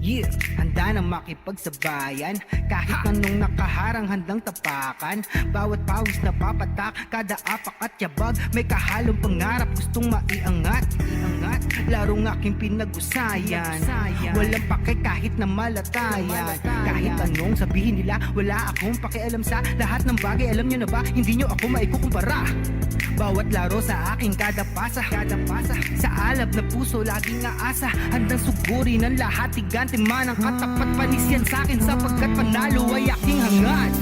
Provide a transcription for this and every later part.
Yeah, handa na makipagsabayan kahit anong nakaharang handang tapakan. Bawat pawis na papatak, kada apak at yabag may kahalong pangarap gustong maiangat. Larong aking pinag-usayan, walang pake kahit na malatayan. Kahit anong sabihin nila, wala akong pakialam sa lahat ng bagay. Alam nyo na ba, hindi nyo ako maikukumpara. Bawat laro sa aking kada pasa, sa alab na puso laging aasa. Handang sugurin ang lahat, tigante man ang katapat. Panis yan sa'kin sapagkat panalo ay aking hangad.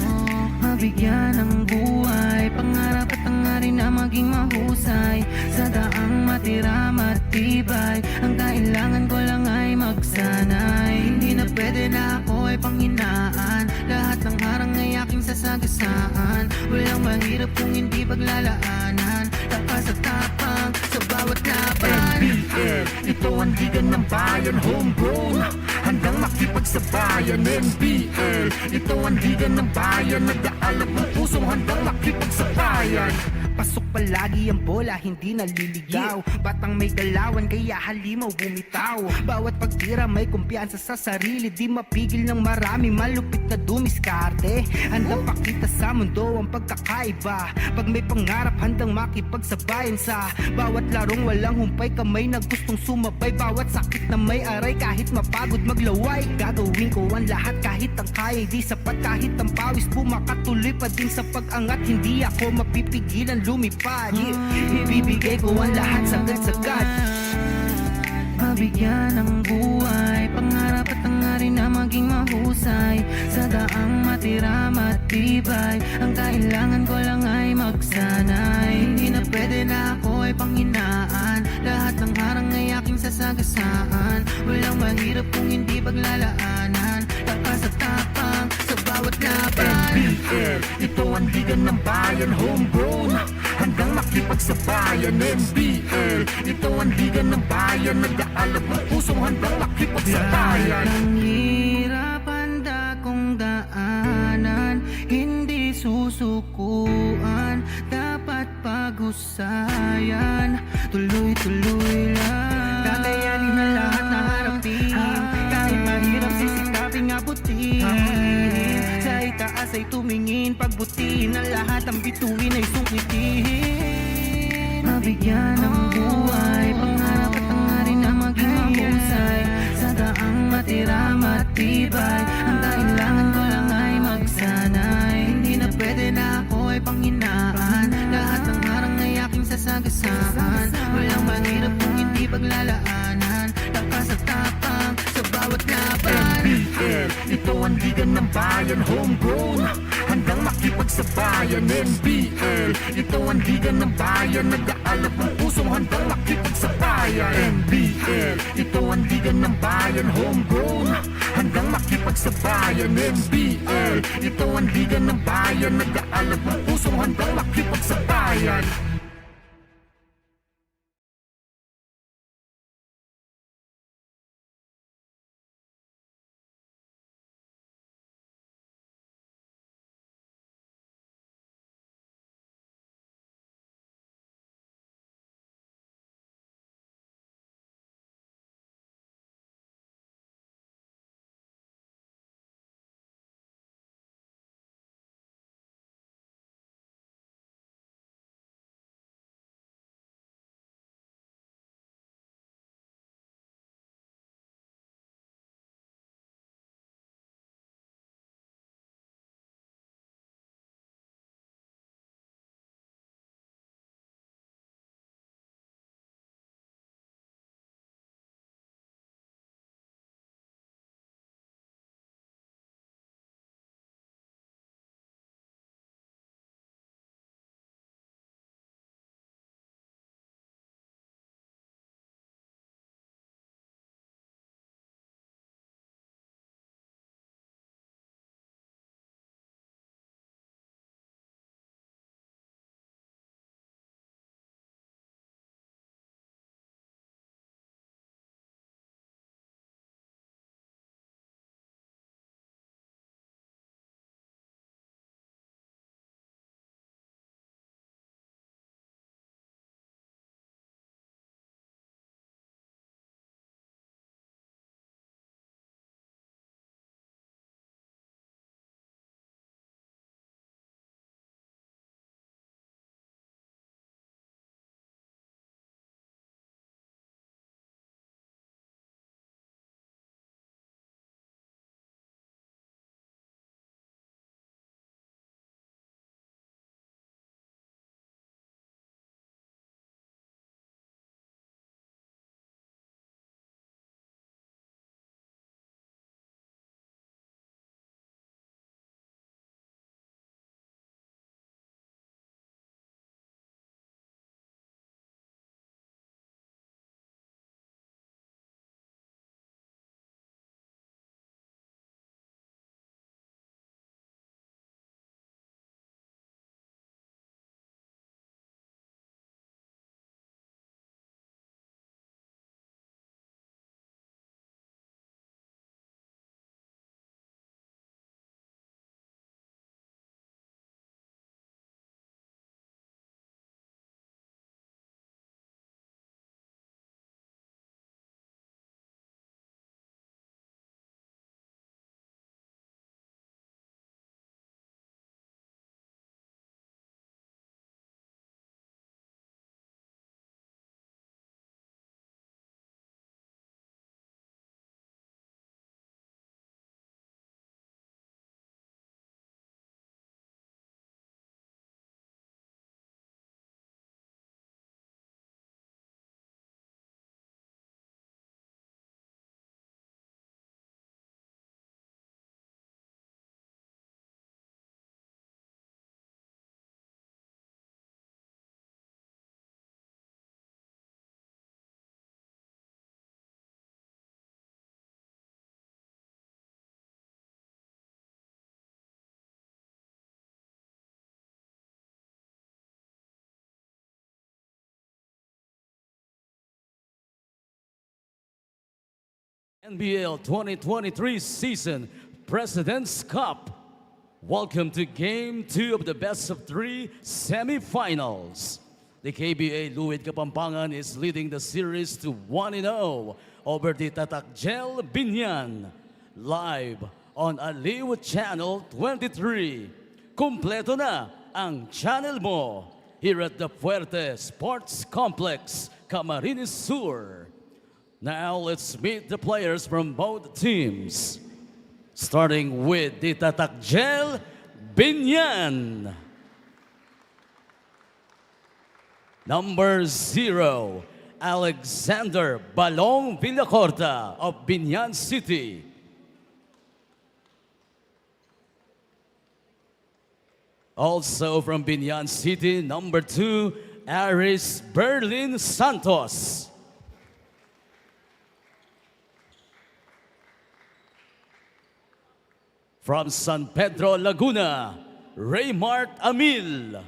Mabigyan ng buhay, pangarap at hangarin na maging mahusay. Sa daang matira matibay, ang kailangan ko lang ay magsanay. Hindi na pwede na ako ay panghinaan, lahat ng harang ay aking sasagasaan. Walang mahirap kung hindi paglalaanan, lakas at tapang sa bawat laban. NBL, ito ang liga ng bayan, homegrown, handang makipagsabayan. NBL, ito ang liga ng bayan, nag-aalab ng pusong handang makipagsabayan. Pasok palagi ang bola, hindi naliligaw. Batang may galawan, kaya halimaw bumitaw. Bawat pagtira may kumpiyansa sa sarili, di mapigil ng marami, malupit na dumiskarte. Handang pakita sa mundo ang pagkakaiba, pag may pangarap handang makipagsabayan. Sa bawat larong walang humpay, kamay na gustong sumabay. Bawat sakit na may aray, kahit mapagod maglaway. Gagawin ko ang lahat kahit ang kaya di sapat. Kahit ang pawis pumakatuloy pa din sa pag-angat, hindi ako mapipigilan lumipad. Ibibigay ko ang lahat sagad-sagad. Mabigyan ng buhay, pangarap at hangarin na maging mahusay. Sa daang matira matibay, ang kailangan ko lang ay magsanay. Hindi na pwede na ako ay panghinaan, lahat ng harang ay aking sasagasaan. Walang mahirap kung hindi paglalaanan, lakas at tapang sa bawat laban. NBL, ito ang liga ng bayan, homegrown, handang makipagsabayan. NBL, ito ang liga ng bayan, nag-aalab ng pusong handang makipagsabayan. Lahat ng hirap handa kong daanan, hindi susukuan, dapat pag-usayan. Tuloy-tuloy lang, Kakayanin ang lahat na harapin, kahit mahirap sisikaping abutin. Sa itaas ay tumingin, pagbutin ang lahat, ang bituin ay sungkitin. mabigyan ng buhay, pangarap at hangarin na maging mahusay. Sa daang matira matibay, ang kailangan ko lang ay magsanay. Hindi na pwede na ako ay panghinaan, lahat ng harang ay aking sasagasaan. Walang mahirap kung hindi paglalaanan, lakas at tapang sa bawat laban. NBL, ito ang liga ng bayan, homegrown, handang makipagsabayan. NBL, ito ang liga ng bayan, nag-aalab ng pusong handang makipagsabayan. NBL, ito ang liga ng bayan, homegrown, handang makipagsabayan. NBL, ito ang liga ng bayan, nag-aalab ng pusong handang makipagsabayan. NBL 2023 season President's Cup. Welcome to Game 2 of the best of 3 semifinals. The KBA Luid Kapampangan is leading the series to 1-0 over the Tatak Biñan. Live on Aliw Channel 23. Kumpleto na ang channel mo here at the Fuerte Sports Complex, Camarines Sur. Now let's meet the players from both teams. Starting with the Tatak Biñan. Number 0, Alexander Balong Villacorta of Biñan City. Also from Biñan City, number 2, Aris Berlin Santos. From San Pedro, Laguna, Raymart Amil.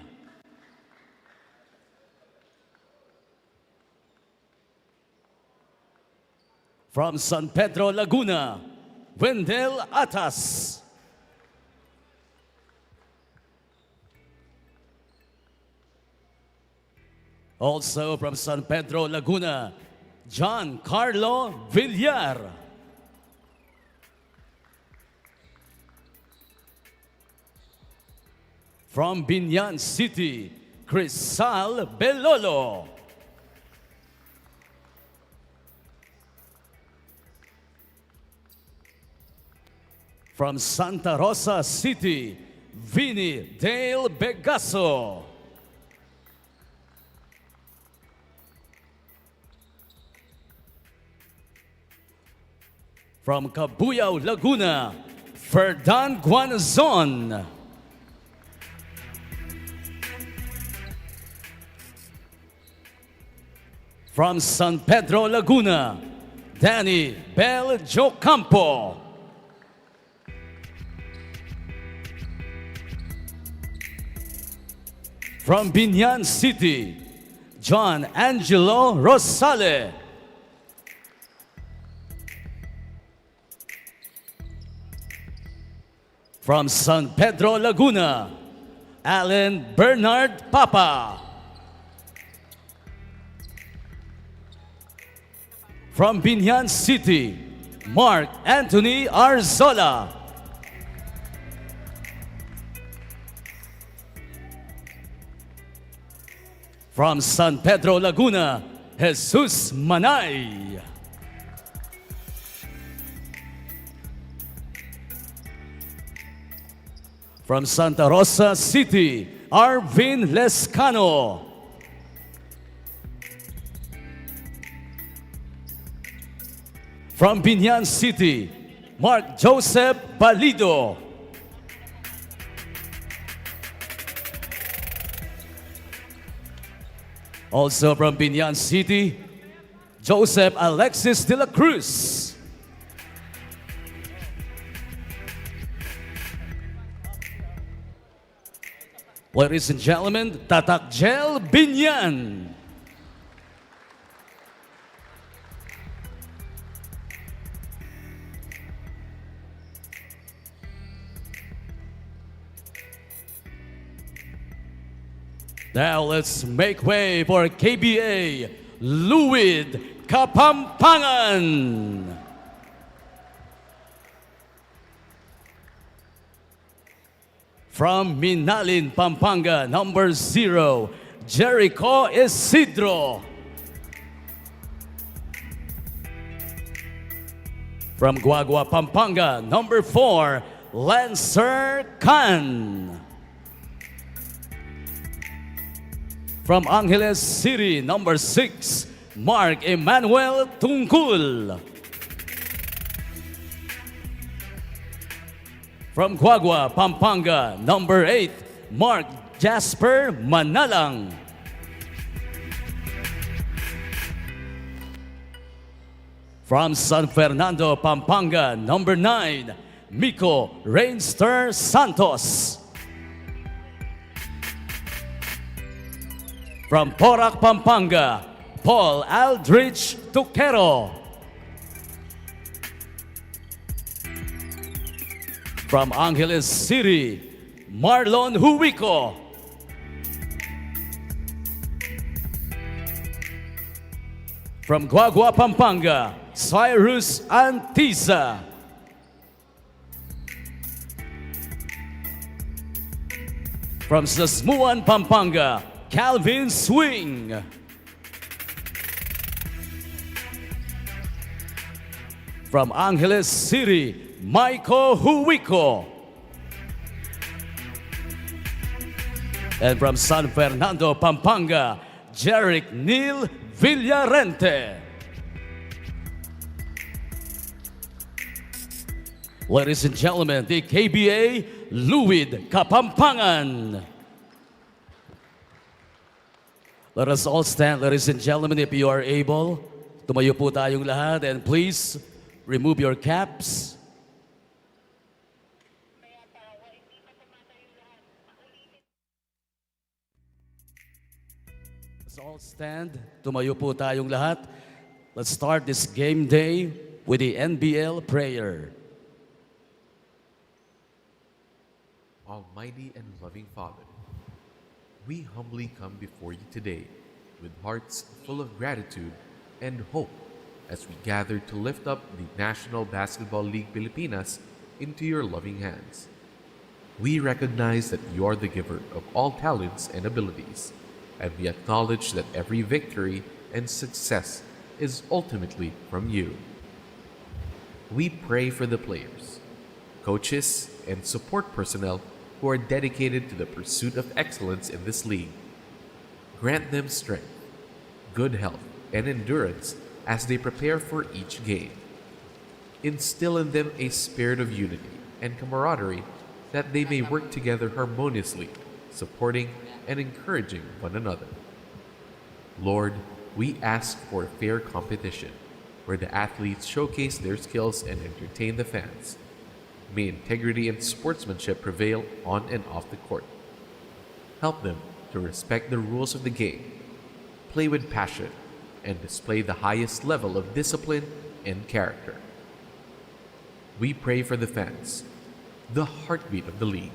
From San Pedro, Laguna, Wendell Atas. Also from San Pedro, Laguna, John Carlo Villar. From Biñan City, Crisal Belolo. From Santa Rosa City, Vinny Dale Begaso. From Cabuyao, Laguna, Ferdan Guanzon. From San Pedro, Laguna, Danny Bel Jocampo. From Biñan City, John Angelo Rosale. From San Pedro, Laguna, Alan Bernard Papa. From Biñan City, Mark Anthony Arzola. From San Pedro, Laguna, Jesus Manay. From Santa Rosa City, Arvin Lescano. From Biñan City, Mark Joseph Balido. Also from Biñan City, Joseph Alexis de la Cruz. Ladies and gentlemen, Tatak Biñan. Now let's make way for KBA Luid Kapampangan. From Minalin, Pampanga, number 0, Jericho Isidro. From Guagua, Pampanga, number 4, Lancer Khan. From Angeles City, number 6, Mark Emmanuel Tungkul. From Guagua, Pampanga, number 8, Mark Jasper Manalang. From San Fernando, Pampanga, number 9, Miko Rainster Santos. From Porac, Pampanga, Paul Aldrich Tuquero. From Angeles City, Marlon Huico. From Guagua, Pampanga, Cyrus Antiza. From Sasmuan, Pampanga, Calvin Swing. From Angeles City, Michael Huico. And from San Fernando, Pampanga, Jerick Neil Villarente. Ladies and gentlemen, the KBA Luid Kapampangan. Let us all stand, ladies and gentlemen, if you are able. Tumayo po tayong lahat, and please remove your caps. Let's all stand. Tumayo po tayong lahat. Let's start this game day with the NBL prayer. Almighty and loving Father, we humbly come before you today with hearts full of gratitude and hope as we gather to lift up the National Basketball League Pilipinas into your loving hands. We recognize that you are the giver of all talents and abilities, and we acknowledge that every victory and success is ultimately from you. We pray for the players, coaches, and support personnel who are dedicated to the pursuit of excellence in this league. Grant them strength, good health, and endurance as they prepare for each game. Instill in them a spirit of unity and camaraderie that they may work together harmoniously, supporting and encouraging one another. Lord, we ask for a fair competition where the athletes showcase their skills and entertain the fans. May integrity and sportsmanship prevail on and off the court. Help them to respect the rules of the game, play with passion, and display the highest level of discipline and character. We pray for the fans, the heartbeat of the league.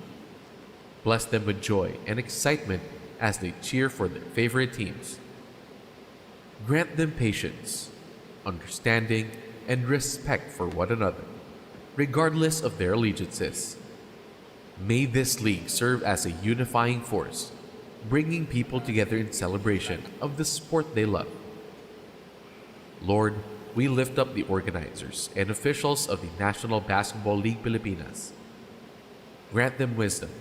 Bless them with joy and excitement as they cheer for their favorite teams. Grant them patience, understanding, and respect for one another, regardless of their allegiances. May this league serve as a unifying force, bringing people together in celebration of the sport they love. Lord, we lift up the organizers and officials of the National Basketball League Pilipinas. Grant them wisdom,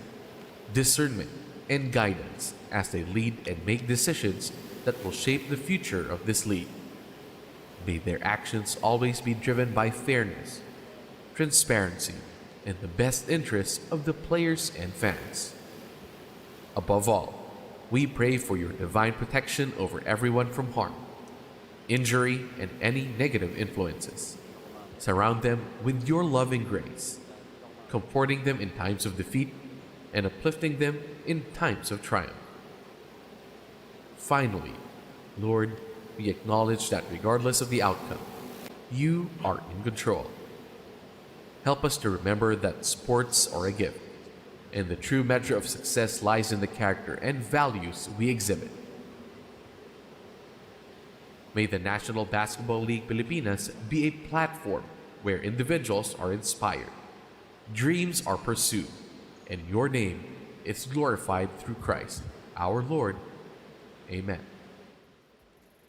discernment, and guidance as they lead and make decisions that will shape the future of this league. May their actions always be driven by fairness, transparency, and the best interests of the players and fans. Above all, we pray for your divine protection over everyone from harm, injury, and any negative influences. Surround them with your loving grace, comforting them in times of defeat and uplifting them in times of triumph. Finally, Lord, we acknowledge that regardless of the outcome, you are in control. Help us to remember that sports are a gift, and the true measure of success lies in the character and values we exhibit. May the National Basketball League Pilipinas be a platform where individuals are inspired, dreams are pursued, and your name is glorified through Christ, our Lord. Amen.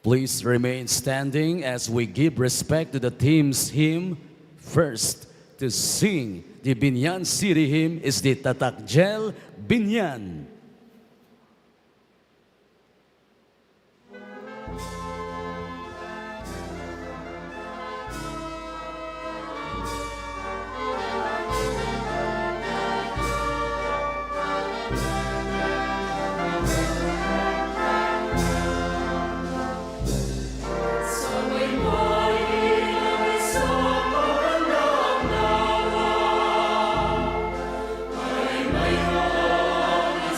Please remain standing as we give respect to the team's hymn. First, to sing the Biñan City hymn is the Tatak Biñan.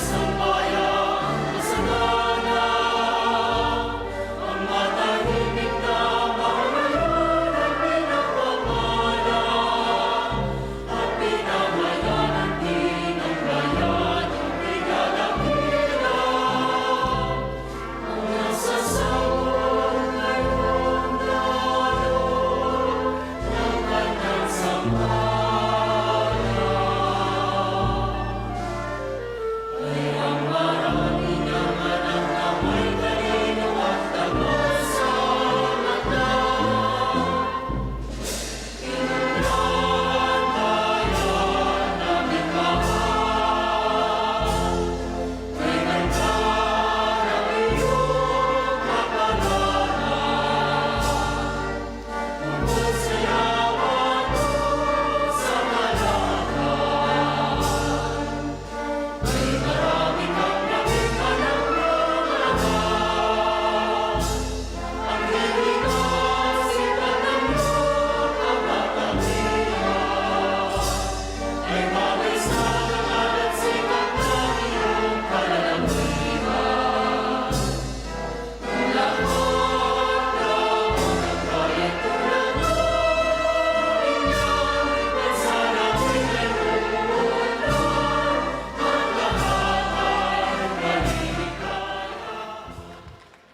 Sa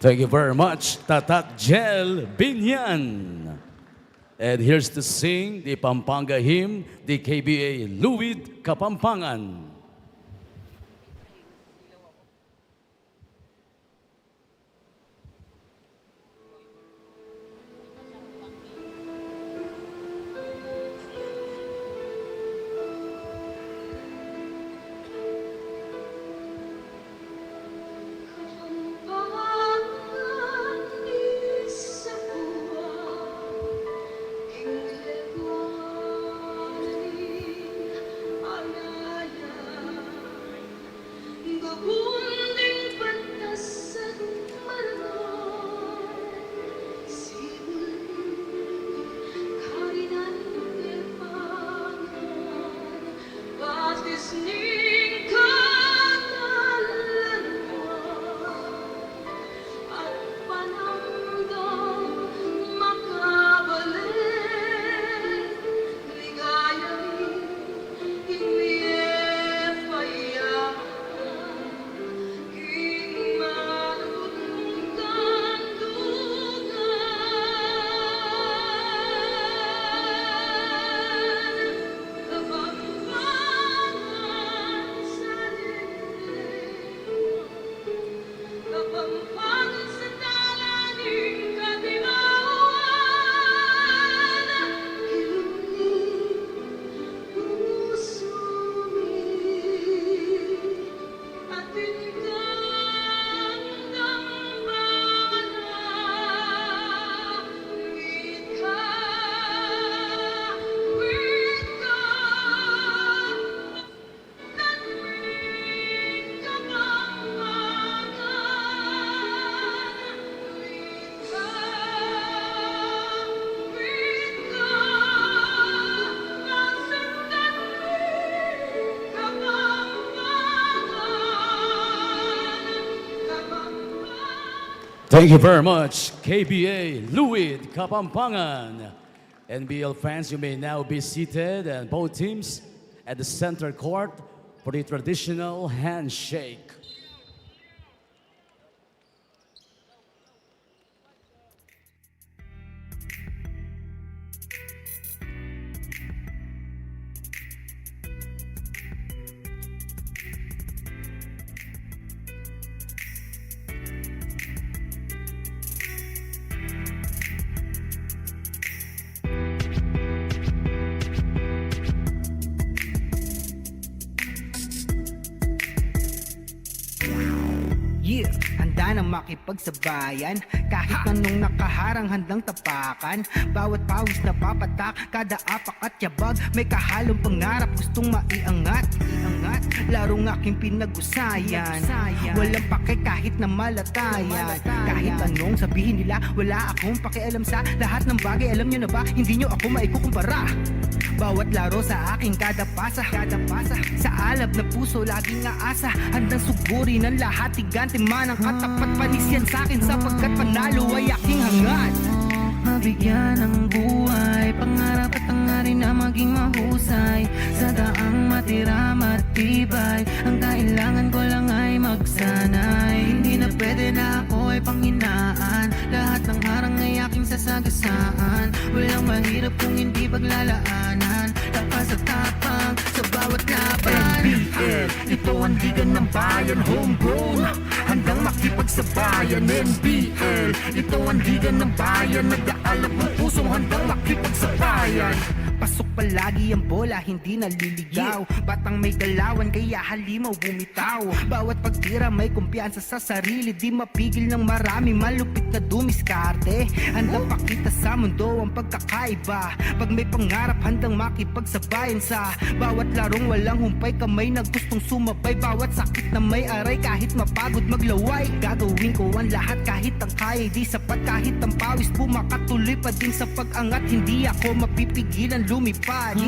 Thank you very much, Tatak Gel Biñan. And here's to sing the Pampanga hymn, the KBA Luid Kapampangan. Thank you very much, KBA Luid Kapampangan. NBL fans, you may now be seated, and both teams at the center court for the traditional handshake. Yeah, handa nang makipagsabayan. Kahit anong nakaharang handang tapakan. Bawat pawis na papatak, kada apak at yabag. May kahalong pangarap, gustong maiangat. Larong aking pinag-usayan. Walang pake kahit na malatayan. Kahit anong sabihin nila, wala akong pakialam sa lahat ng bagay. Alam nyo na ba, hindi nyo ako maikukumpara. Bawat laro sa aking kada pasa. Sa alab na puso laging aasa. Handang sugurin ang lahat, tigante man ang katapat. Panis yan sa'kin sapagkat panalo ay aking hangad. Mabigyan ng buhay, pangarap at hangarin na maging mahusay. Sa daang matira matibay, ang kailangan ko lang ay magsanay. Hindi na pwede na ako ay panghinaan, lahat ng harang ay aking sasayin. sasagasaan. Walang mahirap kung hindi paglalaanan. Lakas at tapang sa bawat laban. NBL, ito ang ligan ng bayan, homegrown, handang makipagsabayan. NBL, ito ang ligan ng bayan, nag-aalap ng pusong handang makipagsabayan. Pasok palagi ang bola, hindi naliligaw. Batang may galawan, kaya halimaw bumitaw. Bawat pagtira may kumpiyansa sa sarili. Di mapigil ng marami, malupit na dumiskarte. Handang pakita sa mundo ang pagkakaiba. Pag may pangarap, handang makipagsabayan sa bawat larong walang humpay. Kamay na gustong sumabay, bawat sakit na may aray. Kahit mapagod maglaway, gagawin ko ang lahat kahit ang kaya. Di sapat kahit ang pawis, pumakatuloy pa din sa pag-angat. Hindi ako mapipigilan lumipad.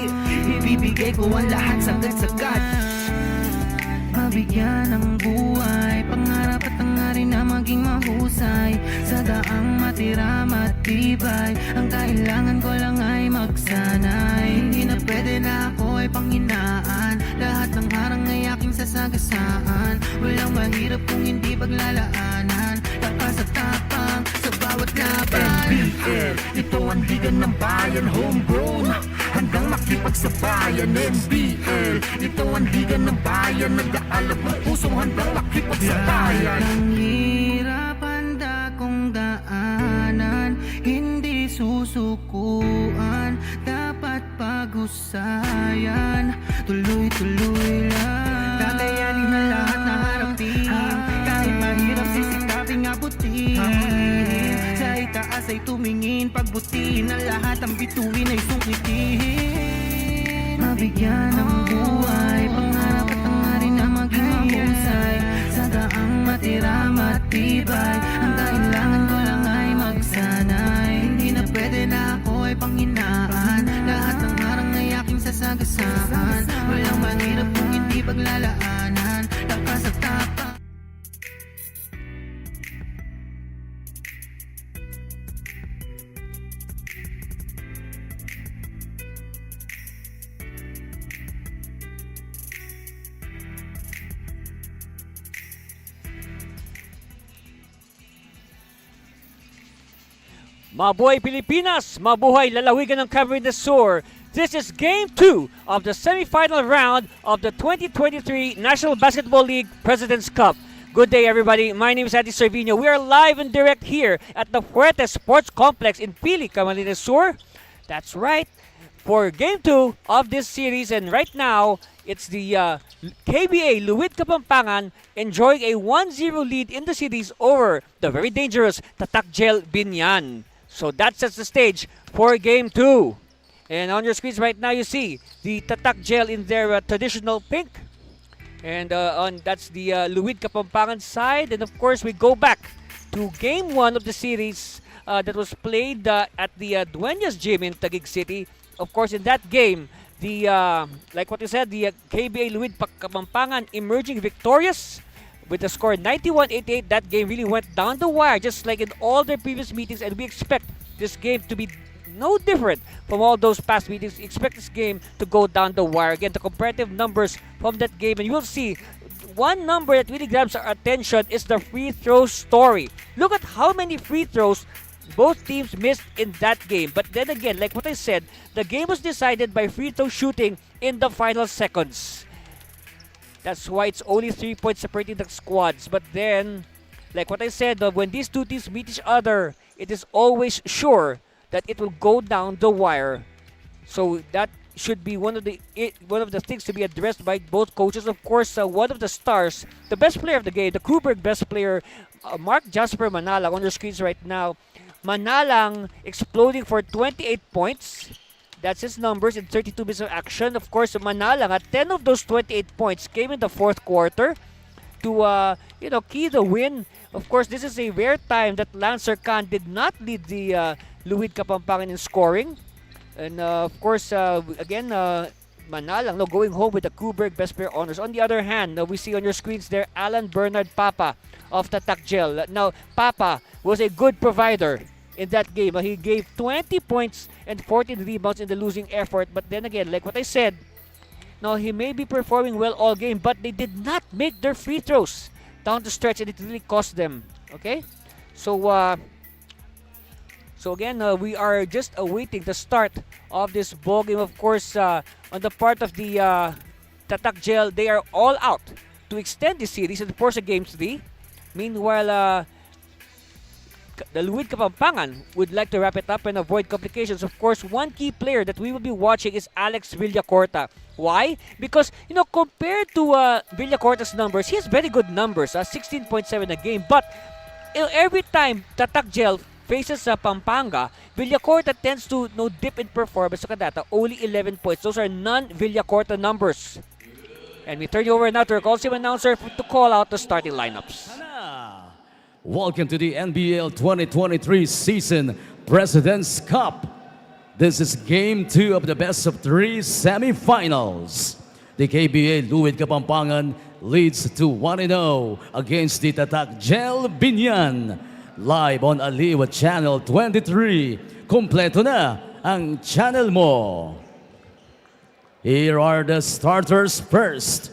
Ibibigay ko ang lahat sagad-sagad. Mabigyan ng buhay, pangarap at hangarin na maging mahusay. Sa daang matira matibay, ang kailangan ko lang ay magsanay. Hindi na pwede na ako ay panghinaan, lahat ng harang ay aking sasagasaan. Walang mahirap kung hindi paglalaanan, lakas at tapang sa bawat laban. NBL, ito ang ligan ng bayan, homegrown, handang makipagsabayan. NBL, ito ang ligan ng bayan, nag-aalap ng pusong handang makipagsabayan. Ang hirap handa kong daanan, hindi susukuan, dapat pag-usayan, tuloy-tuloy lang. Kakayanin na lahat na harapin, kahit mahirap sisikaping abutin. Sa itaas ay tumingin, pagbutiin ang lahat, ang bituin ay sungkitin. Mabigyan ng buhay, pangarap at hangarin na maging mahusay. Sa daang matira matibay, ang kailangan ko lang ay magsanay. Hindi na pwede na ako ay panghinaan, lahat ng harang ay aking sasagasaan. Walang mahirap kung hindi paglalaanan, lakas at tapang. Mabuhay Pilipinas! Mabuhay lalawigan ng Camarines del Sur! This is Game 2 of the semifinal round of the 2023 National Basketball League President's Cup. Good day everybody, my name is Adi Cervino. We are live and direct here at the Fuerte Sports Complex in Pili, Camarines del Sur. That's right, for Game 2 of this series, and right now, it's the KBA Luid Kapampangan enjoying a 1-0 lead in the series over the very dangerous Tatak Biñan. So that sets the stage for Game 2. And on your screens right now, you see the Tatak Gel in their traditional pink. And that's the Luid Kapampangan side. And of course, we go back to Game 1 of the series that was played at the Dueñas Gym in Taguig City. Of course, in that game, the like what you said, the KBA Luid Kapampangan emerging victorious with the score 91-88. That game really went down the wire, just like in all their previous meetings, and we expect this game to be no different from all those past meetings. Expect this game to go down the wire. Again, the comparative numbers from that game, and you will see one number that really grabs our attention is the free throw story. Look at how many free throws both teams missed in that game. But then again, like what I said, the game was decided by free throw shooting in the final seconds. That's why it's only 3 points separating the squads. But then, like what I said, when these two teams meet each other, it is always sure that it will go down the wire. So that should be one of the things to be addressed by both coaches. Of course, one of the stars, the best player of the game, the Kuberg best player, Mark Jasper Manalang, on your screens right now. Manalang exploding for 28 points. That's his numbers in 32 minutes of action. Of course, Manalang, at 10 of those 28 points came in the fourth quarter to key the win. Of course, this is a rare time that Lancer Khan did not lead the Luid Kapampangan in scoring. And of course, again, Manalang going home with the Kuberg Best Player honors. On the other hand, we see on your screens there Alan Bernard Papa of Tatak Gel. Now, Papa was a good provider in that game. He gave 20 points and 14 rebounds in the losing effort. But then again, like what I said, now he may be performing well all game, but they did not make their free throws down the stretch, and it really cost them. Okay? So, So again, we are just awaiting the start of this ball game. Of course, on the part of the Tatak Gel, they are all out to extend this series and force a Game 3. Meanwhile, the Luid Kapampangan would like to wrap it up and avoid complications. Of course, one key player that we will be watching is Alex Villacorta. Why? Because, compared to Villacorta's numbers, he has very good numbers, 16.7 a game. But every time Tatak Gel faces Pampanga, Villacorta tends to dip in performance. Look at that, only 11 points. Those are non-Villacorta numbers. And we turn you over now to our call-team announcer to call out the starting lineups. Welcome to the NBL 2023 season President's Cup. This is Game 2 of the best of 3 semifinals. The KBA Luid Kapampangan leads to 1-0 against the Tatak Gel Biñan. Live on Aliwa Channel 23. Kompleto na ang channel mo. Here are the starters first.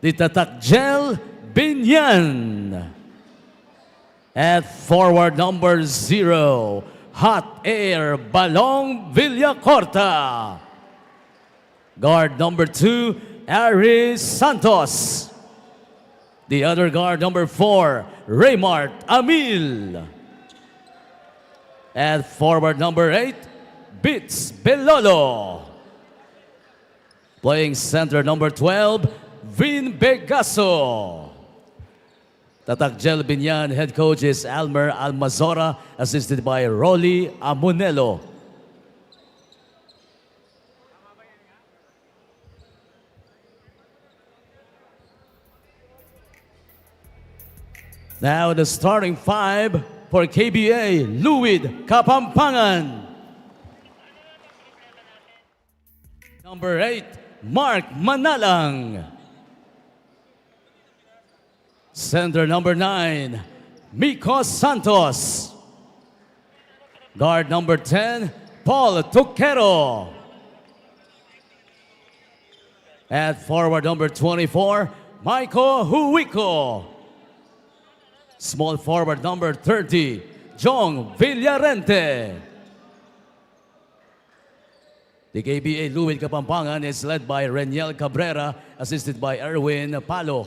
The Tatak Gel Biñan. At forward number 0, Hot Air Balong Villacorta. Guard number 2, Aris Santos. The other guard number 4, Raymart Amil. At forward number 8, Bits Belolo. Playing center number 12, Vin Begaso. Tatak Gel Biñan head coach is Almer Almazora, assisted by Rolly Amunelo. Now the starting 5 for KBA, Luid Kapampangan. Number 8, Mark Manalang. Center number 9, Miko Santos. Guard number 10, Paul Tuquero. At forward number 24, Michael Huico. Small forward number 30, Jong Villarente. The KBA Luid Kapampangan is led by Reniel Cabrera, assisted by Erwin Palo.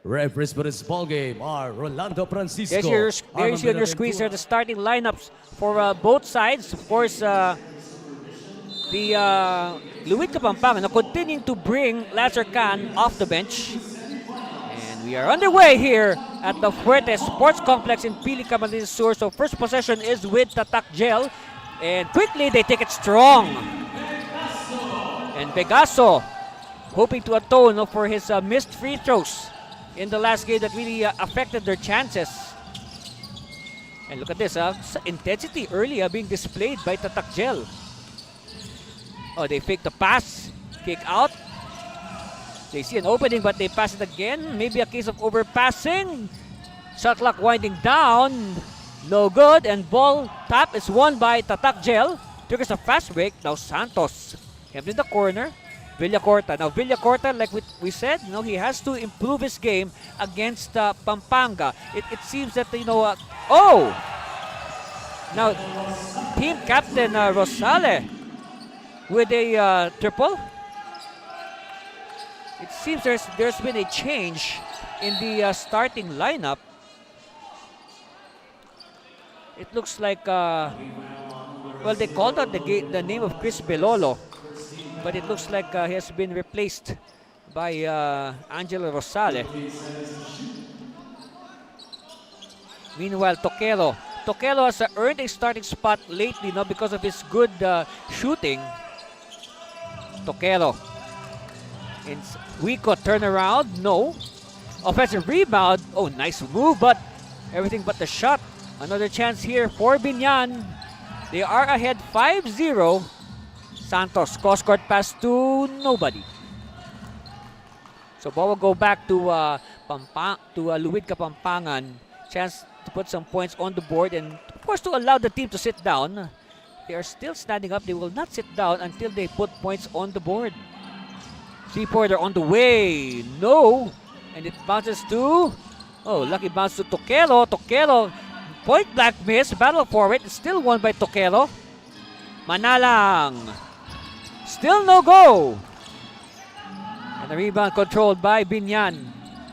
Referees for this ball game are Rolando Francisco. There you see on your screen, sir, the starting lineups for both sides. Of course, the Luid Kapampangan continuing to bring Lazar Khan off the bench. And we are underway here at the Fuerte Sports Complex in Pili, Camarines Sur. So first possession is with Tatak Gel. And quickly, they take it strong. And Begaso hoping to atone for his missed free throws in the last game that really affected their chances. And look at this, intensity early being displayed by Tatak Gel. Oh, they fake the pass, kick out. They see an opening but they pass it again. Maybe a case of overpassing. Shot clock winding down. No good, and ball tap is won by Tatak Gel. Triggers a fast break. Now Santos kept in the corner. Villacorta. Now Villacorta, like we said, he has to improve his game against Pampanga. It seems that, oh! Now, team captain Rosale with a triple. It seems there's been a change in the starting lineup. It looks like, well, they called out the name of Chris Belolo, but it looks like he has been replaced by Angelo Rosale. Meanwhile, Toquero has earned a starting spot lately, because of his good shooting. Toquero. In Wico turnaround, no. Offensive rebound, oh, nice move, but everything but the shot. Another chance here for Biñan. They are ahead 5-0. Santos, cross-court pass to nobody. So ball will go back to Luid Kapampangan. Chance to put some points on the board and, of course, to allow the team to sit down. They are still standing up. They will not sit down until they put points on the board. Three-pointer on the way. No. And it bounces to, oh, lucky bounce to Toquero. Toquero point blank miss. Battle for it. It's still won by Toquero. Manalang. Still no go. And the rebound controlled by Biñan.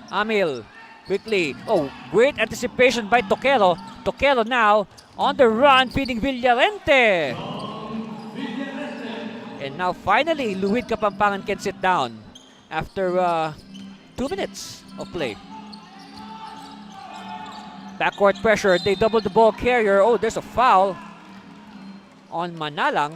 Amil. Quickly. Oh, great anticipation by Toquero. Toquero now on the run, feeding Villarente. And now finally, Luid Kapampangan can sit down after 2 minutes of play. Backcourt pressure. They double the ball carrier. Oh, there's a foul on Manalang.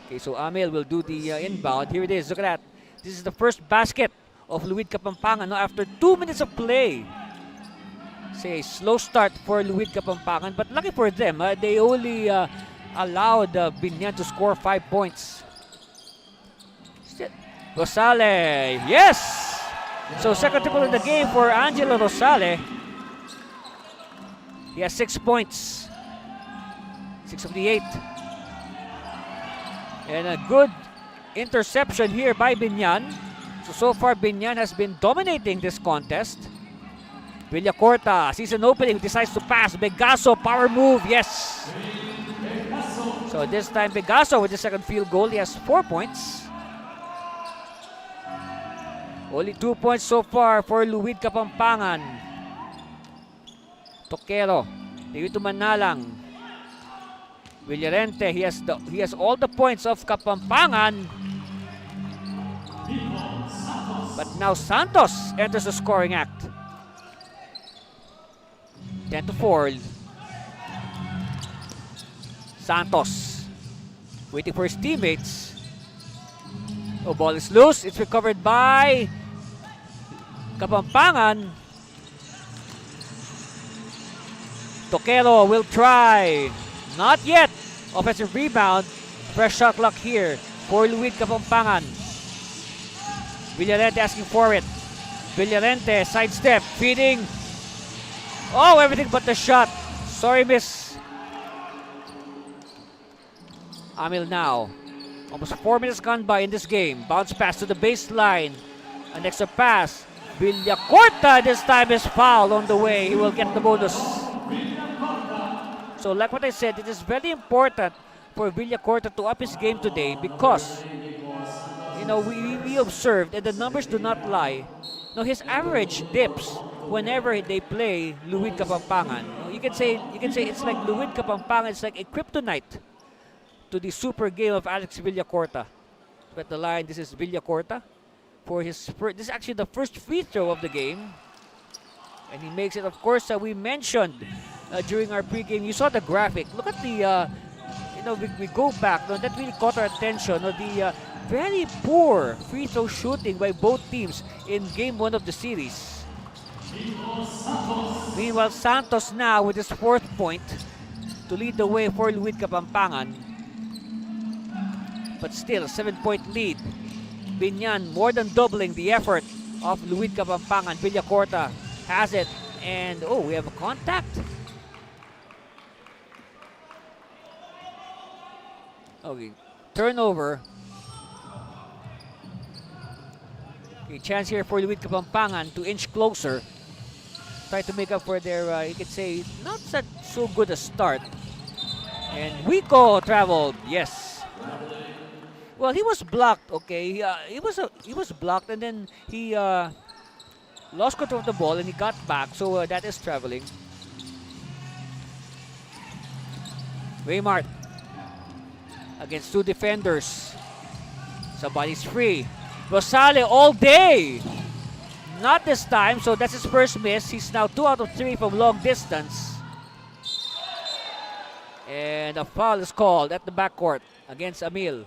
Okay, so Amil will do the inbound. Here it is. Look at that. This is the first basket of Luid Kapampangan after 2 minutes of play. Say a slow start for Luid Kapampangan, but lucky for them, they only allowed Biñan to score 5 points. Rosale, yes! So second triple in the game for Angelo Rosale. He has 6 points. 6 of the 8. And a good interception here by Biñan. So far Biñan has been dominating this contest. Villacorta, season opening, decides to pass. Begaso, power move, yes. So this time Begaso with the second field goal, he has 4 points. Only 2 points so far for Luid Kapampangan. Toquero, to Manalang. Villarente, he has all the points of Kapampangan. But now Santos enters the scoring act. 10-4. Santos waiting for his teammates. Oh, ball is loose. It's recovered by Kapampangan. Toquero will try. Not yet. Offensive rebound. Fresh shot clock here for Luid Kapampangan. Villarente asking for it. Villarente sidestep, feeding. Oh, everything but the shot. Sorry, miss. Amil now. Almost 4 minutes gone by in this game. Bounce pass to the baseline. An extra pass. Villacorta this time is fouled on the way. He will get the bonus. So like what I said, it is very important for Villacorta to up his game today because, you know, we observed, and the numbers do not lie. No, his average dips whenever they play Luid Kapampangan. You can say it's like Luid Kapampangan. It's like a kryptonite to the super game of Alex Villacorta. At the line, this is Villacorta for his first. This is actually the first free throw of the game, and he makes it. Of course, we mentioned during our pregame. You saw the graphic. Look at the. We go back. No, that really caught our attention. No, the very poor free throw shooting by both teams in game 1 of the series. Meanwhile, Santos now with his 4th point to lead the way for Luid Kapampangan. But still, a 7-point lead. Biñan more than doubling the effort of Luid Kapampangan. Villacorta has it, and oh, we have a contact. Okay, turnover. Okay, chance here for Luid Kapampangan to inch closer. Try to make up for their, you could say, not such so good a start. And Wico traveled, yes. Well, he was blocked. Okay, he was blocked, and then he lost control of the ball, and he got back. So that is traveling. Raymart against 2 defenders. Somebody's free. Rosale all day. Not this time. So that's his first miss. He's now 2 out of 3 from long distance. And a foul is called at the backcourt against Amil.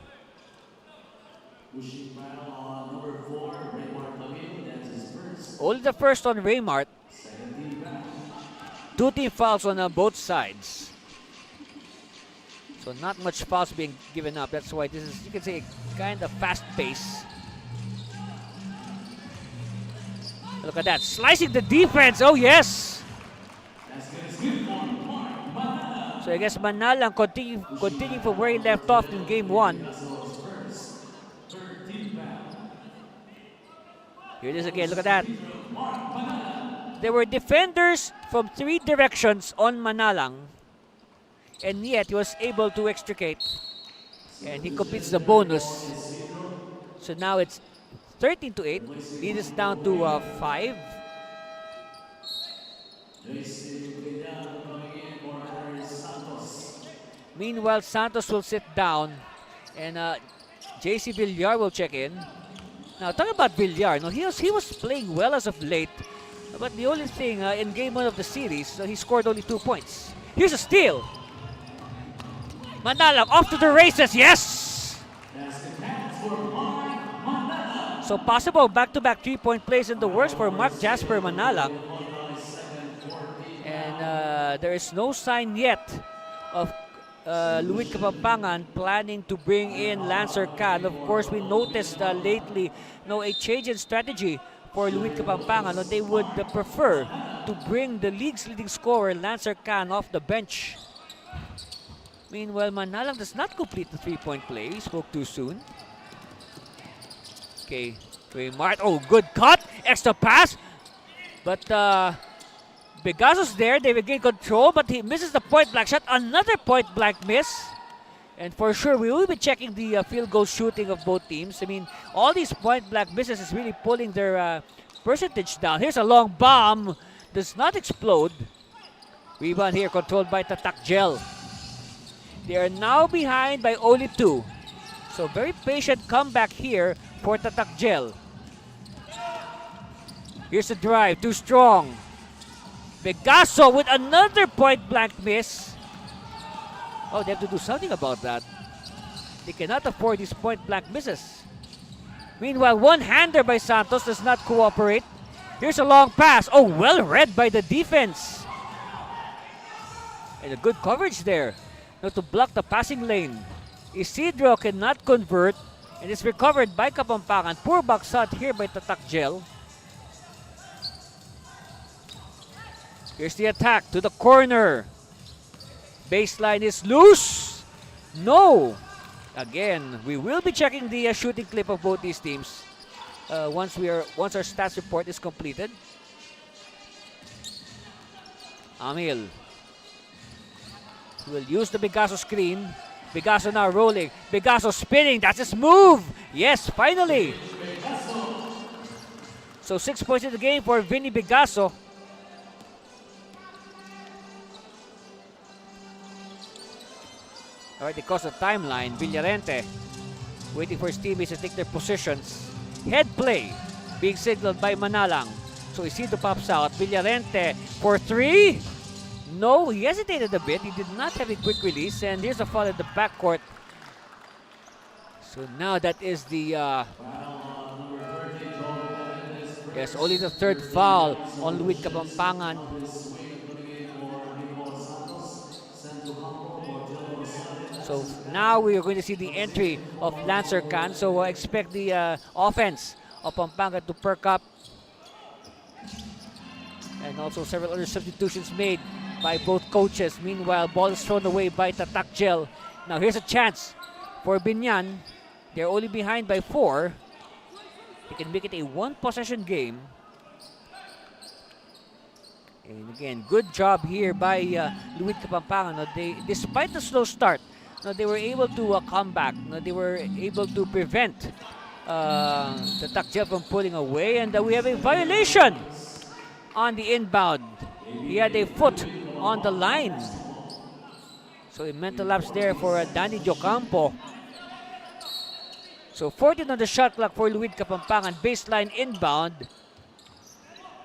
Only the first on Raymart. 2 team fouls on both sides. So not much fouls being given up. That's why this is, you can say, kind of fast pace. Look at that, slicing the defense. Oh yes. So I guess Manalang continue from where he left off in game 1. Here it is again. Look at that. There were defenders from 3 directions on Manalang, and yet he was able to extricate, and he completes the bonus. So now it's 13-8. Lead is down to 5. Meanwhile, Santos will sit down, and JC Villar will check in. Now, talking about Villar, no, he was playing well as of late, but the only thing in game 1 of the series, he scored only 2 points. Here's a steal. Manalang off to the races, yes! So possible back-to-back 3-point plays in the works for Mark Jasper Manalang. And there is no sign yet of Luid Kapampangan planning to bring in Lancer Can. Of course, we noticed lately a change in strategy for Luid Kapampangan. They would prefer to bring the league's leading scorer, Lancer Can, off the bench. Meanwhile, Manalang does not complete the 3-point play. He spoke too soon. Okay, Mart. Oh, good cut. Extra pass. But Pegasus there. They regain control, but he misses the point-blank shot. Another point-blank miss. And for sure, we will be checking the field goal shooting of both teams. I mean, all these point-blank misses is really pulling their percentage down. Here's a long bomb. Does not explode. Rebound here controlled by Tatak Gel. They are now behind by only 2. So very patient comeback here for Tatak Gel. Here's the drive, too strong. Pegaso with another point-blank miss. Oh, they have to do something about that. They cannot afford these point-blank misses. Meanwhile, one-hander by Santos does not cooperate. Here's a long pass. Oh, well read by the defense. And a good coverage there. Now to block the passing lane. Isidro cannot convert, and it's recovered by Kapampangan. Poor box shot here by Tatak Gel. Here's the attack to the corner. Baseline is loose. No. Again, we will be checking the shooting clip of both these teams once our stats report is completed. Amil will use the Pegaso screen. Pegaso now rolling. Pegaso spinning. That's his move. Yes, finally. So 6 points in the game for Vinny Pegaso. All right, they cross the timeline. Villarente waiting for his teammates to take their positions. Head play being signaled by Manalang. So Isidro pops out. Villarente for 3. No, he hesitated a bit. He did not have a quick release. And here's a foul at the backcourt. So now that is the... yes, only the 3rd foul on Luid Kapampangan. So now we are going to see the entry of Lancer Can. So expect the offense of Pampanga to perk up. And also several other substitutions made by both coaches. Meanwhile, ball is thrown away by Tatak Gel. Now here's a chance for Biñan. They're only behind by 4. They can make it a 1-possession game. And again, good job here by Luid Kapampangan. Despite the slow start, they were able to come back. They were able to prevent the Tatak Gel from pulling away. And we have a violation on the inbound. He had a foot on the line. So a mental lapse there for Danny Jocampo. So 14 on the shot clock for Luid Kapampangan. Baseline inbound.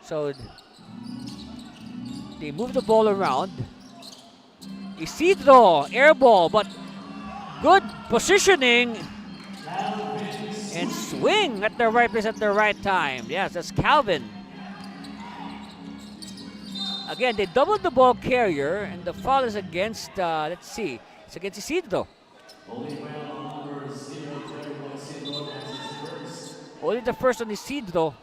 So they move the ball around. Isidro, air ball, but good positioning. And swing at the right place at the right time. Yes, that's Calvin. Again, they doubled the ball carrier, and the foul is against, let's see, it's against Isidro. Only the first on Isidro.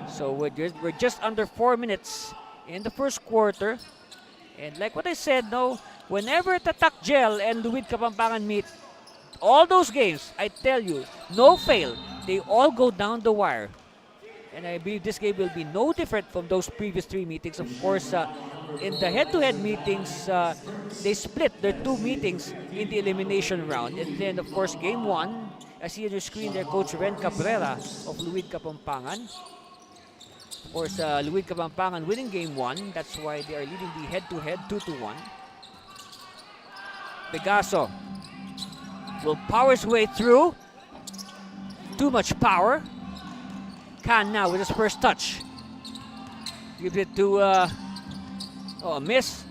So we're just under 4 minutes in the first quarter. And like what I said, whenever Tatak Gel and Luid Kapampangan meet, all those games, I tell you, no fail. they all go down the wire. And I believe this game will be no different from those previous 3 meetings. Of course, in the head-to-head meetings, they split their 2 meetings in the elimination round. And then, of course, game 1, I see on your screen there, Coach Ren Cabrera of Luid Kapampangan. Of course, Luid Kapampangan winning game 1. That's why they are leading the head-to-head 2-1. Pegaso will power his way through. Too much power. Khan now with his first touch. Gives it to, a miss.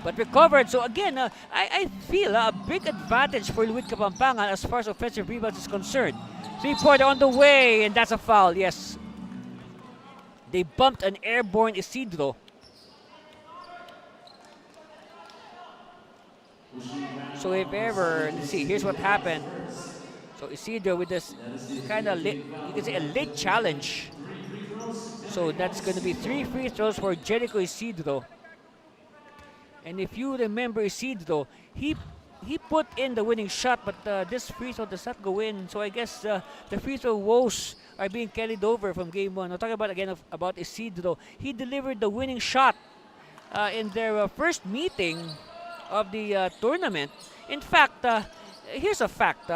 But recovered. So again, I feel a big advantage for Luid Kapampangan as far as offensive rebounds is concerned. 3-pointer on the way, and that's a foul, yes. They bumped an airborne Isidro. So if ever, let's see, here's what happened. So Isidro with this kind of late, you can say a late challenge. So that's going to be 3 free throws for Jericho Isidro. And if you remember Isidro, he put in the winning shot, but this free throw does not go in. So I guess the free throw woes are being carried over from game 1. I'm talking about again about Isidro. He delivered the winning shot in their first meeting of the tournament. In fact, here's a fact.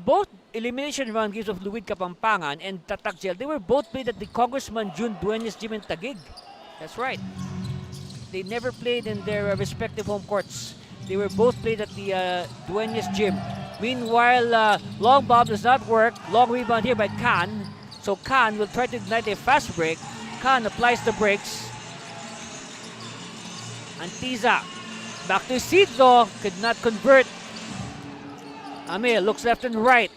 Both elimination round games of Luid Kapampangan and Tatak Gel, they were both played at the Congressman June Dueñas Gym in Taguig. That's right. They never played in their respective home courts. They were both played at the Dueñas Gym. Meanwhile, long bomb does not work. Long rebound here by Khan. So Khan will try to ignite a fast break. Khan applies the brakes. Antiza. Back to Isidro. Could not convert. Amil looks left and right.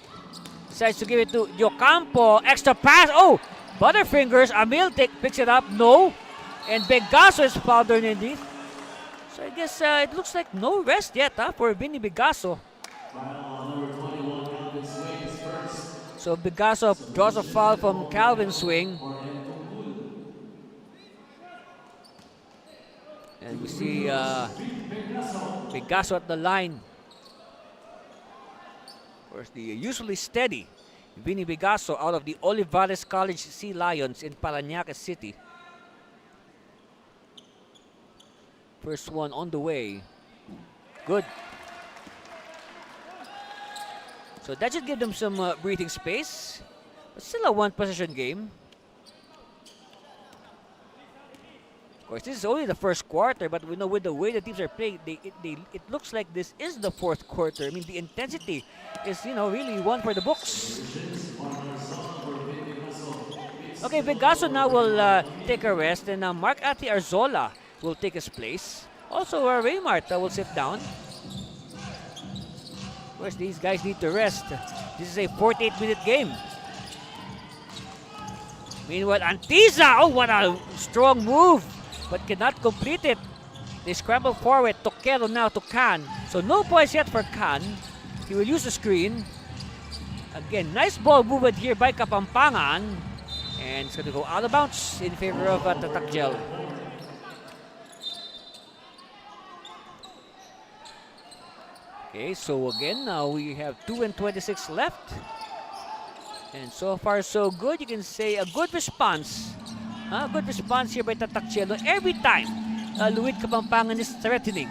Decides to give it to Yocampo. Extra pass. Oh! Butterfingers. Amil picks it up. No. And Begaso is fouled underneath. So I guess it looks like no rest yet for Vinny Begaso. So Begaso draws a foul from Calvin Swing. And we see Begaso at the line. Of course, the usually steady Vinny Begaso out of the Olivares College Sea Lions in Parañaque City. First one on the way. Good. So that should give them some breathing space. But still a one-possession game. Of course, this is only the first quarter, but we know with the way the teams are playing, it looks like this is the fourth quarter. I mean, the intensity is, really one for the books. Okay, Begaso now will take a rest, and Mark Ati Arzola will take his place. Also, Raymart will sit down. Of course, these guys need to rest. This is a 48-minute game. Meanwhile, Antiza, oh, what a strong move, but cannot complete it. They scramble forward. Toquero now to Khan. So no points yet for Khan. He will use the screen. Again, nice ball movement here by Kapampangan. And it's going to go out of bounds in favor of Tatak Gel. Okay, so again, now we have 2:26 left. And so far, so good. You can say a good response. A good response here by Tatak Gel. Every time Luid Kapampangan is threatening.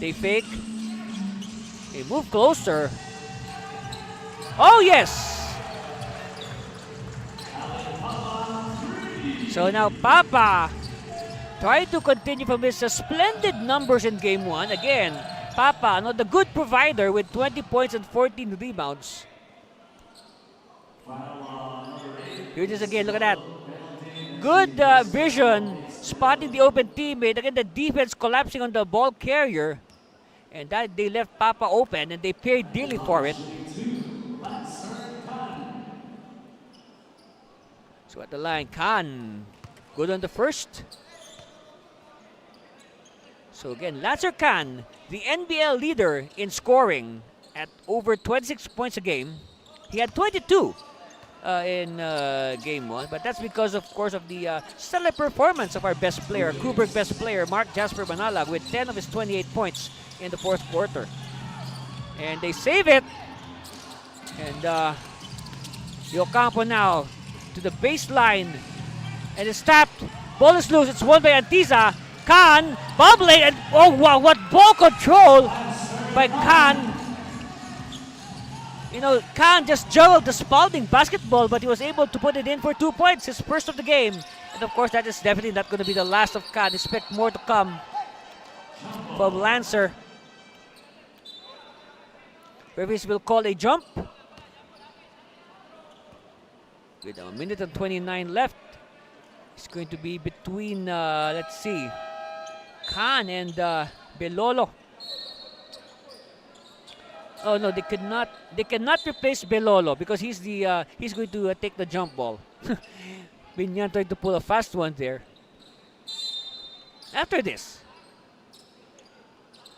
They fake. They move closer. Oh, yes! So now Papa trying to continue from his splendid numbers in game 1. Again, Papa, the good provider with 20 points and 14 rebounds. Here it is again, look at that. Good vision, spotting the open teammate. Again, the defense collapsing on the ball carrier. And that they left Papa open and they paid dearly for it. So at the line, Khan, good on the first. So again, Lancer Khan, the NBL leader in scoring at over 26 points a game. He had 22 in game 1, but that's because, of course, of the stellar performance of our best player, Kuberg best player, Mark Jasper Manalag, with 10 of his 28 points in the fourth quarter. And they save it. And Ocampo now to the baseline. And it's tapped. Ball is loose. It's won by Antiza. Khan, bubbling, and oh wow, what ball control by Khan. You know, Khan just juggled the Spalding basketball, but he was able to put it in for 2 points, his first of the game. And of course, that is definitely not going to be the last of Khan. Expect more to come from Lancer. Referees will call a jump. With a minute and 29 left. It's going to be between, let's see, Khan and Belolo. Oh no, they cannot replace Belolo because he's going to take the jump ball. Biñan tried to pull a fast one there. After this.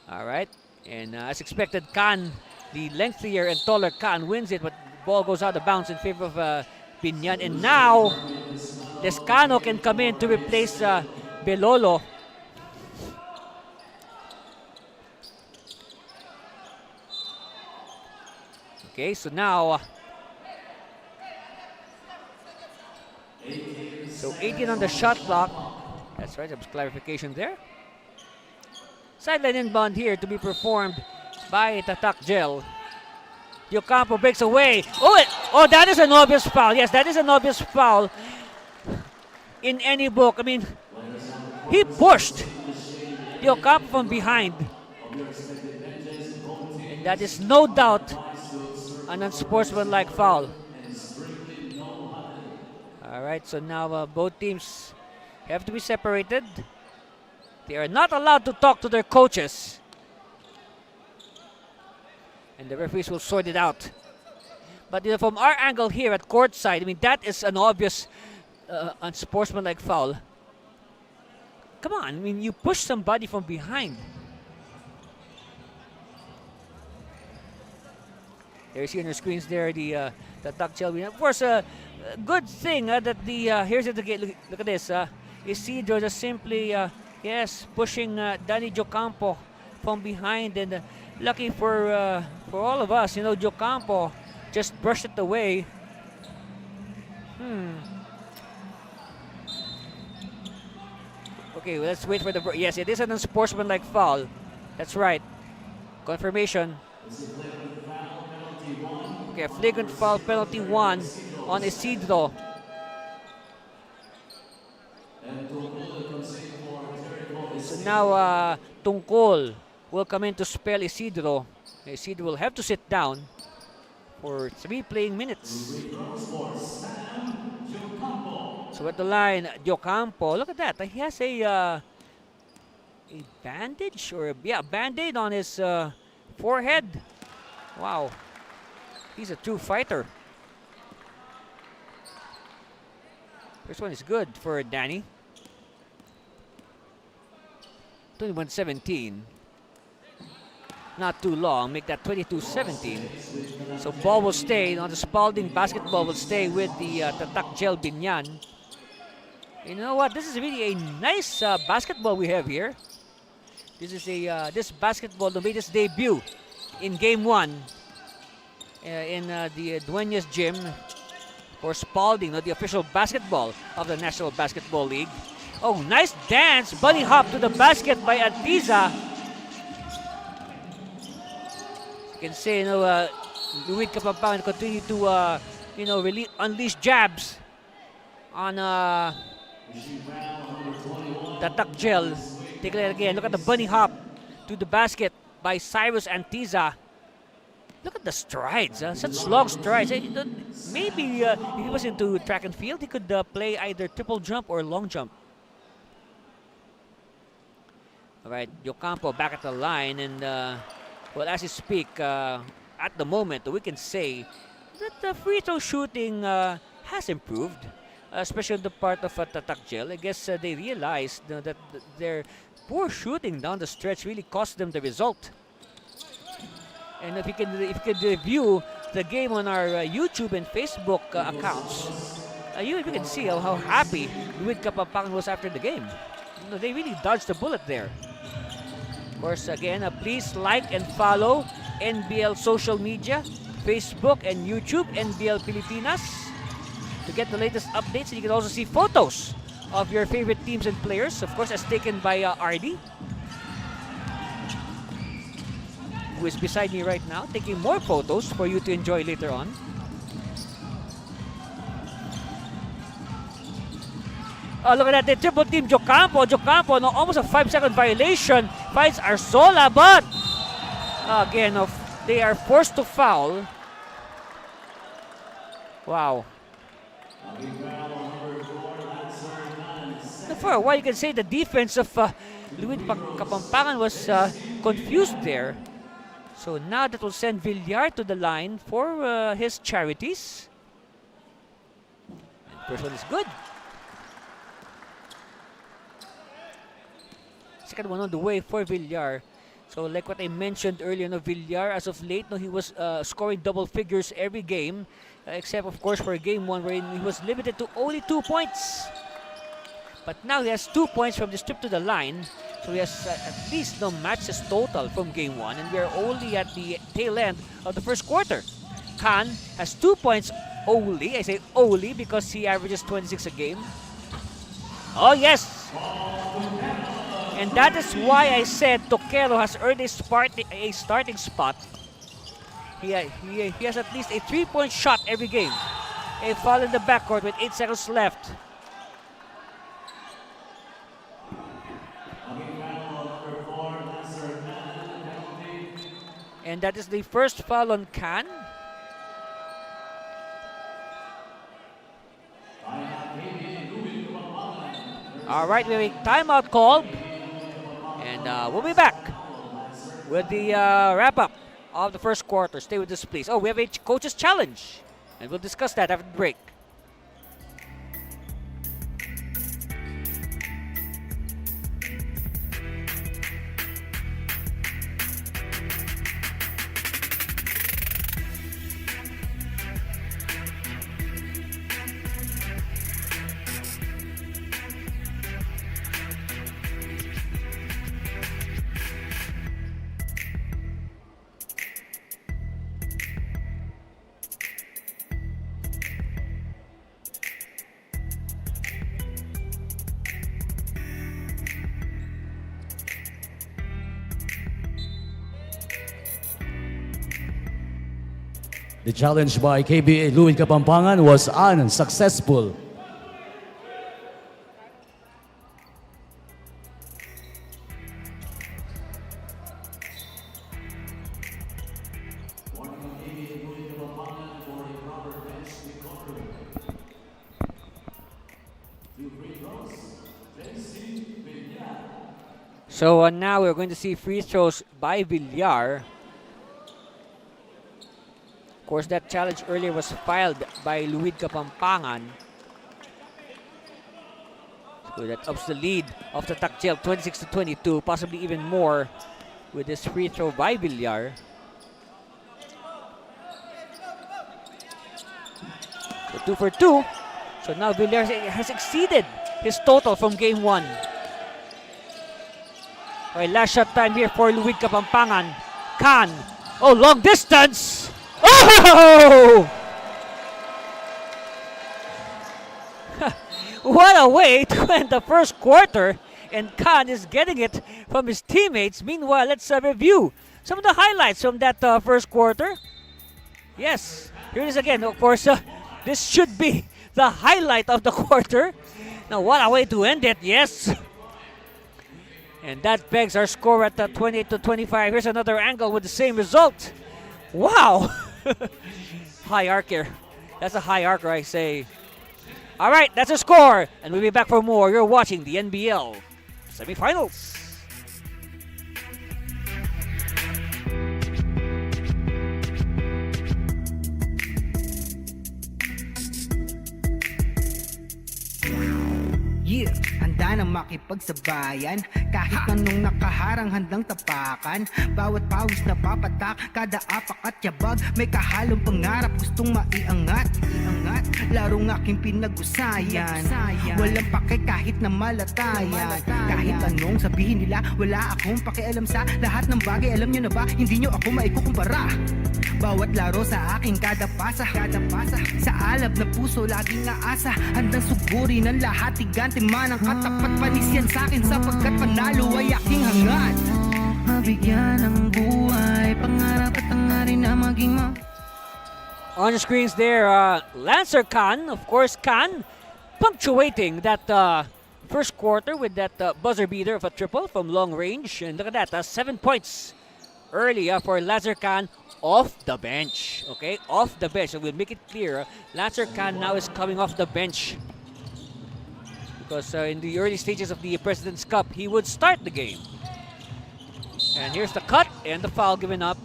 All right, and as expected, Khan, the lengthier and taller Khan, wins it, but the ball goes out of bounds in favor of Biñan. And now Descano can come in to replace Belolo. Okay, so now, so 18 on the shot clock. That's right, there's clarification there. Sideline inbound here to be performed by Tatak Gel. Ocampo breaks away. Oh, that is an obvious foul. Yes, that is an obvious foul in any book. I mean, he pushed Ocampo from behind. And that is no doubt an unsportsmanlike foul. All right, so now both teams have to be separated. They are not allowed to talk to their coaches. And the referees will sort it out. But you know, from our angle here at courtside, I mean, that is an obvious unsportsmanlike foul. Come on, I mean, you push somebody from behind. There you see on your screens there the Tatak Chelby. Of course, a good thing that the here's the game. Look at this. Isidro just simply pushing Danny Ocampo from behind, and lucky for all of us, you know, Ocampo just brushed it away. Okay, well, let's wait for the. Yes, it is an unsportsmanlike foul. That's right. Confirmation. Okay, flagrant foul penalty 1 on Isidro. So now Tungkol will come in to spell Isidro. Isidro will have to sit down for 3 playing minutes. So at the line, Ocampo, look at that. He has a bandage or band-aid on his forehead. Wow. He's a true fighter. This one is good for Danny. 21-17. Not too long. Make that 22-17. So ball will stay on the Spalding basketball will stay with the Tatak Gel Biñan. You know what? This is really a nice basketball we have here. This is a this basketball made its debut in Game 1. In the Dueñas Gym for Spalding, the official basketball of the National Basketball League. Oh, nice dance. Bunny hop to the basket by Antiza. You can say, you know, Luid Kapampangan continue to, you know, really unleash jabs on Tatak Gel. Take a look again. Look at the bunny hop to the basket by Cyrus Antiza. Look at the strides, such long strides. Maybe if he was into track and field, he could play either triple jump or long jump. All right, Ocampo back at the line, and well, as you speak, at the moment, we can say that the free throw shooting has improved, especially on the part of Tatak Gel. I guess they realized that their poor shooting down the stretch really cost them the result. And if you can review the game on our YouTube and Facebook accounts, you can see how happy Luid Kapampangan was after the game. You know, they really dodged the bullet there. Of course, again, please like and follow NBL social media Facebook and YouTube, NBL Pilipinas, to get the latest updates. And you can also see photos of your favorite teams and players, of course, as taken by RD, who is beside me right now, taking more photos for you to enjoy later on. Oh, look at that, the triple team Jocampo, no, almost a 5-second violation, finds Arzola, but again, they are forced to foul. Wow. For a while, you can say the defense of Luid Kapampangan was confused there. So now that will send Villar to the line for his charities. And first one is good. Second one on the way for Villar. So like what I mentioned earlier, no, Villar as of late, no, he was scoring double figures every game, except of course for game 1 where he was limited to only 2 points. But now he has 2 points from the strip to the line, so he has at least no matches total from game 1, and we are only at the tail end of the first quarter. Khan has 2 points only. I say only because he averages 26 a game. Oh yes! And that is why I said Toquero has earned a starting spot. He has at least a 3-point shot every game. A foul in the backcourt with 8 seconds left. And that is the first foul on Khan. All right, we have a timeout call. And we'll be back with the wrap-up of the first quarter. Stay with us, please. Oh, we have a coach's challenge. And we'll discuss that after the break. The challenge by KBA Luid Kapampangan was unsuccessful. So now we're going to see free throws by Villar. Of course, that challenge earlier was filed by Luid Kapampangan. So that ups the lead of the Tatak 26-22, possibly even more with this free throw by Villar. So 2 for 2. So now Villar has exceeded his total from game 1. Okay, last shot time here for Luid Kapampangan. Khan. Oh, long distance. Oh! What a way to end the first quarter. And Khan is getting it from his teammates. Meanwhile, let's review some of the highlights from that first quarter. Yes, here it is again. Of course, this should be the highlight of the quarter. Now, what a way to end it. Yes. And that begs our score at 28-25. Here's another angle with the same result. Wow. High arc here. That's a high arc, I say. All right, that's a score. And we'll be back for more. You're watching the NBL semifinals. Yeah, handa na makipagsabayan. Kahit anong nakaharang handang tapakan. Bawat pawis na papatak, kada apak at yabag. May kahalong pangarap, gustong maiangat. angat. Larong aking pinag-usayan, walang pake kahit na malatayan. Kahit anong sabihin nila, wala akong pakialam sa lahat ng bagay. Alam nyo na ba, hindi nyo ako maikukumpara. Bawat laro sa aking kada pasa. Sa alab na puso laging aasa, handang sugurin ang lahat. Tigante man ang katapat, panis yan sa'kin sapagkat panalo ay aking hangad. Mabigyan ng buhay, pangarap at hangarin na maging On the screens there, Lancer Khan, of course, Khan punctuating that first quarter with that buzzer beater of a triple from long range. And look at that, 7 points early for Lancer Khan off the bench. Okay, off the bench. So we'll make it clear, Lancer Khan now is coming off the bench. Because in the early stages of the President's Cup, he would start the game. And here's the cut and the foul given up.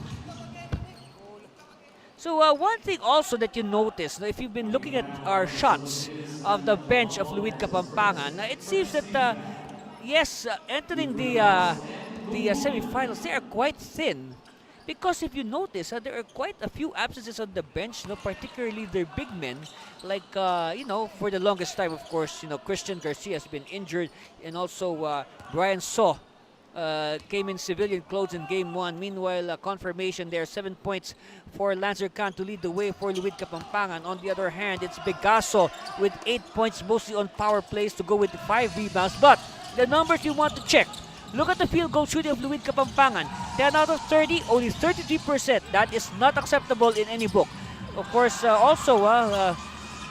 So one thing also that you notice, if you've been looking at our shots of the bench of Luid Kapampangan, it seems that yes, entering the semifinals, they are quite thin. Because if you notice, there are quite a few absences on the bench, particularly their big men. Like, for the longest time, of course, Christian Garcia has been injured, and also Brian Saw came in civilian clothes in Game 1. Meanwhile, confirmation there, 7 points for Lancer Khan to lead the way for Luid Kapampangan. On the other hand, it's Bigaso with 8 points, mostly on power plays to go with 5 rebounds. But the numbers you want to check, look at the field goal shooting of Luid Kapampangan. 10 out of 30, only 33%. That is not acceptable in any book. Of course, also,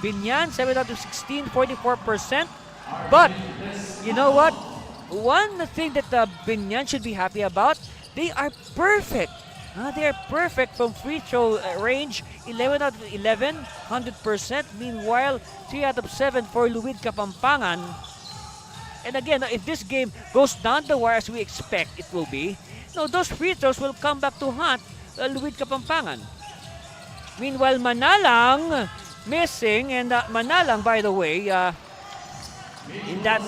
Biñan, 7 out of 16, 44%. But, you know what? One thing that Biñan should be happy about, they are perfect. They are perfect from free throw range, 11 out of 11, 100%. Meanwhile, 3 out of 7 for Luid Kapampangan. And again, if this game goes down the wire as we expect it will be, those free throws will come back to haunt Luid Kapampangan. Meanwhile, Manalang missing, and Manalang, by the way, in that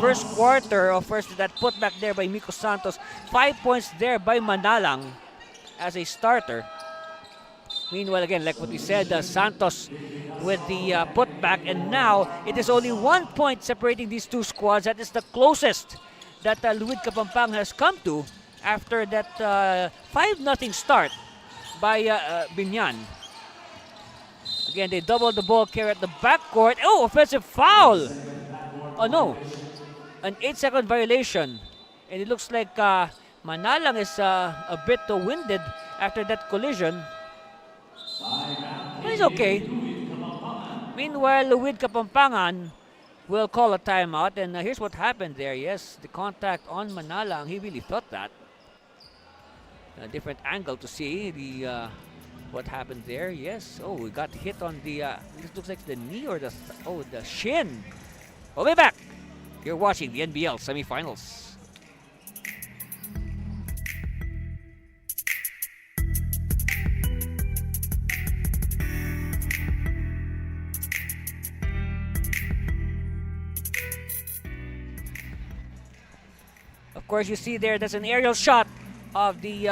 first quarter, that putback there by Miko Santos, 5 points there by Manalang as a starter. Meanwhile, again, like what we said, Santos with the putback, and now it is only 1 point separating these two squads. That is the closest that Luid Kapampangan has come to after that 5-0 start by Biñan. Again, they double the ball carrier at the backcourt. Oh, offensive foul! Oh no, an 8-second violation. And it looks like Manalang is a bit winded after that collision. But it's okay. Meanwhile, Luid Kapampangan will call a timeout. And here's what happened there. Yes, the contact on Manalang, he really felt that. A different angle to see the what happened there. Yes, oh, we got hit on the, it looks like the knee or the shin. We'll be back. You're watching the NBL semifinals. Of course, you see there, that's an aerial shot of the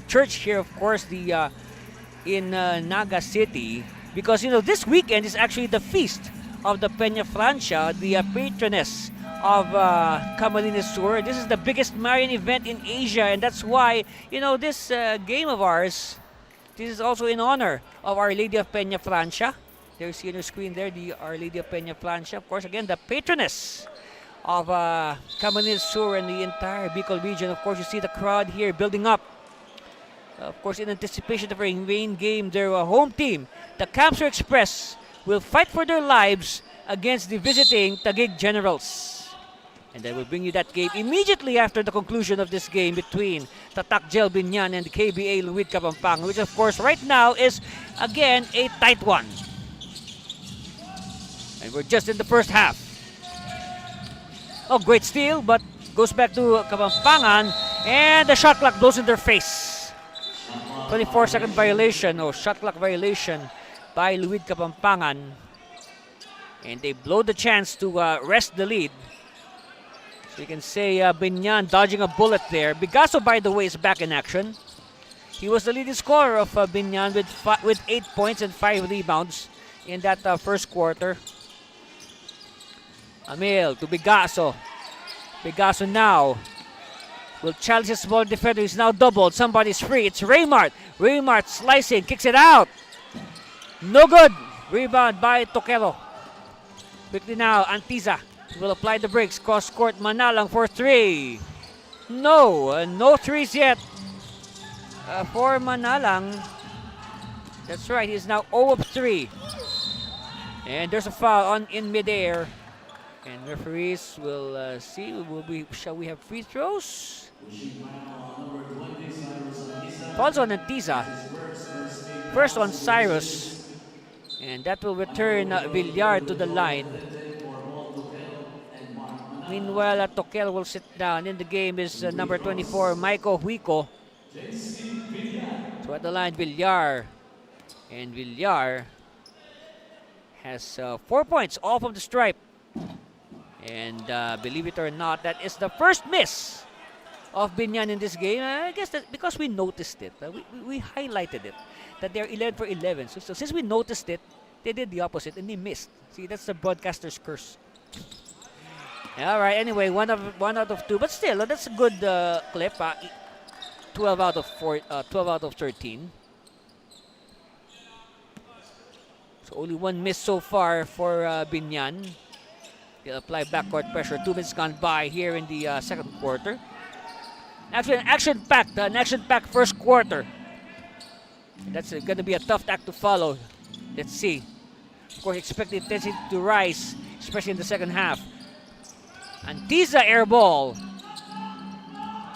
church here. Of course, in Naga City, because this weekend is actually the feast of the Peña Francia, the patroness of Camarines Sur. This is the biggest Marian event in Asia, and that's why this game of ours, this is also in honor of Our Lady of Peña Francia. There you see on your screen there, the Our Lady of Peña Francia. Of course, again, the patroness of Camarines Sur and the entire Bicol region. Of course, you see the crowd here building up. Of course, in anticipation of a main game, their home team, the Camsur Express, will fight for their lives against the visiting Taguig Generals. And I will bring you that game immediately after the conclusion of this game between Tatak Biñan and the KBA Luid Kapampangan, which of course right now is, again, a tight one. And we're just in the first half. Oh, great steal, but goes back to Kapampangan, and the shot clock blows in their face. 24-second violation, or shot clock violation by Luid Kapampangan. And they blow the chance to rest the lead. So you can say Biñan dodging a bullet there. Bigaso, by the way, is back in action. He was the leading scorer of Biñan with 8 points and 5 rebounds in that first quarter. Amil to Bigaso. Bigaso now will challenge his small defender. He's now doubled. Somebody's free. It's Raymart. Raymart slicing, kicks it out. No good. Rebound by Toquero. Quickly now, Antiza will apply the brakes. Cross court, Manalang for 3. No, no threes yet for Manalang. That's right, he's now 0 of 3. And there's a foul in midair. And referees will see. Shall we have free throws? Falls on Antiza. First on Cyrus. And that will return Villar to the line. Meanwhile, Toquel will sit down. In the game is number 24, Maiko Huico. So at the line, Villar. And Villar has 4 points, all from the stripe. And believe it or not, that is the first miss of Biñan in this game. I guess that because we noticed it, we highlighted it, that they're 11 for 11. So since we noticed it, they did the opposite and they missed. See, that's the broadcaster's curse. All right. Anyway, one out of 2, but still, that's a good clip. 12 out of 13. So only one miss so far for Biñan. He'll apply backcourt pressure. 2 minutes gone by here in the second quarter. Actually, an action-packed first quarter. That's going to be a tough act to follow. Let's see. Of course, expect the intensity to rise, especially in the second half. Antiza air ball.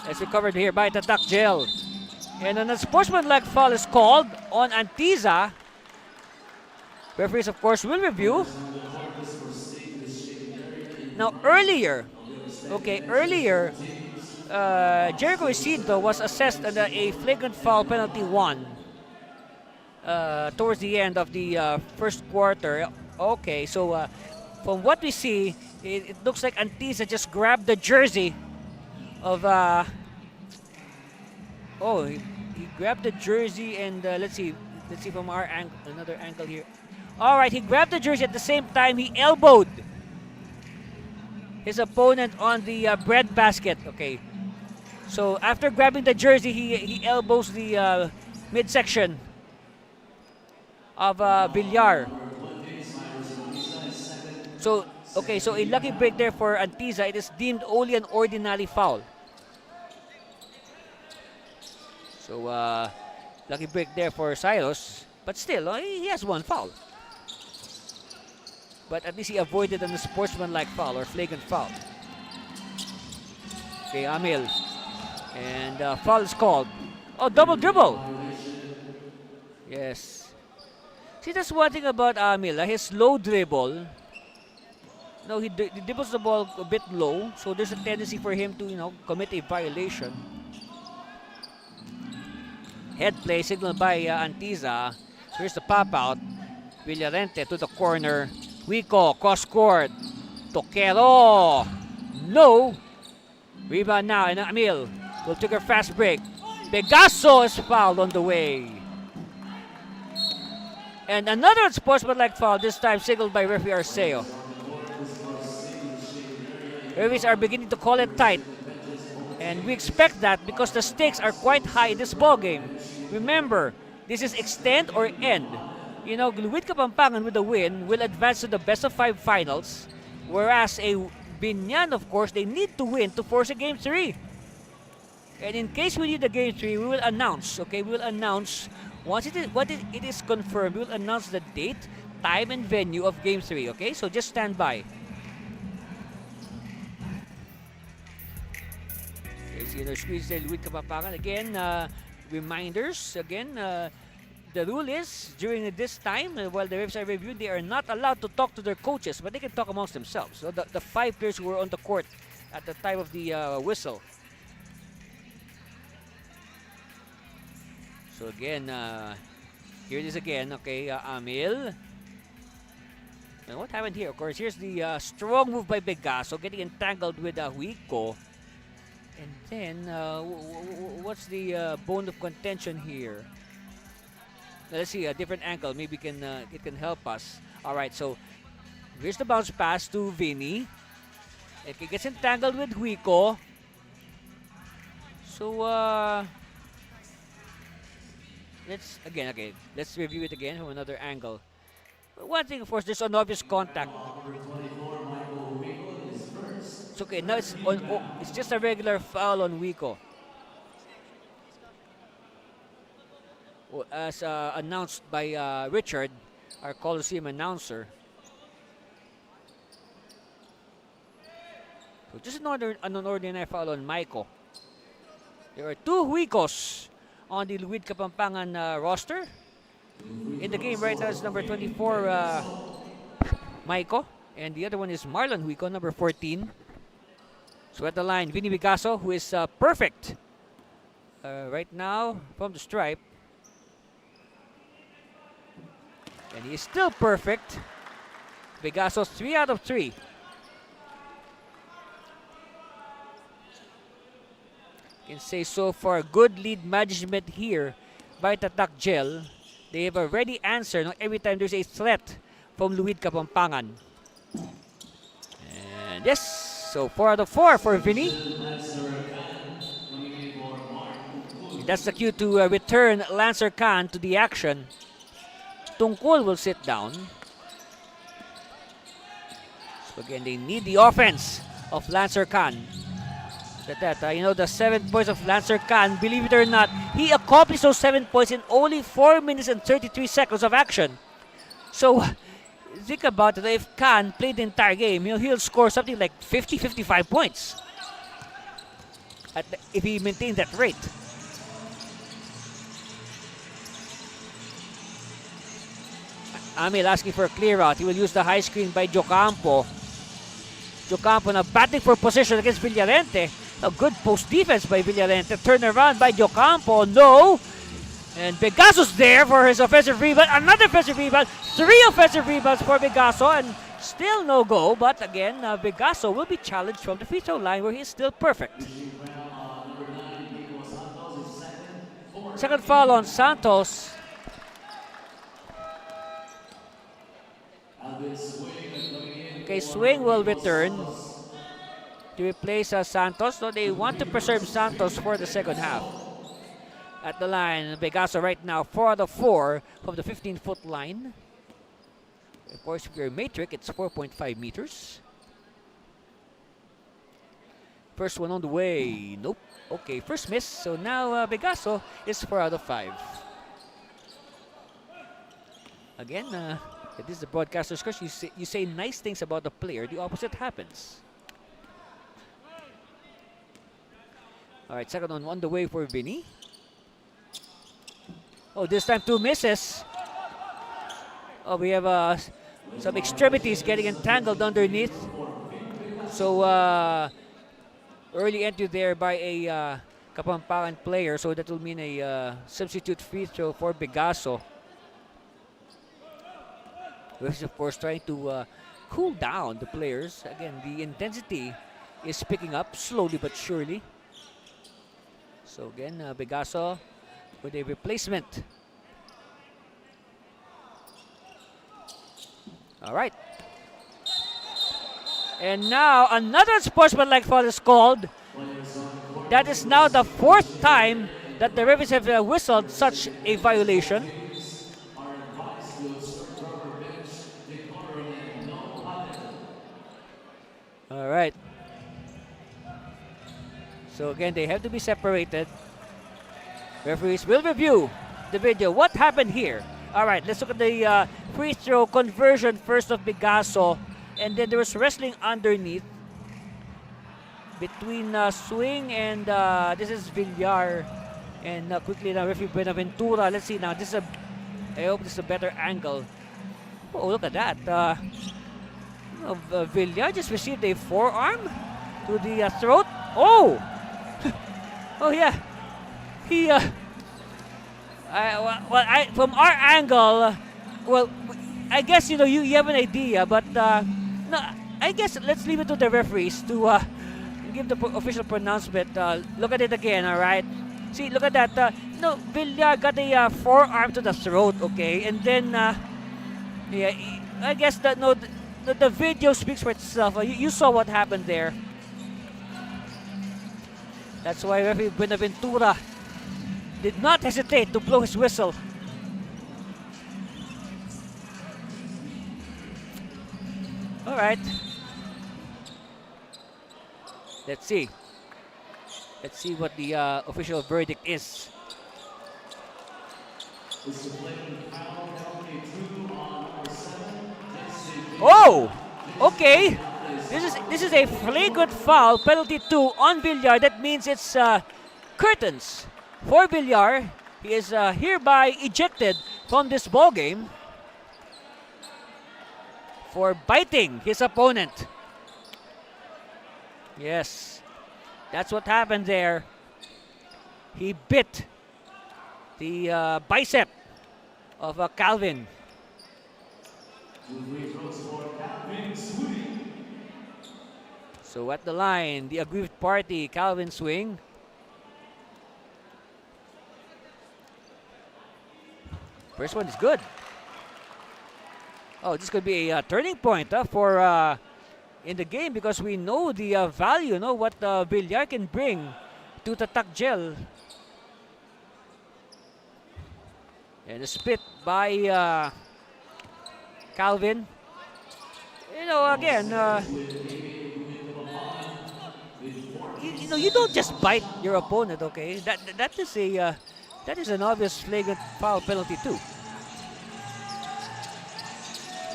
That's recovered here by Tatak Gel. And an unsportsmanlike foul is called on Antiza. Referees, of course, will review. Now, earlier, Jericho Isidro was assessed a flagrant foul penalty 1 towards the end of the first quarter. Okay, so from what we see, it looks like Antiza just grabbed the jersey of he grabbed the jersey and let's see from our another angle here. All right, he grabbed the jersey at the same time he elbowed his opponent on the bread basket. Okay, so after grabbing the jersey, he elbows the midsection of Villar. So okay, so a lucky break there for Antiza. It is deemed only an ordinary foul. So lucky break there for Cyrus, but still he has one foul. But at least he avoided a sportsmanlike foul or flagrant foul. Okay, Amil. And foul is called. Oh, double dribble. Yes. See, that's one thing about Amil. His low dribble. No, he dribbles the ball a bit low. So there's a tendency for him to, commit a violation. Head play signaled by Antiza. Here's the pop out. Villarente to the corner. Huico, cross court. Toquero. No. Rebound now, and Amil will take a fast break. Pegaso is fouled on the way. And another sportsmanlike foul, this time signaled by referee Arceo. Referees are beginning to call it tight. And we expect that because the stakes are quite high in this ball game. Remember, this is extend or end. Luid Kapampangan with a win will advance to the best of 5 finals, whereas a Biñan, of course, they need to win to force a game 3. And in case we need a game 3, we will announce. Okay, we will announce once it is confirmed. We will announce the date, time, and venue of game 3. Okay, so just stand by. Okay, see the squeeze there, Luid Kapampangan again. Reminders again. The rule is, during this time, while the refs are reviewed, they are not allowed to talk to their coaches, but they can talk amongst themselves. So the 5 players who were on the court at the time of the whistle. So again, here it is again. Okay, Amil. And what happened here? Of course, here's the strong move by Pegaso, getting entangled with Huico. And then, what's the bone of contention here? Let's see, a different angle. Maybe it can help us. All right, so here's the bounce pass to Vinny. It gets entangled with Huico. So, let's review it again from another angle. One thing, of course, there's an obvious contact. It's okay, now it's just a regular foul on Huico. As announced by Richard, our Coliseum announcer. So just an ordinary foul on Maiko. There are 2 Huicos on the Luid Kapampangan roster. In the game right now is number 24, Maiko. And the other one is Marlon Huico, number 14. So at the line, Vinny Bigaso, who is perfect right now from the stripe. And he is still perfect. Bigaso's 3 out of 3. Can say so far, good lead management here by Tatak Gel. They have a ready answer every time there's a threat from Luid Kapampangan. And yes, so 4 out of 4 for Vinny. That's the cue to return Lancer Khan to the action. Tungkol will sit down. So again, they need the offense of Lancer Khan. Look at that, the 7 points of Lancer Khan, believe it or not, he accomplished those 7 points in only 4 minutes and 33 seconds of action. So, think about it, if Khan played the entire game, he'll score something like 50, 55 points. If he maintained that rate. Amil asking for a clear out. He will use the high screen by Jocampo. Jocampo now batting for position against Villarente. A good post defense by Villarente. Turn around by Jocampo. No. And Bigaso's there for his offensive rebound. Another offensive rebound. 3 offensive rebounds for Bigaso. And still no go. But again, Bigaso will be challenged from the free throw line where he is still perfect. Second foul on Santos. Okay, Swing will return to replace Santos. So they want to preserve Santos for the second half. At the line, Bigaso right now 4 out of 4 from the 15-foot line. Of course, if you're matrix, it's 4.5 meters. First one on the way. Nope. Okay, first miss. So now Bigaso is 4 out of 5. Again, this is the broadcaster's curse. You say nice things about the player, the opposite happens. All right, second on the way for Vinny. Oh, this time 2 misses. Oh, we have some extremities getting entangled underneath. So, early entry there by a Kapampangan player. So that will mean a substitute free throw for Bigaso. Which is, of course, trying to cool down the players. Again, the intensity is picking up slowly but surely. So again, Bigaso with a replacement. All right. And now another sportsmanlike foul is called. That is now the 4th time that the referees have whistled such a violation. All right. So again, they have to be separated. Referees will review the video. What happened here? All right, let's look at the free throw conversion first of Bigaso. And then there was wrestling underneath between Swing and this is Villar. And quickly now, referee Benaventura. Let's see now. I hope this is a better angle. Oh, look at that. Villar just received a forearm to the throat. Oh! Oh, yeah. He, from our angle, well, I guess, you have an idea, but no, I guess let's leave it to the referees to give the official pronouncement, look at it again, all right? See, look at that. No, Villar got a forearm to the throat, okay? And then, yeah, I guess that the video speaks for itself. You saw what happened there. That's why referee Buenaventura did not hesitate to blow his whistle. All right. Let's see. Let's see what the official verdict is. Oh, okay. This is a flagrant foul, penalty 2 on Villar. That means it's curtains for Villar. He is hereby ejected from this ball game for biting his opponent. Yes, that's what happened there. He bit the bicep of Calvin. So at the line, the aggrieved party, Calvin swing. First one is good. Oh, this could be a turning point for in the game, because we know the value, what Villar can bring to Tatak gel. And a spit by Calvin. Again, you don't just bite your opponent, okay? That is an obvious flagrant foul, penalty 2.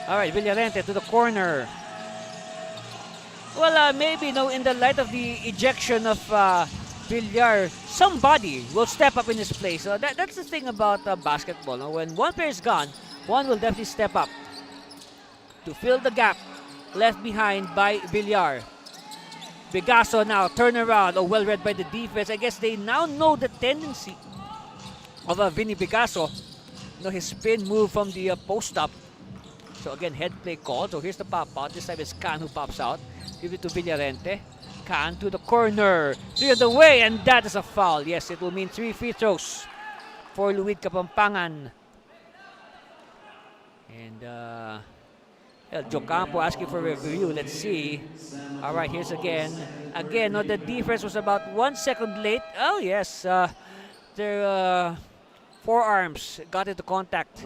All right, Villarente to the corner. Well, maybe in the light of the ejection of Villar, somebody will step up in his place. That's the thing about basketball. When one player is gone, one will definitely step up to fill the gap left behind by Villar. Bigaso now, turn around. Oh, well read by the defense. I guess they now know the tendency of Vinny Bigaso. His spin move from the post-up. So again, head play call. So here's the pop-out. This time it's Can who pops out. Give it to Villarente. Can to the corner. 3 on the way, and that is a foul. Yes, it will mean 3 free throws for Luid Kapampangan. And Jocampo asking for review. Let's see. All right, here's again. Again, the defense was about 1 second late. Oh, yes. Their forearms got into contact.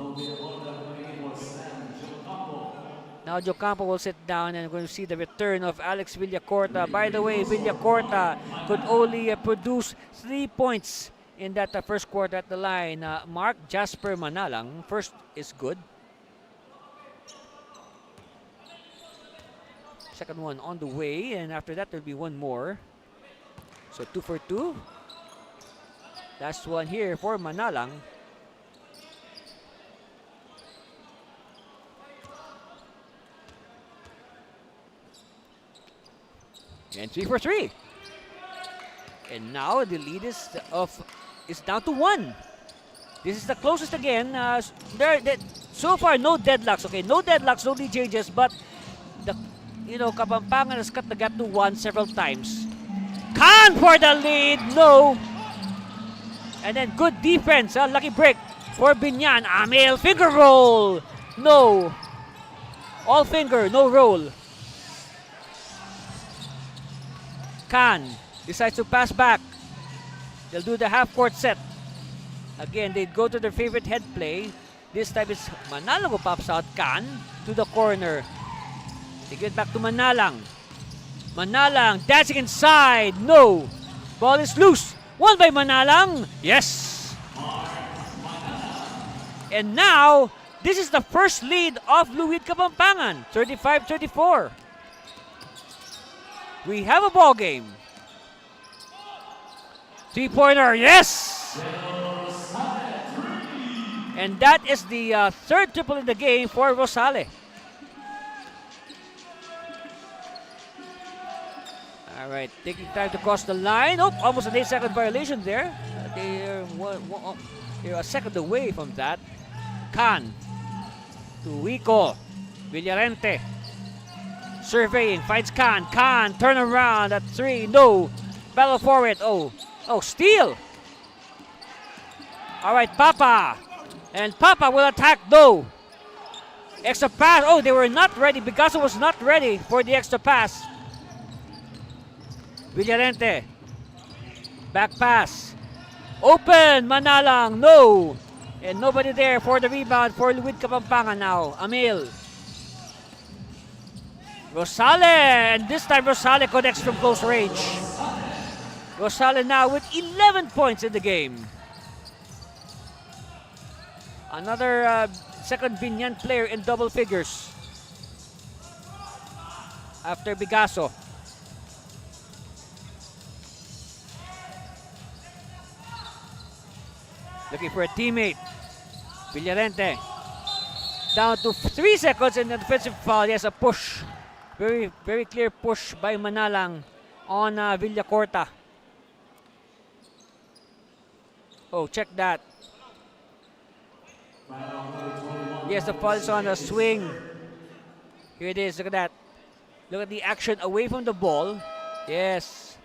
Now Jocampo will sit down, and we're going to see the return of Alex Villacorta. By the way, Villacorta could only produce 3 points in that first quarter at the line. Mark Jasper Manalang, first is good. Second one on the way, and after that there'll be one more. So 2 for 2. Last one here for Manalang. And 3 for 3. And now the lead is down to 1. This is the closest again. So far, no deadlocks. Okay, no deadlocks, no lead changes, but Kapampangan has cut the gap to 1 several times. Can for the lead, no. And then good defense, lucky break for Biñan. Amel, finger roll, no. All finger, no roll. Can decides to pass back. They'll do the half-court set. Again, they go to their favorite head play. This time it's Manalang who pops out. Can to the corner. They get back to Manalang. Manalang dancing inside. No. Ball is loose. Won by Manalang. Yes. And now, this is the first lead of Luid Kapampangan. 35-34. We have a ball game. 3-pointer, yes! And that is the third triple in the game for Rosale. All right, taking time to cross the line. Oh, almost an 8-second violation there. They're a second away from that. Can to Wico. Villarente. Surveying, finds Khan. Khan, turn around at 3. No. Battle forward. Oh, steal. All right, Papa. And Papa will attack. No. Extra pass. Oh, they were not ready. Bigaso was not ready for the extra pass. Villarente. Back pass. Open. Manalang. No. And nobody there for the rebound for Luid Kapampangan now. Amil. Rosale. And this time Rosale connects from close range. Rosale now with 11 points in the game. Another second Biñan player in double figures. After Bigaso. Looking for a teammate. Villarente. Down to 3 seconds in the defensive foul. Yes, a push. Very, very clear push by Manalang on Villacorta. Oh, check that. Yes, the foul is on a swing. Here it is. Look at that. Look at the action away from the ball. Yes.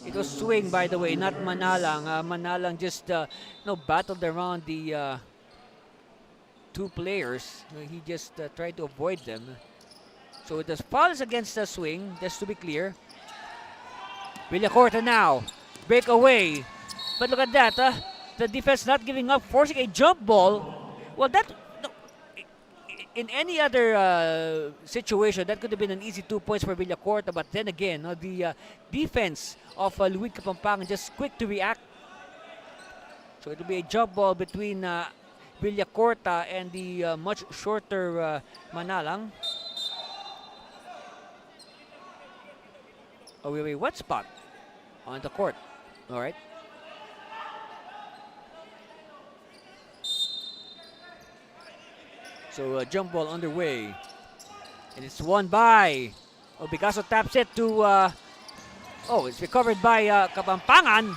It was swing, by the way, not Manalang. Manalang just battled around the two players. He just tried to avoid them. So the foul is against the swing, just to be clear. Villacorta now. Break away. But look at that. The defense not giving up, forcing a jump ball. Well, that... In any other situation, that could have been an easy 2 points for Villacorta. But then again, the defense of Luid Kapampangan just quick to react. So it will be a jump ball between Villacorta and the much shorter Manalang. Oh, wait, what spot? On the court. All right. So jump ball underway. And it's won by... Oh, Bigaso taps it to... it's recovered by Kapampangan.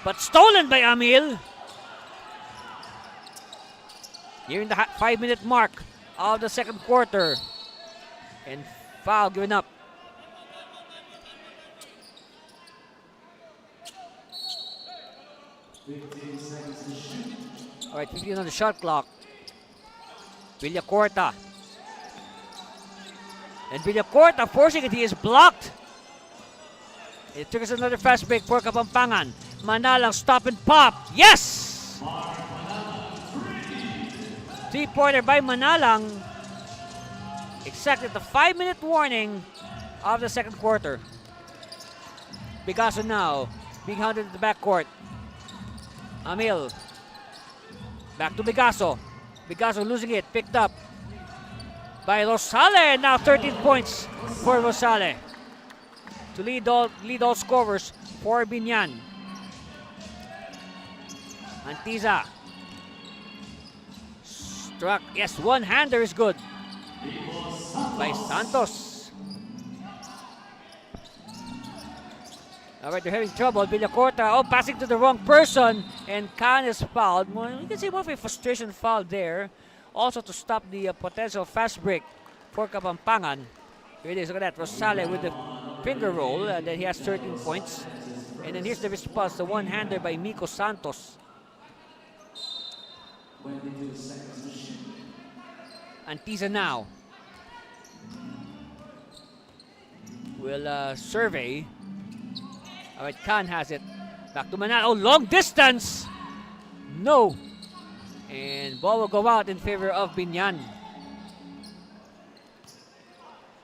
But stolen by Amil. Nearing the 5-minute mark of the second quarter. And foul given up. All right, 15 on the shot clock. Villacorta. And Villacorta forcing it. He is blocked. It took us another fast break for Kapampangan. Manalang stop and pop. Yes! 3-pointer by Manalang. Exactly the 5-minute warning of the second quarter. Bigaso now being hounded in the backcourt. Amil. Back to Bigaso. Bigaso losing it, picked up by Rosale. Now 13 points for Rosale to lead all scorers for Biñan. Antiza struck. Yes, one-hander is good by Santos. All right, they're having trouble. Villacorta, passing to the wrong person, and Khan is fouled. You can see more of a frustration foul there. Also to stop the potential fast break for Kapampangan. Here it is, look at that. Rosale with the finger roll, and then he has 13 points. And then here's the response, the one-hander by Miko Santos. Antiza now will survey. All right, Khan has it. Back to Manan. Oh, long distance. No. And ball will go out in favor of Biñan.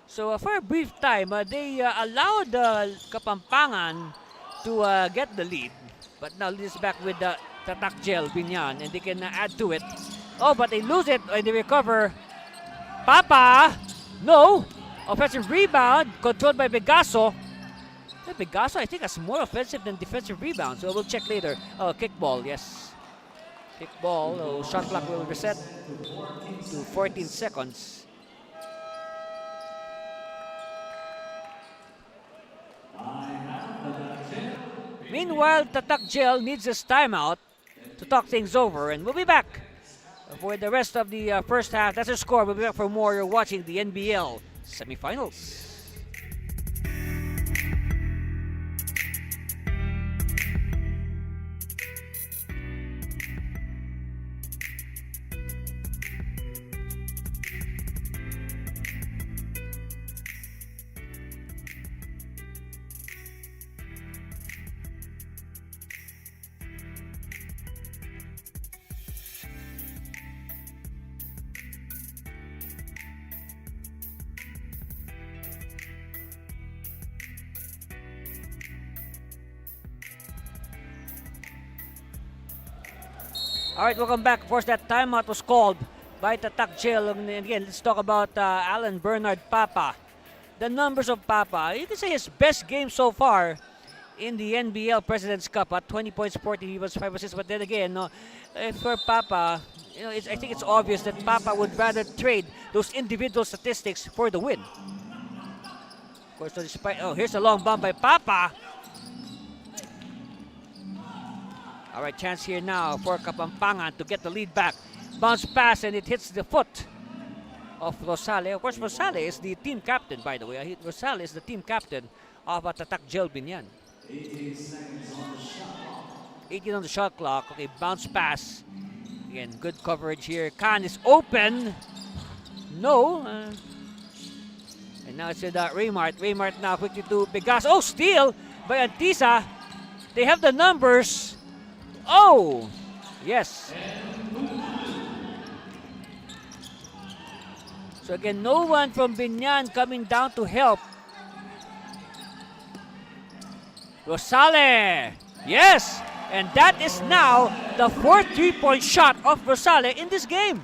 So for a brief time, they allowed Kapampangan to get the lead. But now this is back with the Tatak gel, Biñan, and they can add to it. Oh, but they lose it and they recover. Papa. No. Offensive rebound controlled by Bigaso. Bigaso, I think, has more offensive than defensive rebound. So we'll check later. Oh, kickball, yes. Kickball. Oh, shot clock will reset to 14 seconds. Meanwhile, Tatak Gel needs his timeout to talk things over. And we'll be back for the rest of the first half. That's our score. We'll be back for more. You're watching the NBL semifinals. Alright, welcome back. Of course, that timeout was called by Tatak Jail. And again, let's talk about Alan Bernard Papa. The numbers of Papa. You can say his best game so far in the NBL President's Cup at 20 points, 40 rebounds, 5 assists. But then again, no, for Papa, I think it's obvious that Papa would rather trade those individual statistics for the win. Of course, so despite, here's a long bomb by Papa. All right, chance here now for Kapampangan to get the lead back. Bounce pass and it hits the foot of Rosale. Of course, Rosale is the team captain, by the way. Rosale is the team captain of Tatak Gel Biñan. 18 on the shot clock. Okay, bounce pass. Again, good coverage here. Khan is open. No. And now it's with Raymart. Raymart now quickly to Pegas. Oh, steal by Antisa. They have the numbers. Oh, yes. So again, no one from Biñan coming down to help. Rosale, yes, and that is now the fourth three-point shot of Rosale in this game.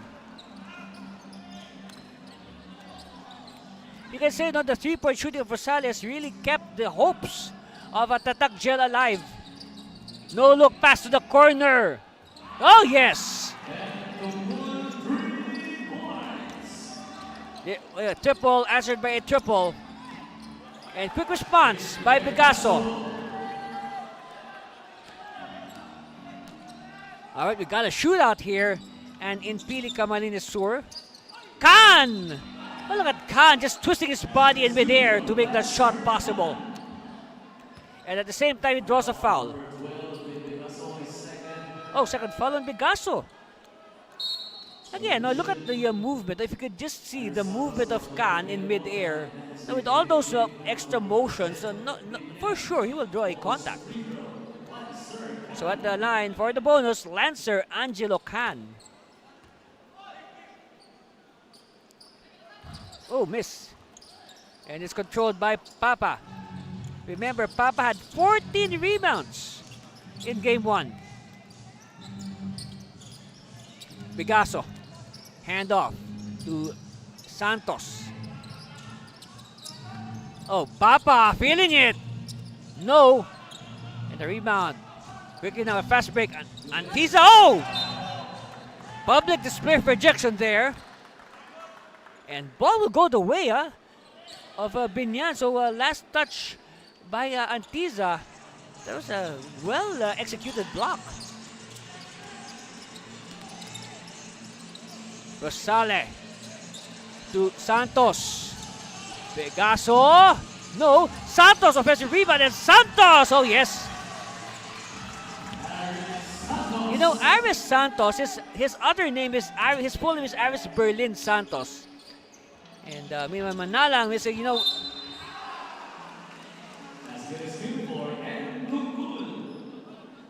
You can say the three-point shooting of Rosale has really kept the hopes of Tatak Gel alive. No look pass to the corner. Oh, yes. Triple answered by a triple. And quick response by Picasso. All right, we got a shootout here. And in Pili Camarines Sur. Khan! Oh, look at Khan just twisting his body in midair to make that shot possible. And at the same time, he draws a foul. Oh, second foul on Picasso. Again, look at the movement. If you could just see the movement of Khan in midair, with all those extra motions, for sure he will draw a contact. So at the line for the bonus, Lancer Angelo Khan. Oh, miss. And it's controlled by Papa. Remember, Papa had 14 rebounds in game 1. Picasso, handoff to Santos. Oh, Papa feeling it. No. And the rebound. Quickly now a fast break. Antisa. Oh! Public display of rejection there. And ball will go the way of Biñan. So last touch by Antisa. That was a well executed block. Rosale to Santos. Pegaso. No. Santos offensive rebound and Santos. Oh, yes. You know, Aris Santos, his other name is, his full name is Aris Berlin Santos. And may manalang, you know.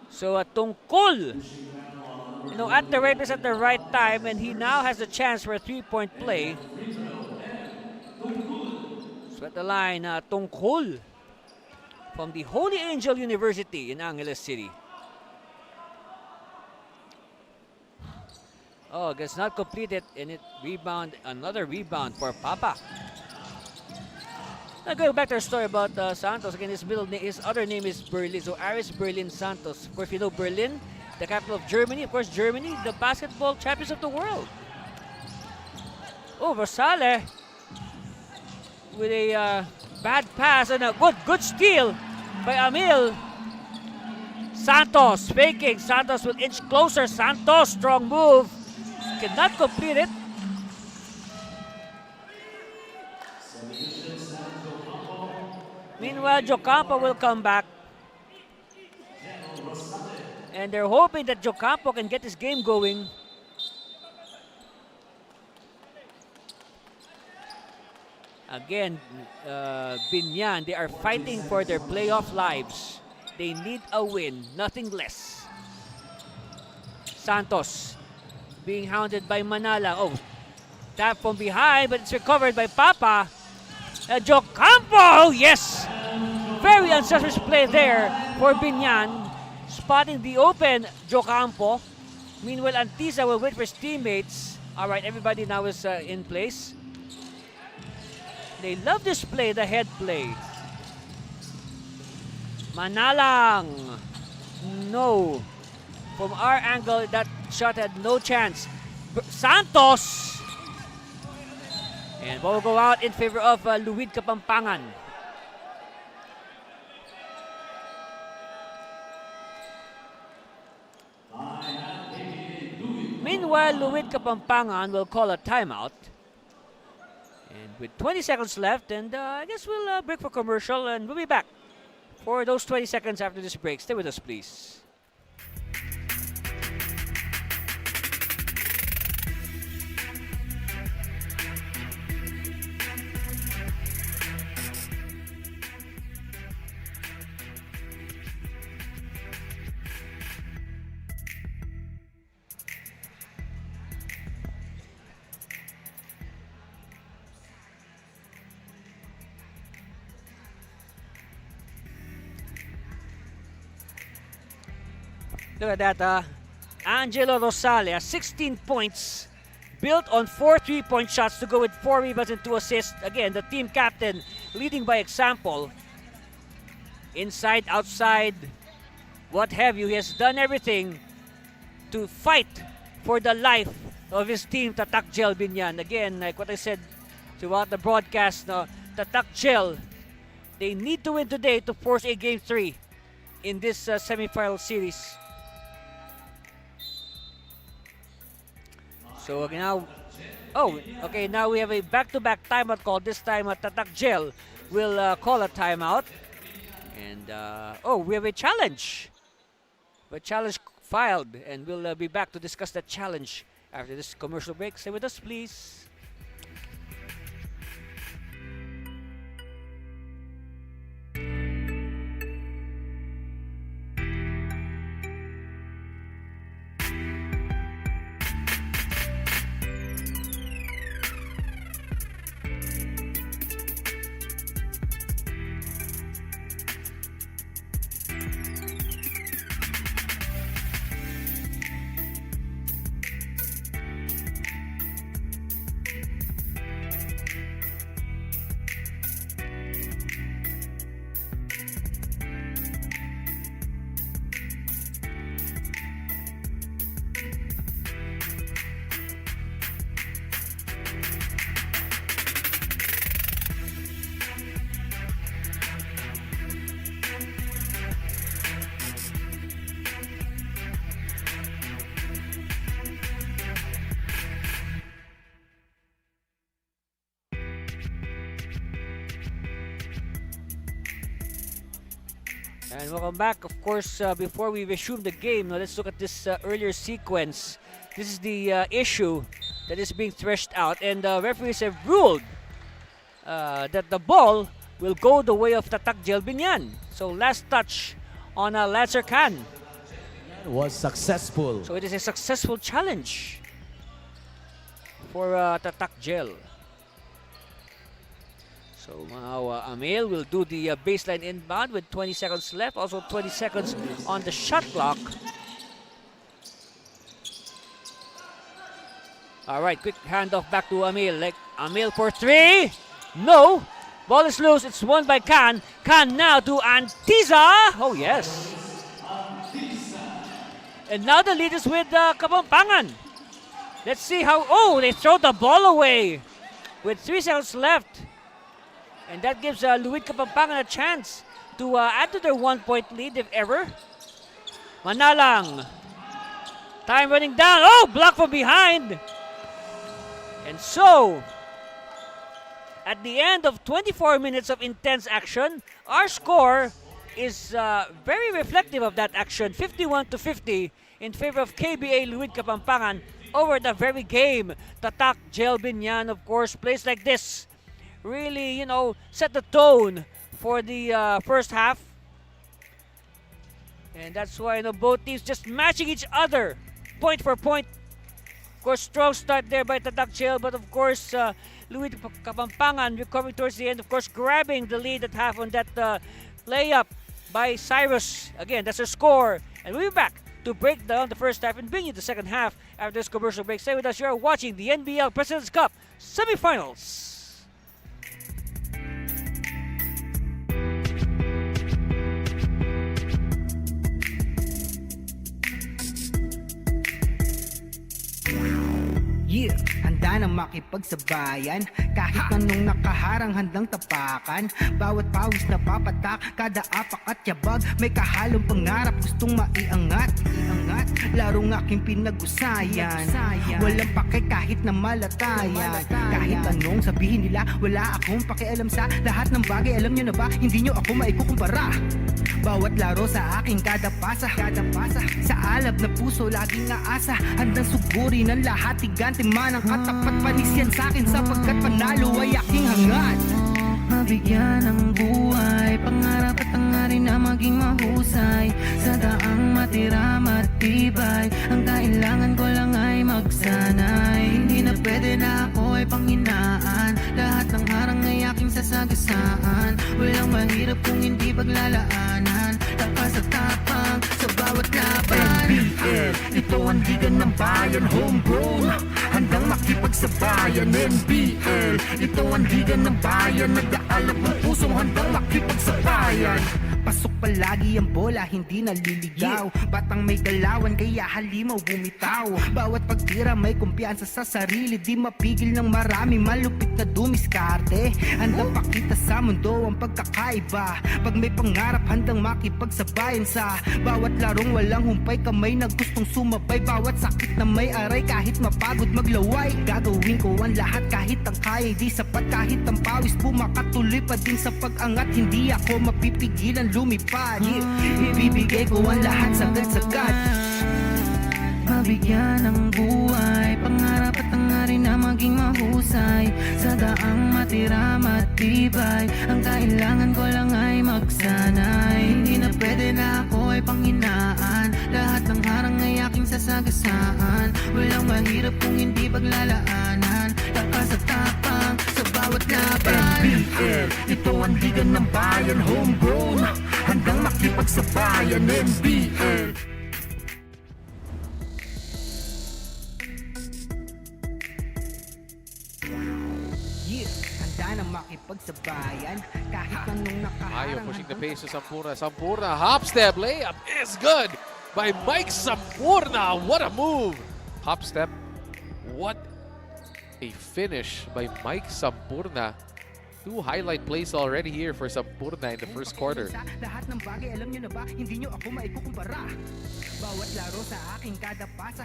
So, Tungkol. You know, at the right place at the right time, and he now has a chance for a three-point play. So at the line, Tungkol from the Holy Angel University in Angeles City. Oh, gets not completed, and it rebound, another rebound for Papa. Now going back to our story about Santos, again, his middle name, his other name is Berlin. So Aris Berlin Santos. Of course, you know Berlin, the capital of Germany. Of course, Germany, the basketball champions of the world. Oh, Rosale with a bad pass and a good steal by Amil. Santos faking. Santos will inch closer. Santos, strong move. cannot complete it. Meanwhile, Jocampo will come back. And they're hoping that Jocampo can get his game going. Again, Biñan, they are fighting for their playoff lives. They need a win, nothing less. Santos being hounded by Manala. Oh, tap from behind, but it's recovered by Papa. Jocampo, yes! Very unselfish play there for Biñan. Spotting the open Jocampo. Meanwhile, Antisa will wait for his teammates. All right, everybody now is in place. They love this play, the head play. Manalang. No. From our angle, that shot had no chance. Santos. And ball will go out in favor of Luid Kapampangan. Meanwhile, Luid Kapampangan will call a timeout. And with 20 seconds left, and I guess we'll break for commercial, and we'll be back for those 20 seconds after this break. Stay with us, please. Look at that, Angelo Rosales, 16 points, built on 4 3-point shots to go with 4 rebounds and 2 assists. Again, the team captain leading by example. Inside, outside, what have you. He has done everything to fight for the life of his team, Tatak Gel Biñan. Again, like what I said throughout the broadcast, Tatak Gel, they need to win today to force a Game 3 in this semifinal series. So now, now we have a back-to-back timeout call. This time, Tatak Gel will call a timeout. And, we have a challenge. A challenge filed, and we'll be back to discuss that challenge after this commercial break. Stay with us, please. And welcome back. Of course, before we resume the game, now let's look at this earlier sequence. This is the issue that is being threshed out, and referees have ruled that the ball will go the way of Tatak Gel Biñan. So last touch on Lancer Khan. Was successful. So it is a successful challenge for Tatak Gel. So now Amel will do the baseline inbound with 20 seconds left. Also 20 seconds on the shot clock. All right, quick handoff back to Amel. Like Amel for 3. No. Ball is loose. It's won by Khan. Khan now to Antiza. Oh, yes. And now the lead is with Kapampangan. Let's see how... Oh, they throw the ball away with 3 seconds left. And that gives Luid Kapampangan a chance to add to their 1-point lead if ever. Manalang. Time running down. Oh, block from behind. And so, at the end of 24 minutes of intense action, our score is very reflective of that action. 51-50 in favor of KBA Luid Kapampangan over the very game. Tatak, Biñan, of course, plays like this really, you know, set the tone for the first half. And that's why, you know, both teams just matching each other point for point. Of course, strong start there by Tatak Jail, but of course, Luid Kapampangan recovering towards the end, of course, grabbing the lead at half on that layup by Cyrus. Again, that's a score. And we'll be back to break down the first half and bring you the second half after this commercial break. Stay with us. You are watching the NBL President's Cup semifinals. Yeah, handa na makipagsabayan kahit anong nakaharang handang tapakan. Bawat pawis na papatak, kada apak at yabag, may kahalong pangarap gustong maiangat. Larong aking pinag-usayan, walang pake kahit na malatayan. Kahit anong sabihin nila, wala akong pakialam sa lahat ng bagay. Alam nyo na ba, hindi nyo ako maikukumpara. Bawat laro sa aking kada pasa, sa alab na puso laging naasa. Handang suguri ng lahat, tigante man ang katapat. Panis yan sa'kin sapagkat panalo ay aking hangad. Mabigyan ng buhay, pangarap at hangarin na maging mahusay. Sa daang matira matibay, ang kailangan ko lang ay magsanay. Hindi na pwede na ako ay panghinaan, lahat ng harang ay aking sasagasaan. Walang mahirap kung hindi paglalaanan, takas at tapang sa bawat laban. NBL, ito ang liga ng bayan, homegrown, handang makipagsabayan. NBL, ito ang liga ng bayan, nag-aalap ng pusong handang makipagsabayan. Pasok palagi ang bola, hindi naliligaw. Batang may galawan, kaya halimaw bumitaw. Bawat pagtira may kumpiyansa sa sarili, di mapigil ng marami, malupit na dumiskarte. Handang pakita sa mundo ang pagkakaiba. Pag may pangarap, handang makipagsabayan sa bawat larong walang humpay, kamay na gustong sumabay. Bawat sakit na may aray, kahit mapagod maglaway. Gagawin ko ang lahat kahit ang kaya di sapat, kahit ang pawis pumakatuloy pa din sa pag-angat. Hindi ako mapipigilan lumipad, ibibigay ko ang lahat sagad-sagad. Mabigyan ng buhay, pangarap at hangarin na maging mahusay. Sa daang matira matibay, ang kailangan ko lang ay magsanay. Hindi na pwede na ako ay panghinaan, lahat ng harang ay aking sasagasaan. Walang mahirap kung hindi paglalaanan, takas at tapang sa bawat laban. NBL, ito ang liga ng bayan, homegrown, handang makipagsabayan. NBL. Handa na makipagsabayan kahit anong nakaharang. Ayo pushing the pace to Sampurna. Sampurna, hop step layup is good by Mike Sampurna. What a move! Hop step. What a finish by Mike Sampurna. Two highlight plays already here for Sampurna in the first quarter. Lahat ng bagay, alam nyo na ba, hindi nyo ako maikukumpara. Bawat laro sa aking kada pasa,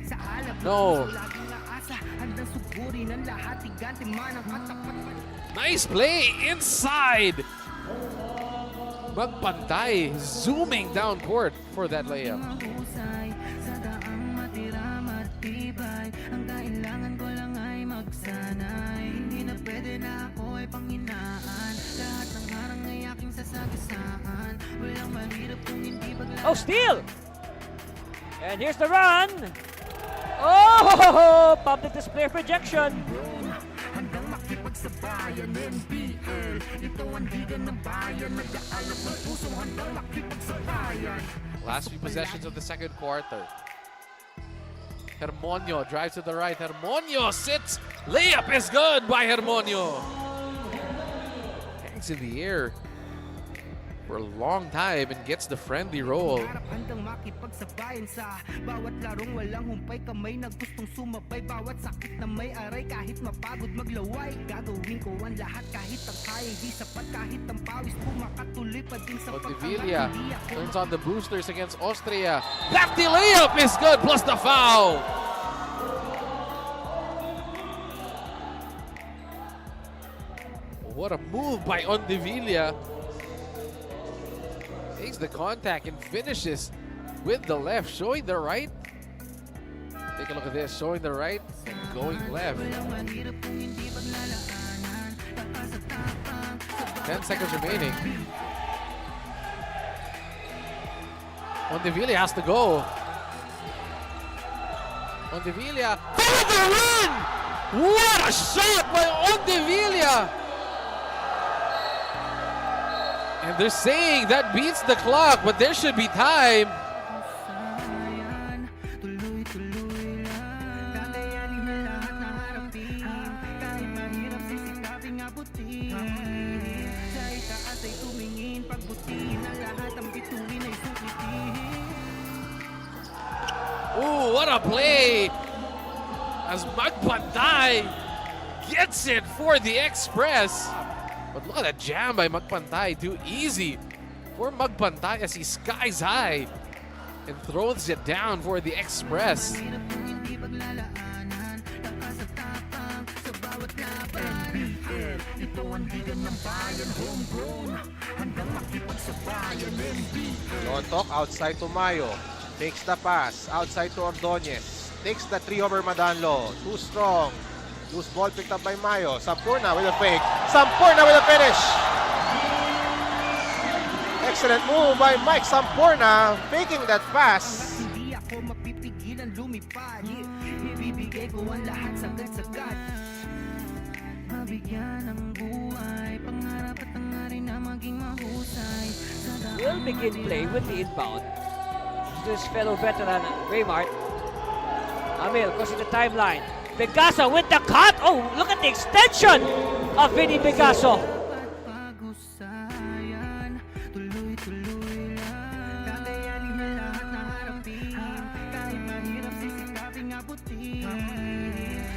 sa alab No. laging naasa. Handang suguri ng lahat, tigante man ang katapat. Nice play inside. Magpantay, zooming down court for that layup. Mahusay, sa daang matira matibay, ang kailangan ko lang ay magsanay. Hindi na pwede na ako ay panghinaan, lahat ng harang ay aking sasagasaan. Walang mahirap kung hindi paglalaanan. Oh, steal! And here's the run. Oh, public display of rejection. Handang makipagsabayan. NBL, ito ang liga ng bayan, nag-aalap ng pusong handang makipagsabayan. Last few possessions of the second quarter. Hermonio drives to the right. Hermonio sits. Layup is good by Hermonio. Hangs in the air. for a long time and gets the friendly roll. Harap handang makipagsabayan sa bawat larong walang humpay kamay na gustong sumabay bawat sakit na may aray kahit mapagod maglaway gagawin ko ang lahat kahit ang kaya di sapat kahit ang pawis pumakatuloy pa din sa Montevilla turns on the boosters against Austria. Lefty layup is good plus the foul. What a move by Ondevilla. Takes the contact and finishes with the left, showing the right. Take a look at this, showing the right and going left. 10 seconds remaining. Ondevilla has to go. Ondevilla for the win! What a shot by Ondevilla! And they're saying that beats the clock, but there should be time. Ooh, what a play! As Magpantay gets it for the Express. But look at that jam by Magpantay. Too easy for Magpantay as he skies high and throws it down for the Express. Lontok outside to Mayo. Takes the pass. Outside to Ordonez. Takes the 3 over Madanlo. Too strong. Loose ball picked up by Mayo. Sampurna with a fake. Sampurna with a finish. Excellent move by Mike Sampurna. Faking that pass. Hindi ako mapipigilan lumipad ibibigay ko ang lahat sagad-sagad Mabigyan ng buhay, pangarap at hangarin na maging mahusay. Will begin play with the inbound. This fellow veteran, Raymart. Amil crossing the timeline. Begaso with the cut. Oh, look at the extension of Vinny Begaso. Pag-usayan, tuloy-tuloy lang. Kakayanin na lahat na harapin. Kahit mahirap sisikaping abutin.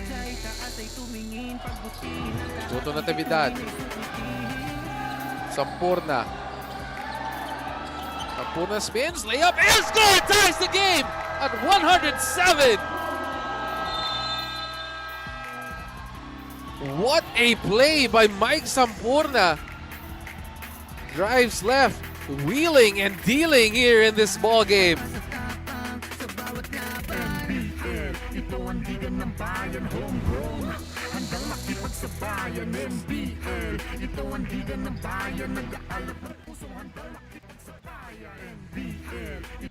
Sa itaas ay tumingin, pagbutin ang lahat. Tuto Natividad. Sampurna. Sampurna spins. Layup is good. Ties the game at 107. What a play by Mike Sampurna. Drives left, wheeling and dealing here in this ball game. Ito ang liga ng bayan, homegrown. Handang makipagsabayan, NBL. Ito ang liga ng bayan, nag-aalap ng pusong handang makipagsabayan, NBL.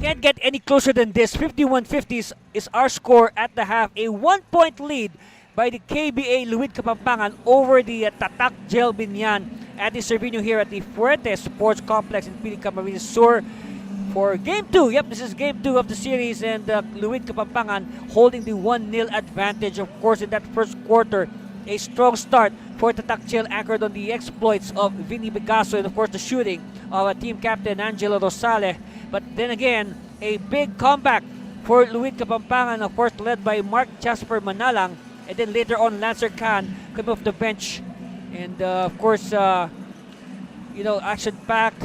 Can't get any closer than this. 51-50 is our score at the half. A 1-point lead by the KBA Luid Kapampangan over the Tatak Gel Biñan at the Cervino here at the Fuerte Sports Complex in Pili Camarines Sur for Game 2. Yep, this is Game 2 of the series, and Luid Kapampangan holding the 1-0 advantage. Of course, in that first quarter, a strong start for Tatak Gel anchored on the exploits of Vinny Begaso and of course the shooting of team captain Angelo Rosales. But then again, a big comeback for Luid Kapampangan, of course led by Mark Jasper Manalang, and then later on Lancer Khan coming off the bench, and of course action-packed.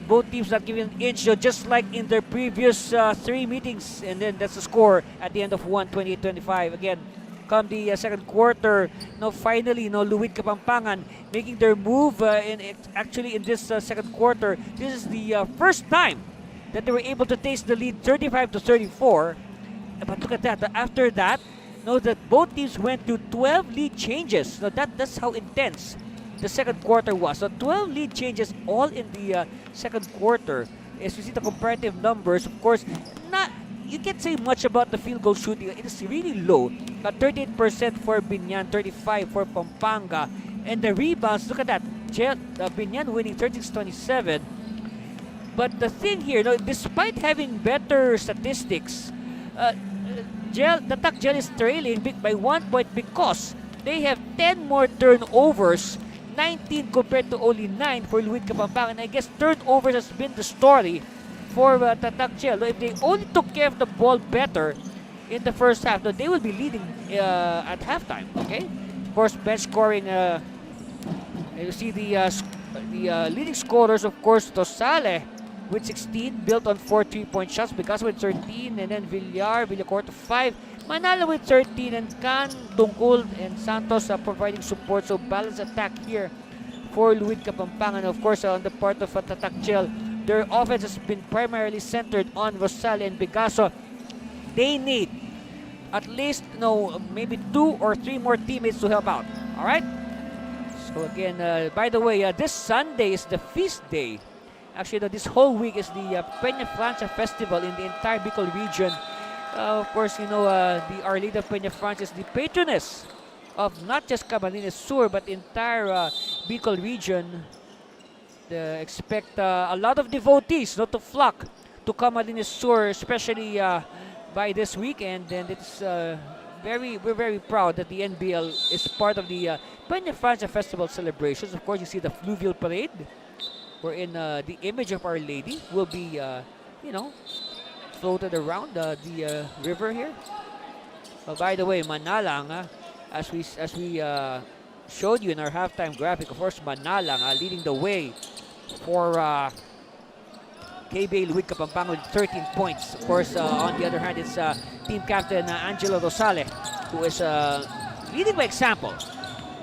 Both teams not giving an inch, just like in their previous 3 meetings, and then that's the score at the end of 1-28-25. Again, come the second quarter, finally, Luid Kapampangan making their move in this second quarter. This is the first time that they were able to taste the lead 35-34. But look at that. After that, that both teams went to 12 lead changes. That's how intense the second quarter was. So 12 lead changes all in the second quarter. As you see the comparative numbers, of course, you can't say much about the field goal shooting. It is really low. 38% for Biñan, 35% for Pampanga. And the rebounds, look at that. Biñan winning 36-27. But the thing here, despite having better statistics, Tatak Gel is trailing by 1 point because they have 10 more turnovers, 19 compared to only 9 for Luid Kapampangan. I guess turnovers has been the story for Tatak Chelo. If they only took care of the ball better in the first half, they will be leading at halftime. Okay, of course, bench scoring. You see the leading scorers, of course, Tosale with 16, built on 4 3-point shots. Picasso with 13, and then Villacorta 5. Manalo with 13, and Can, Tungkol, and Santos providing support. So balanced attack here for Luid Kapampangan. Of course, on the part of Tatak Chel, their offense has been primarily centered on Rosale and Picasso. They need at least, maybe 2 or 3 more teammates to help out. All right? So again, by the way, this Sunday is the feast day. Actually, this whole week is the Peña Francia Festival in the entire Bicol region. Of course, the Our Lady of Peña Francia is the patroness of not just Camarines Sur, but the entire Bicol region. Expect a lot of devotees to flock to Camarines Sur, especially by this weekend. And it's we're very proud that the NBL is part of the Peña Francia Festival celebrations. Of course, you see the fluvial parade, wherein the image of Our Lady will be, floated around the river here. By the way, Manalang, as we showed you in our halftime graphic, of course, Manalang leading the way for KBA Luid Kapampangan with 13 points. Of course, on the other hand, it's team captain Angelo Rosale, who is leading by example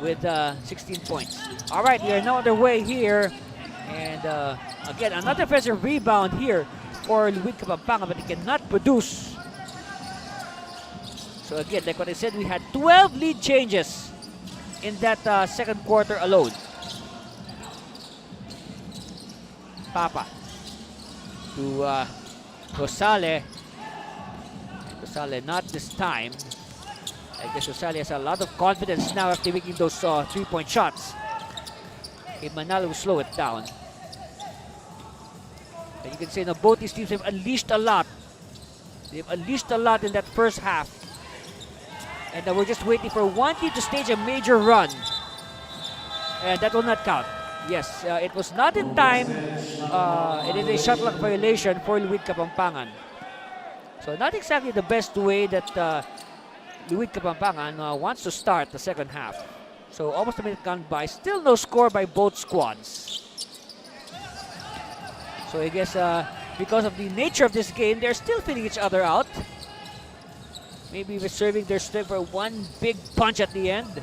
with 16 points. All right, we are now underway here. And again, another offensive rebound here for Luid Kapampangan, but he cannot produce. So again, like what I said, we had 12 lead changes in that second quarter alone. Papa to Rosale. Rosale not this time. I guess Rosale has a lot of confidence now after making those 3-point shots. Okay, Manalo will slow it down. And you can say now both these teams have unleashed a lot. They've unleashed a lot in that first half. And we're just waiting for one team to stage a major run. And that will not count. Yes, it was not in time. It is a shot clock violation for Luid Kapampangan. So not exactly the best way that Luid Kapampangan wants to start the second half. So almost a minute gone by. Still no score by both squads. So I guess because of the nature of this game, they're still feeling each other out. Maybe reserving their strength for one big punch at the end.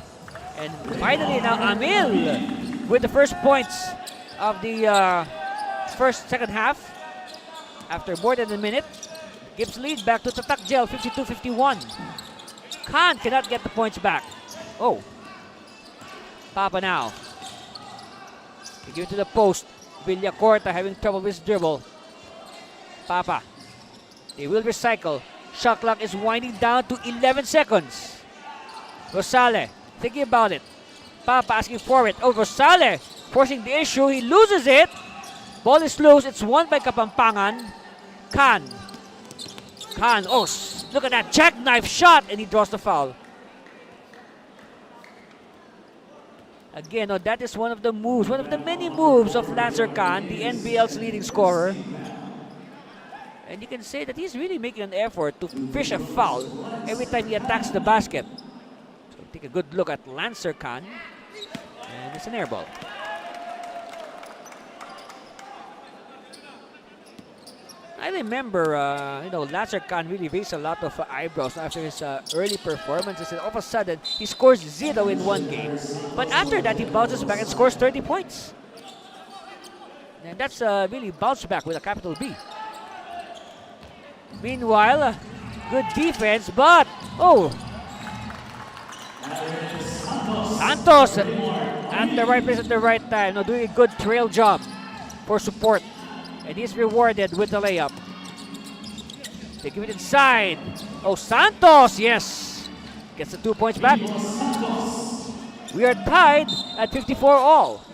And finally now Amil with the first points of the second half. After more than a minute, gives lead back to Tatak Gel, 52-51. Khan cannot get the points back. Oh. Papa now. They give it to the post. Villacorta having trouble with his dribble. Papa. They will recycle. Shot clock is winding down to 11 seconds. Rosale thinking about it. Papa asking for it. Oh, Rosale forcing the issue. He loses it. Ball is loose. It's won by Kapampangan. Khan. Oh, look at that jackknife shot, and he draws the foul. Again, that is one of the moves, one of the many moves of Lancer Khan, the NBL's leading scorer. And you can say that he's really making an effort to fish a foul every time he attacks the basket. So take a good look at Lancer Khan. And it's an air ball. I remember, Lancer Khan really raised a lot of eyebrows after his early performances, and all of a sudden, he scores 0 in one game. But after that, he bounces back and scores 30 points. And that's really bounce back with a capital B. Meanwhile, good defense, but, Santos at the right place at the right time, doing a good trail job for support. And he's rewarded with the layup. They give it inside. Oh, Santos, yes. Gets the 2 points back. We are tied at 54 all.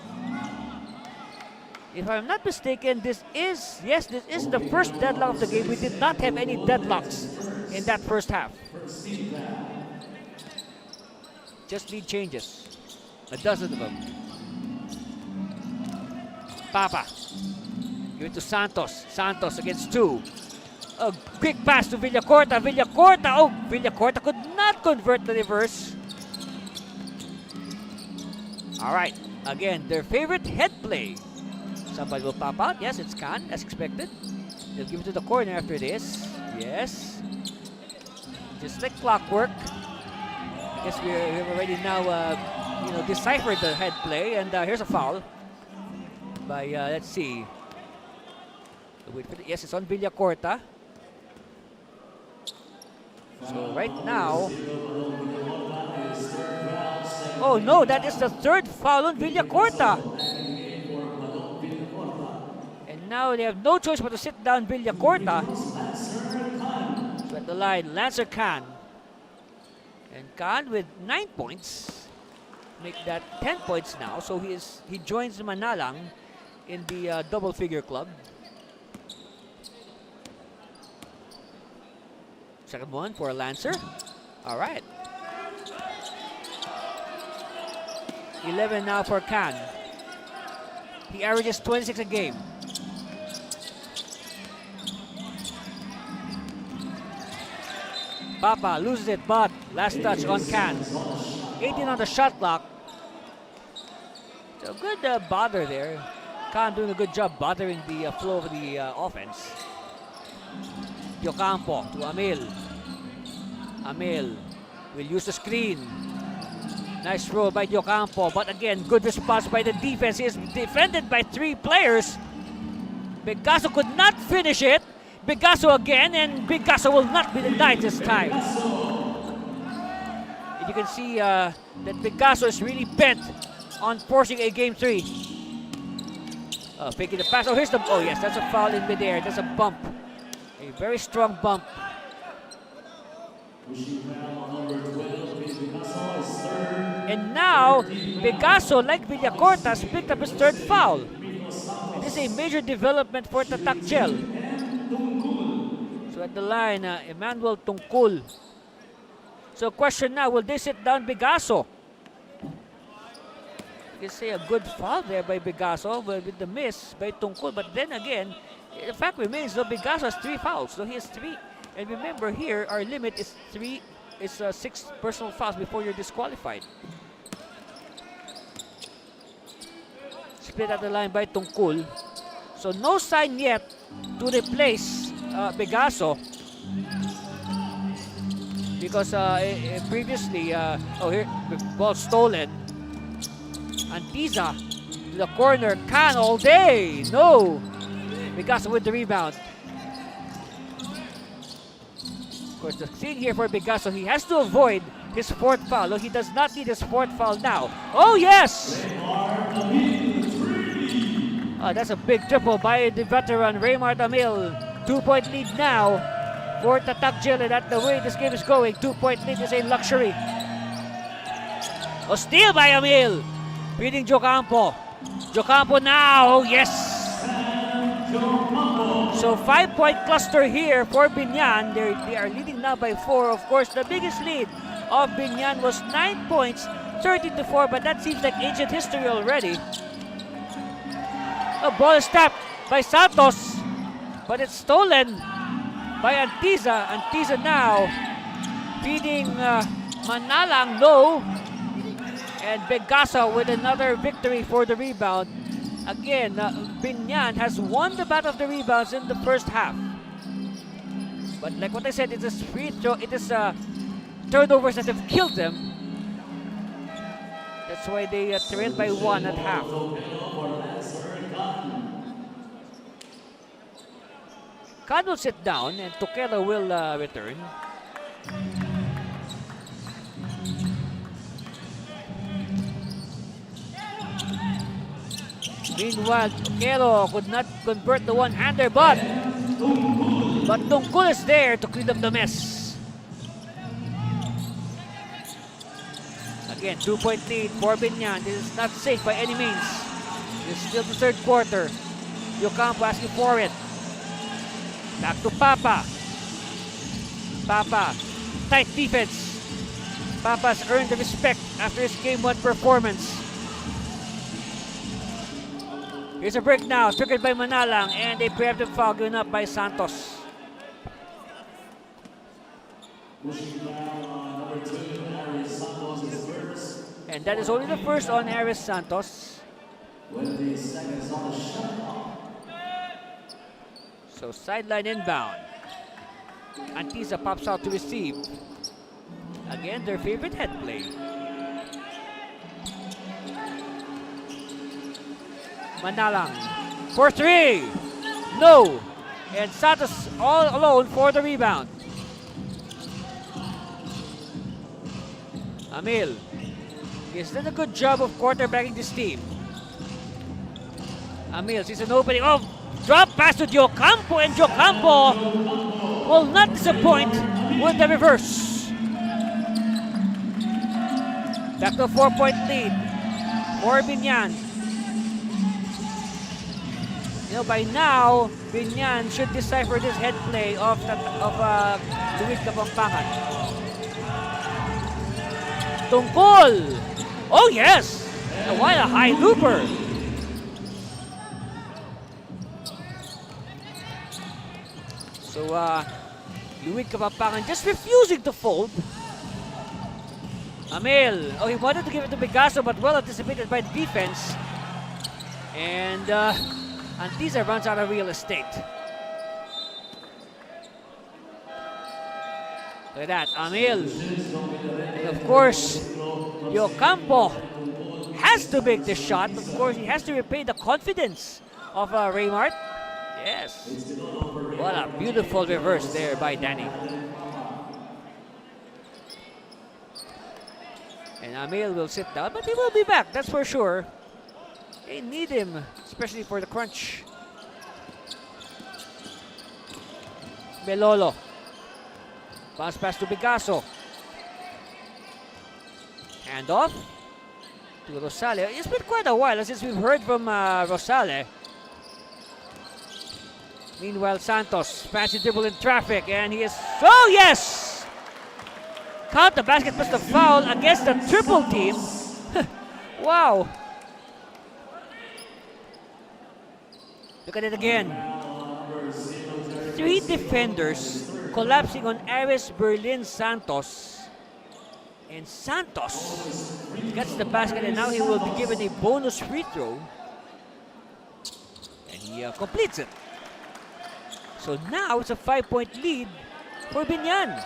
If I'm not mistaken, this is the first deadlock of the game. We did not have any deadlocks in that first half. just need changes. A dozen of them. Papa. Give it to Santos. Santos against 2. A quick pass to Villacorta. Villacorta. Oh, Villacorta could not convert the reverse. All right. Again, their favorite head play. Somebody will pop out. Yes, it's Khan, as expected. They'll give it to the corner after this. Yes. Just like clockwork. I guess we have already now, deciphered the head play. And here's a foul by, let's see. Wait for yes, it's on Villacorta. So right now, oh no, that is the third foul on Villacorta. And now they have no choice but to sit down Villacorta. So at the line, Lancer Khan. And Khan with 9 points. Make that 10 points now. So he joins Manalang in the double figure club. Second one for Lancer. All right. 11 now for Khan. He averages 26 a game. Papa loses it, but last touch on Khan. 18 on the shot clock. So good bother there. Khan doing a good job bothering the flow of the offense. Diocampo to Amil. Amil will use the screen. Nice roll by Diocampo, but again, good response by the defense. He is defended by 3 players. Bigaso could not finish it. Bigaso again, and Bigaso will not be denied this time. And you can see that Bigaso is really bent on forcing a game 3. Faking the pass. Oh, here's the. Oh, yes, that's a foul in midair. That's a bump. A very strong bump. And now, Bigaso, like Villacorta, has picked up his 3rd foul. And this is a major development for Tatak Gel. So at the line, Emmanuel Tungkol. So question now, will they sit down Bigaso? You can say a good foul there by Bigaso with the miss by Tungkol. But then again, the fact remains, though, Bigaso has 3 fouls. So he has 3. And remember here, our limit is 6 personal fouls before you're disqualified. Split at the line by Tungkol. So no sign yet to replace Bigaso. Because previously, here, ball stolen. Antiza to the corner. Khan all day. No. Bigaso with the rebound. Of course, the scene here for Bigaso, he has to avoid his 4th foul. No, he does not need his 4th foul now. Oh, yes! That's a big triple by the veteran Raymar Amil. 2-point lead now for Tatak Gel. And at the way this game is going, 2-point lead is a luxury. A steal by Amil. Feeding Diocampo. Diocampo now. Yes! So 5-point cluster here for Biñan. They are leading now by 4. Of course, the biggest lead of Biñan was 9 points, 13-4. But that seems like ancient history already. A ball is tapped by Santos, but it's stolen by Antiza. Antiza now feeding Manalang. No. And Bigaso with another victory for the rebound. Again, Biñan has won the battle of the rebounds in the first half. But like what I said, it is free throw. It is turnovers that have killed them. That's why they trailed by 1 at half. Khan will sit down and Tukela will return. Meanwhile, Tukelo could not convert the one-hander, but Tungkol is there to clean up the mess. Again, 2-point lead for Biñan. This is not safe by any means. It's still the 3rd quarter. Diocampo asking for it. Back to Papa. Papa, tight defense. Papa's earned the respect after his Game 1 performance. Here's a break now, triggered by Manalang, and a preemptive foul given up by Santos. And that is only the first on Aris Santos. So sideline inbound. Antiza pops out to receive. Again, their favorite head play. Manalang for three. No. And Santos all alone for the rebound. Amil. He's done a good job of quarterbacking this team. Amil sees an opening. Oh, drop pass to Diocampo, and Diocampo will not disappoint with the reverse. Back to a 4-point lead for Biñan. You know, by now, Biñan should decipher this head play of Luid Kapampangan. Tungkol! Oh yes! What a high looper! So, Luid Kapampangan just refusing to fold. Amil. Oh, he wanted to give it to Picasso, but well anticipated by the defense. And Antiza runs out of real estate. Look at that, Amil. And of course, Diocampo has to make this shot. Of course, he has to repay the confidence of Raymart. Yes. What a beautiful reverse there by Danny. And Amil will sit down, but he will be back, that's for sure. They need him, especially for the crunch. Belolo. Bounce pass to Picasso. Hand off to Rosale. It's been quite a while since we've heard from Rosale. Meanwhile, Santos, fancy dribble in traffic, and he is... Oh, yes! Count the basket plus the foul against the triple team. Wow. Look at it again. 3 defenders collapsing on Aris, Berlin, Santos. And Santos gets the basket, and now he will be given a bonus free throw. And he completes it. So now it's a 5-point lead for Biñan.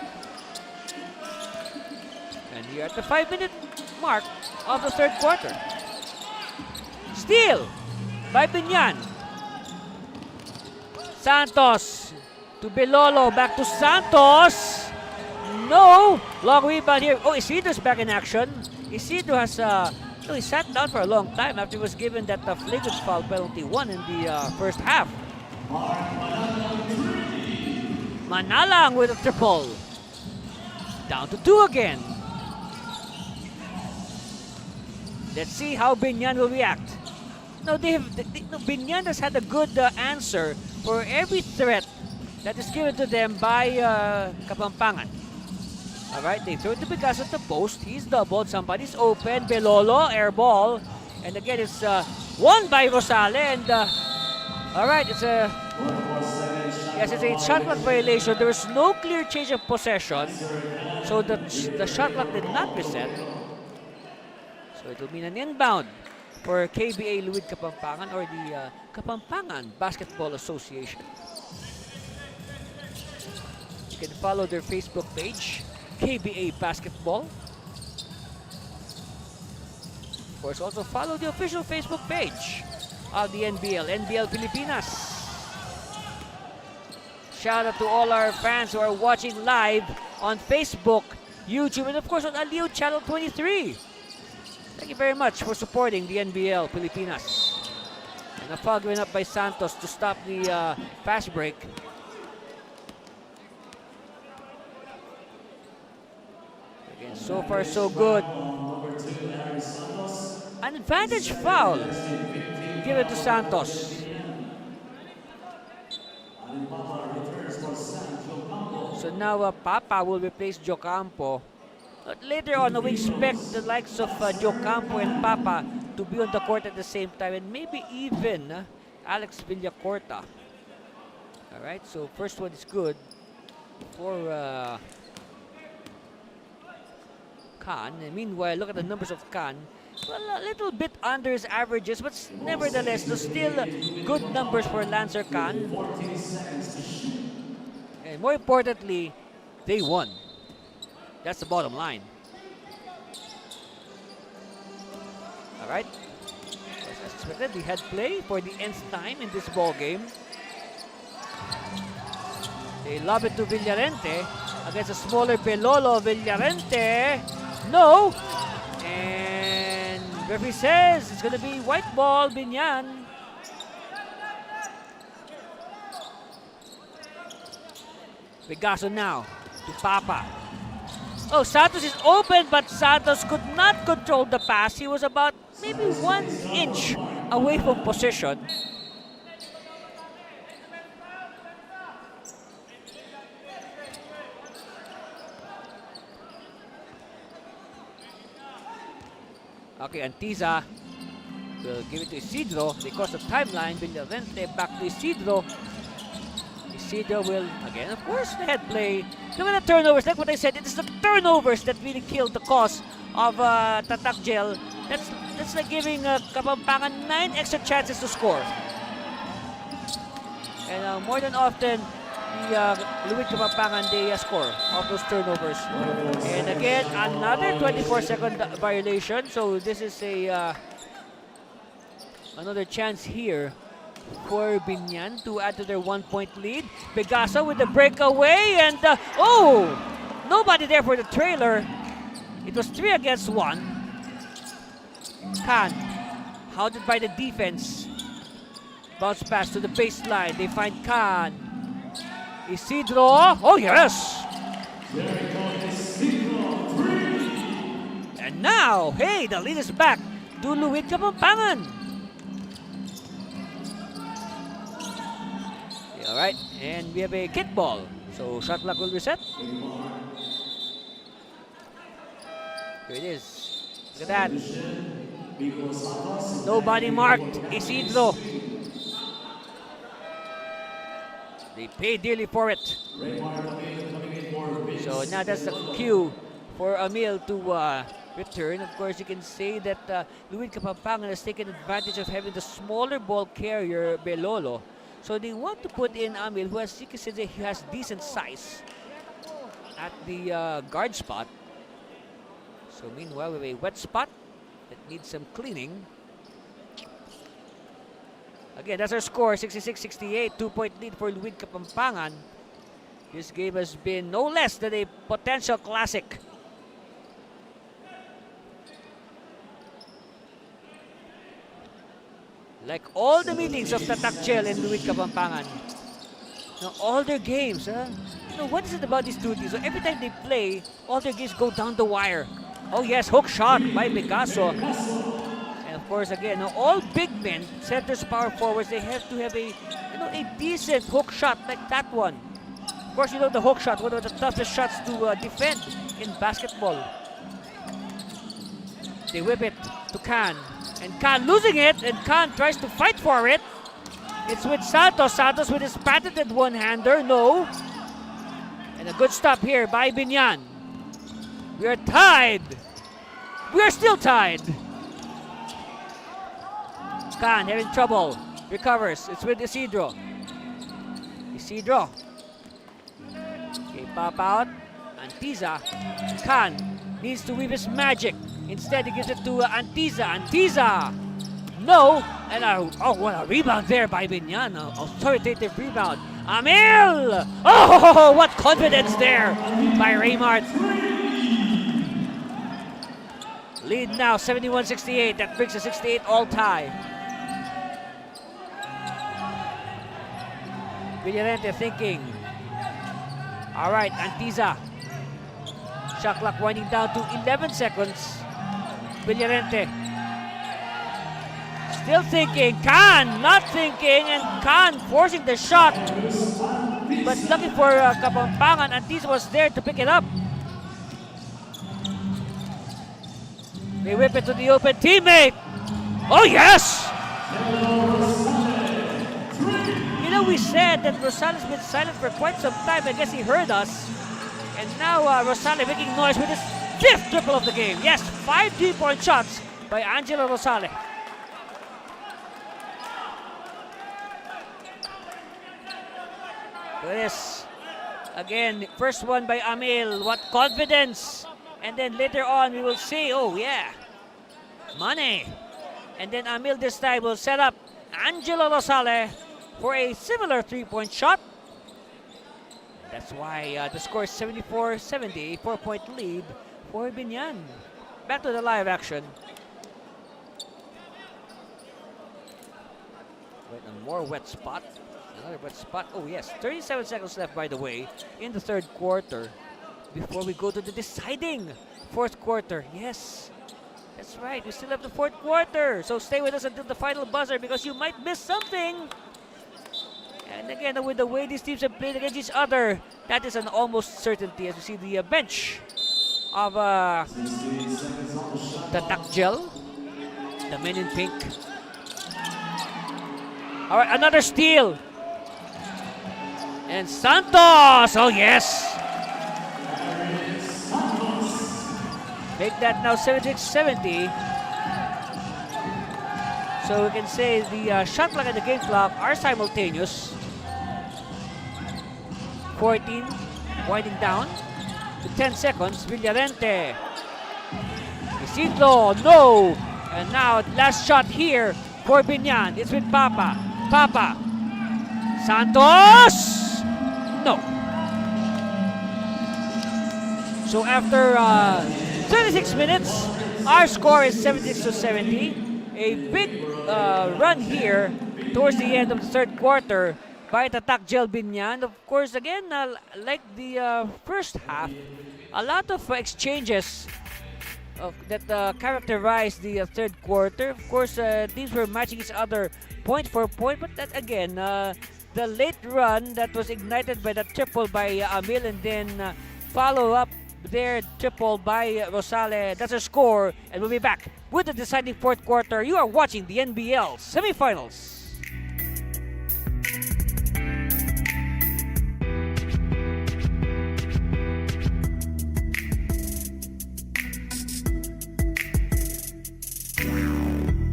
And here at the 5-minute mark of the third quarter. Steal by Biñan. Santos to Belolo, back to Santos. No! Long rebound here. Oh, Isidro's back in action. Isidro has, he sat down for a long time after he was given that flagrant foul penalty 1 in the first half. Manalang with a triple. Down to 2 again. Let's see how Biñan will react. No, Biñan has had a good answer for every threat that is given to them by Kapampangan. Alright, they throw it to Picasso at the post. He's doubled. Somebody's open. Belolo, air ball. And again, it's won by Rosale. And alright, it's a shot clock violation. There was no clear change of possession. So the shot clock did not reset. So it will mean an inbound for KBA Luid Kapampangan, or the Kapampangan Basketball Association. You can follow their Facebook page, KBA Basketball. Of course, also follow the official Facebook page of the NBL, NBL Pilipinas. Shout out to all our fans who are watching live on Facebook, YouTube, and of course on Aliw Channel 23. Thank you very much for supporting the NBL Pilipinas. And a foul given up by Santos to stop the fast break. Again, so far so good. An advantage foul given to Santos. So now Papa will replace Diocampo. But later on, we expect the likes of Joe Campo and Papa to be on the court at the same time, and maybe even Alex Villacorta. All right, so first one is good for Khan. And meanwhile, look at the numbers of Khan. Well, a little bit under his averages, but nevertheless, still good numbers for Lancer Khan. And more importantly, they won. That's the bottom line. All right. As expected, we had play for the nth time in this ball game. They lob it to Villarente against a smaller Belolo. Villarente, no. And referee says it's going to be white ball, Biñan. Pegaso now to Papa. Oh, Santos is open, but Santos could not control the pass. He was about maybe 1 inch away from position. Okay, Antiza will give it to Isidro. They cross the timeline. Villarente back to Isidro. Isidro will, again, of course, they had play. Look at the turnovers. Like what I said, it is the turnovers that really killed the cause of Tatak Gel. That's like giving Kapampangan 9 extra chances to score. And more than often, the Luid Kapampangan, they score off those turnovers. And again, another 24-second violation. So this is a another chance here for Biñan to add to their 1-point lead. Pegaso with the breakaway, and oh! Nobody there for the trailer. It was 3 against 1. Khan, hounded by the defense. Bounce pass to the baseline. They find Khan. Isidro. Oh, yes! And now, hey, the lead is back to Luid Kapampangan. All right, and we have a kickball. So shot clock will reset. Here it is. Look at that. Nobody marked Isidro. They pay dearly for it. So now that's the cue for Emil to return. Of course, you can say that Luid Kapampangan has taken advantage of having the smaller ball carrier, Belolo. So they want to put in Emil, who has, you can say, he has decent size at the guard spot. So meanwhile, we have a wet spot that needs some cleaning. Again, that's our score, 66-68, 2-point lead for Luid Kapampangan. This game has been no less than a potential classic. Like all the meetings of Tatak Gel and Luid Kapampangan. Now, all their games, you know, what is it about these two teams? So every time they play, all their games go down the wire. Oh yes, hook shot by Picasso. And of course, again, now all big men, centers, power forwards, they have to have a, you know, a decent hook shot like that one. Of course, you know the hook shot, one of the toughest shots to defend in basketball. They whip it to Khan. And Khan losing it, and Khan tries to fight for it. It's with Santos. Santos with his patented one-hander. No. And a good stop here by Biñan. We are tied. We are still tied. Khan having trouble. Recovers. It's with Isidro. Isidro. Okay, pop out. Antiza. Khan needs to weave his magic. Instead, he gives it to Antiza. Antiza! No! And oh, what a rebound there by Biñan. Authoritative rebound. Emil! Oh, what confidence there by Raymart. Lead now, 71-68. That brings a 68 all tie. Villarente thinking. All right, Antiza. Shot clock winding down to 11 seconds. Villarente. Still thinking. Khan not thinking. And Khan forcing the shot. But looking for Kapampangan. Antiza was there to pick it up. They whip it to the open teammate. Oh, yes! You know, we said that Rosales has been silent for quite some time. I guess he heard us. And now Rosales making noise with his 5th triple of the game. Yes, 5 3-point shots by Angelo Rosales. This, again, first one by Amil. What confidence! And then later on, we will see, oh yeah, money. And then Amil this time will set up Angelo Rosales for a similar 3-point shot. That's why the score is 74-70, a 4-point lead for Biñan. Back to the live action. Wait, a more wet spot. Another wet spot. Oh yes, 37 seconds left, by the way, in the 3rd quarter before we go to the deciding 4th quarter. Yes, that's right. We still have the 4th quarter. So stay with us until the final buzzer because you might miss something. And again, with the way these teams have played against each other, that is an almost certainty as we see the bench of Tatak Gel, the men in pink. All right, another steal. And Santos, oh yes. Make that now 76-70. So we can say the shot clock and the game clock are simultaneous. 14, winding down to 10 seconds. Villarente. Isidro, no. And now last shot here for Biñan. It's with Papa. Papa. Santos. No. So after 36 minutes, our score is 76-70. A big run here towards the end of the 3rd quarter by Tatak Gel Biñan. Of course, again, like the first half, a lot of exchanges that characterized the 3rd quarter. Of course, teams were matching each other point for point, but that again, the late run that was ignited by the triple by Amil and then follow up their triple by Rosales. That's a score, and we'll be back with the deciding 4th quarter. You are watching the NBL semifinals.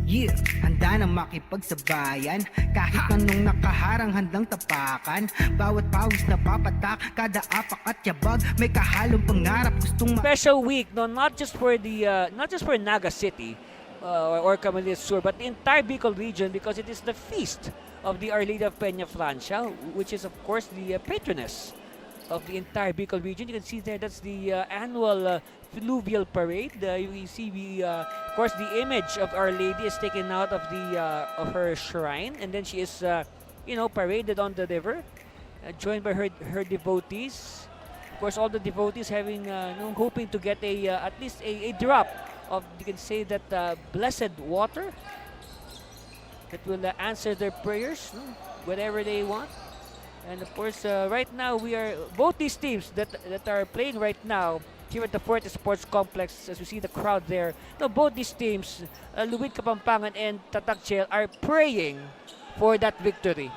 Yeah, handa na makipagsabayan kahit anong nakaharang handang tapakan. Bawat pawis na papatak, kada apak at yabag may kahalong pangarap gustong Special week, no, not just for Naga City or Camarines Sur, but the entire Bicol region because it is the feast of the Our Lady of Peña Francia, which is of course the patroness of the entire Bicol region. You can see there that's the annual fluvial parade. You see of course the image of Our Lady is taken out of the of her shrine, and then she is paraded on the river, joined by her devotees. Of course, all the devotees having hoping to get at least a drop of, you can say that, blessed water that will answer their prayers, whatever they want. And of course, right now we are both these teams that are playing right now here at the Fuerte Sports Complex. As we see the crowd there, both these teams, Luid Kapampangan and Tatak Gel, are praying for that victory.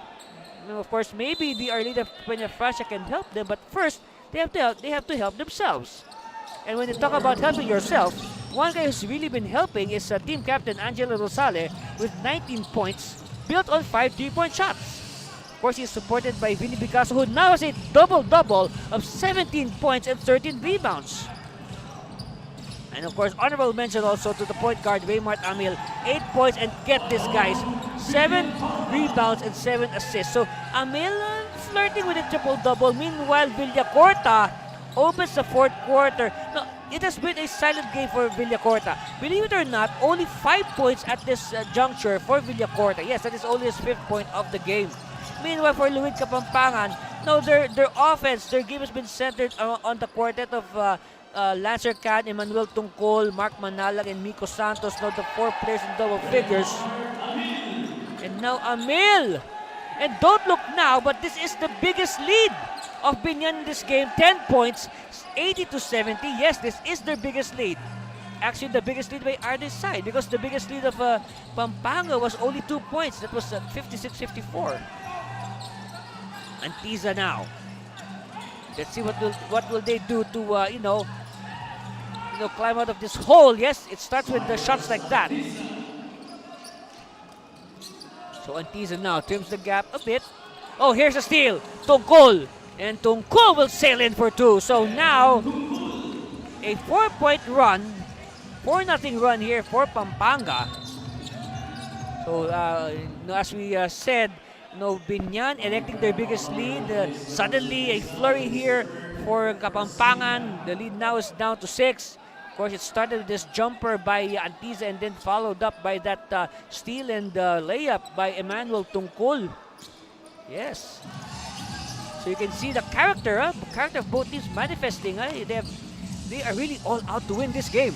Of course, maybe the Our Lady of Peña Francia can help them, but first they have to help themselves. And when you talk about helping yourself, one guy who's really been helping is team captain Angelo Rosales with 19 points, built on 5 3-point shots. Of course, he's supported by Vinny Picasso, who now has a double-double of 17 points and 13 rebounds. And of course, honorable mention also to the point guard, Raymart Amil, 8 points, and get this, guys, 7 rebounds and 7 assists. So Amil flirting with a triple-double. Meanwhile, Villacorta opens the 4th quarter. Now, it has been a silent game for Villacorta. Believe it or not, only 5 points at this juncture for Villacorta. Yes, that is only his 5th point of the game. Meanwhile, for Luid Kapampangan, their offense, their game has been centered on the quartet of Lancer Can, Emmanuel Tungkol, Mark Manalag, and Miko Santos. Now the 4 players in double figures. And now Amil. And don't look now, but this is the biggest lead of Biñan in this game. 10 points, 80-70. Yes, this is their biggest lead. actually the biggest lead by RD's side, because the biggest lead of Pampanga was only 2 points. That was 56-54. Antiza now. Let's see what will they do to climb out of this hole. Yes, it starts with the shots like that. So Antiza now trims the gap a bit. Oh, here's a steal. Tungkol. And Tungkol will sail in for 2. So now a 4-point run, 4-0 run here for Pampanga. So as we said, Biñan electing their biggest lead. Suddenly a flurry here for Kapampangan. The lead now is down to 6. Of course, it started with this jumper by Antiza and then followed up by that steal and layup by Emmanuel Tungkol. Yes. So you can see the character of both teams manifesting. They are really all out to win this game.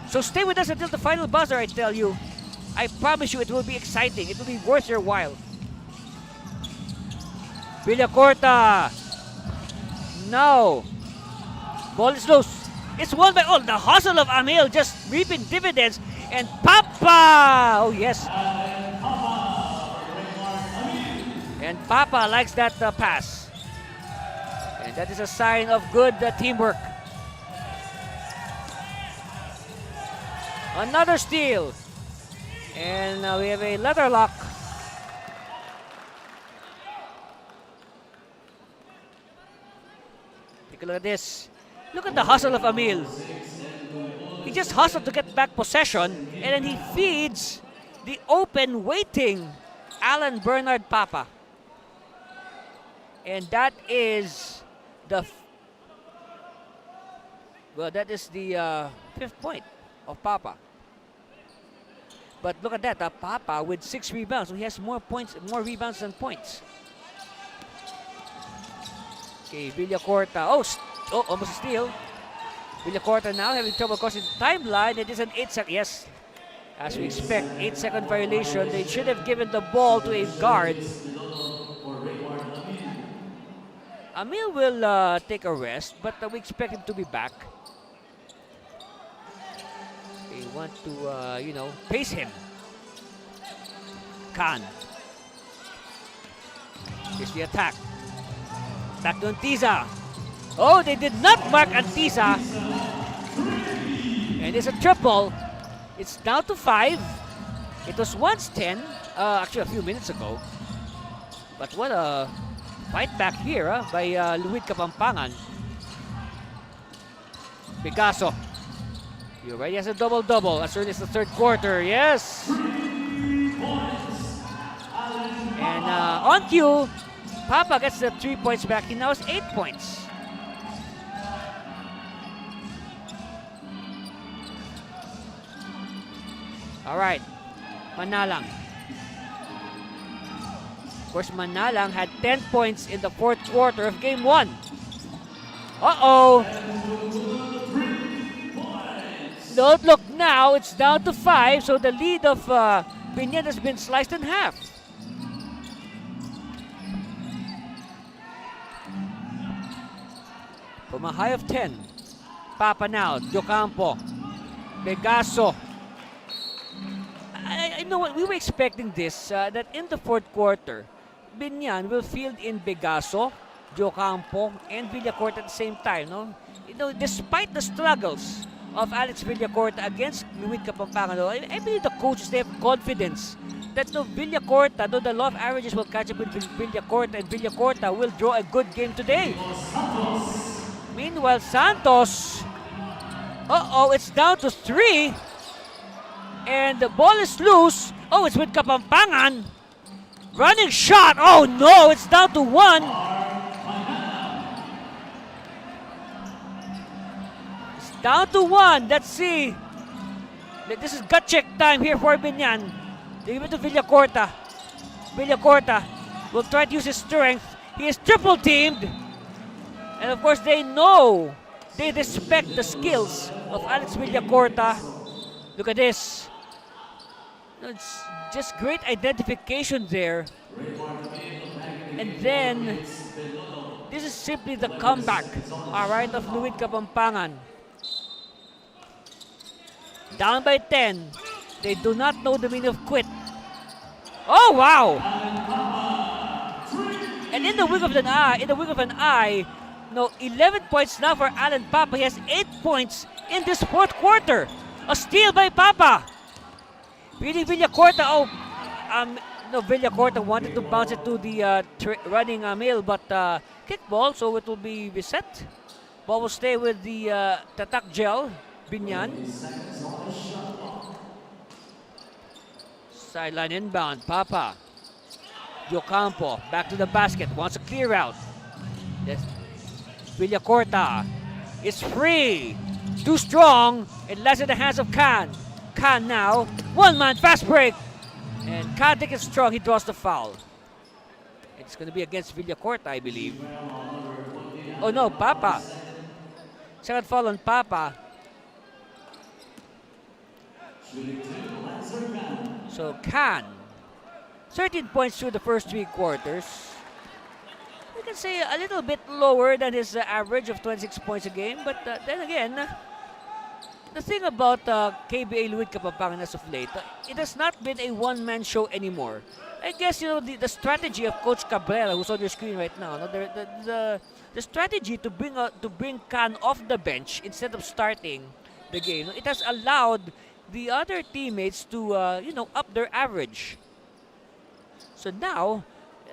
So stay with us until the final buzzer, I tell you. I promise you it will be exciting. It will be worth your while. Villacorta. No. Ball is loose. It's won by all. The hustle of Amil just reaping dividends. And Papa! Oh, yes. And Papa likes that pass. And that is a sign of good teamwork. Another steal. And we have a leather lock. Take a look at this. Look at the hustle of Amil. He just hustled to get back possession, and then he feeds the open, waiting Alan Bernard Papa. And that is the that is the 5th point of Papa. But look at that, Papa with 6 rebounds. So he has more rebounds than points. Okay, Villacorta. Oh, almost a steal. Villacorta now having trouble crossing the timeline. It is an 8-second. Yes, as we expect, 8-second violation. They should have given the ball to a guard. Amil will take a rest, but we expect him to be back. They want to, pace him. Khan. Here's the attack. Attack to Antiza. Oh, they did not mark Antiza. And it's a triple. It's down to 5. It was once 10, actually a few minutes ago. But what a fight back here by Luid Kapampangan. Picasso. He already has a double-double as early as the 3rd quarter. Yes! And on cue, Papa gets the 3 points back. He now has 8 points. All right, Manalang. Of course, Manalang had 10 points in the 4th quarter of Game 1. Uh-oh! Don't look now, it's down to 5, so the lead of Biñan has been sliced in half. From a high of 10, Papa now, Diocampo, Pegaso. I know what we were expecting this, that in the 4th quarter, Biñan will field in Pegaso, Diocampo, and Villacorta at the same time. No? Despite the struggles of Alex Villacorta against Luid Kapampangan, I believe the coaches, they have confidence that Villacorta, the law of averages will catch up with Villacorta, and Villacorta will draw a good game today. Meanwhile, Santos, it's down to 3. And the ball is loose. Oh, it's with Kapampangan. Running shot. Oh no, it's down to 1. It's down to 1. Let's see. This is gut check time here for Biñan. They give it to Villacorta. Villacorta will try to use his strength. He is triple teamed. And of course, they know, they respect the skills of Alex Villacorta. Look at this. It's just great identification there. And then, this is simply the comeback, all right, of Luid Kapampangan. Down by 10. They do not know the meaning of quit. Oh, wow! And in the wink of an eye, no, 11 points now for Alan Papa. He has 8 points in this fourth quarter. A steal by Papa. Beating Villacorta. No, Villacorta wanted to bounce it to the running Amil, but kickball, so it will be reset. Ball will stay with the Tatak gel, Biñan. Sideline inbound, Papa. Diocampo, back to the basket, wants a clear out. Yes. Villacorta is free. Too strong. It lands in the hands of Khan. Khan now, one-man fast break. And Khan thinks it's strong, he draws the foul. It's going to be against Villacorta, I believe. Oh no, Papa. Second foul on Papa. So Khan, 13 points through the first 3 quarters. You can say a little bit lower than his average of 26 points a game. But then again, the thing about KBA Luid Kapampangan as of late, it has not been a one-man show anymore. I guess, you know, the strategy of Coach Cabrera, who's on your screen right now, no, the strategy to bring Khan off the bench instead of starting the game, it has allowed the other teammates to, you know, up their average. So now,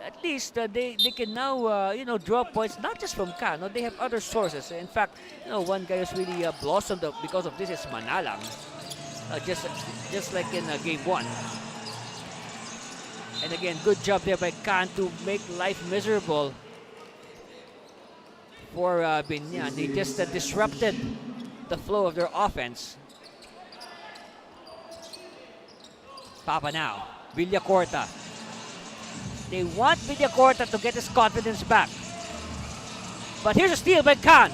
at least they can now, you know, draw points not just from Khan. No, they have other sources. In fact, you know, one guy who's really blossomed because of this is Manalang. Just like in game 1. And again, good job there by Khan to make life miserable for Biñan. They just disrupted the flow of their offense. Papa now, Villacorta. They want Villacorta to get his confidence back. But here's a steal by Khan.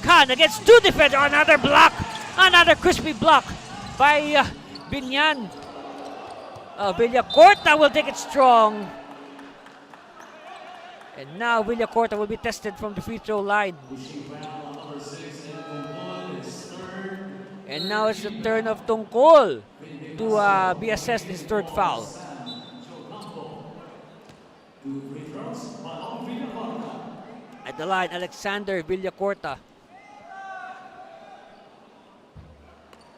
Khan against 2 defenders. Another block. Another crispy block by Biñan. Villacorta will take it strong. And now Villacorta will be tested from the free throw line. And now it's the turn of Tungkol to be assessed his 3rd foul. At the line, Alexander Villacorta.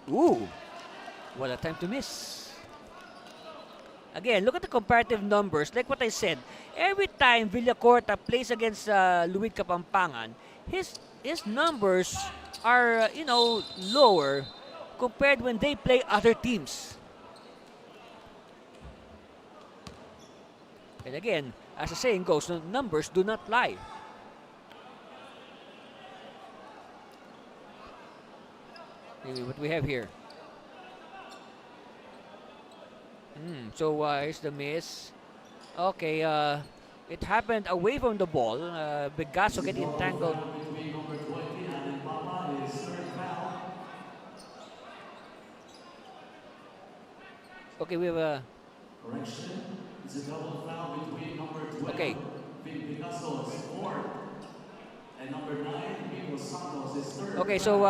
Ooh, what a time to miss. Again, look at the comparative numbers. Like what I said, every time Villacorta plays against Luid Kapampangan, his numbers are, you know, lower compared when they play other teams. And again, as the saying goes, numbers do not lie. Maybe what we have here. So here's the miss. Okay, it happened away from the ball. Bigaso getting entangled. Okay, we have a correction. It's a double foul between number 12. Okay. Bigaso is 4th, and number 9, Santos is 3rd. Okay, so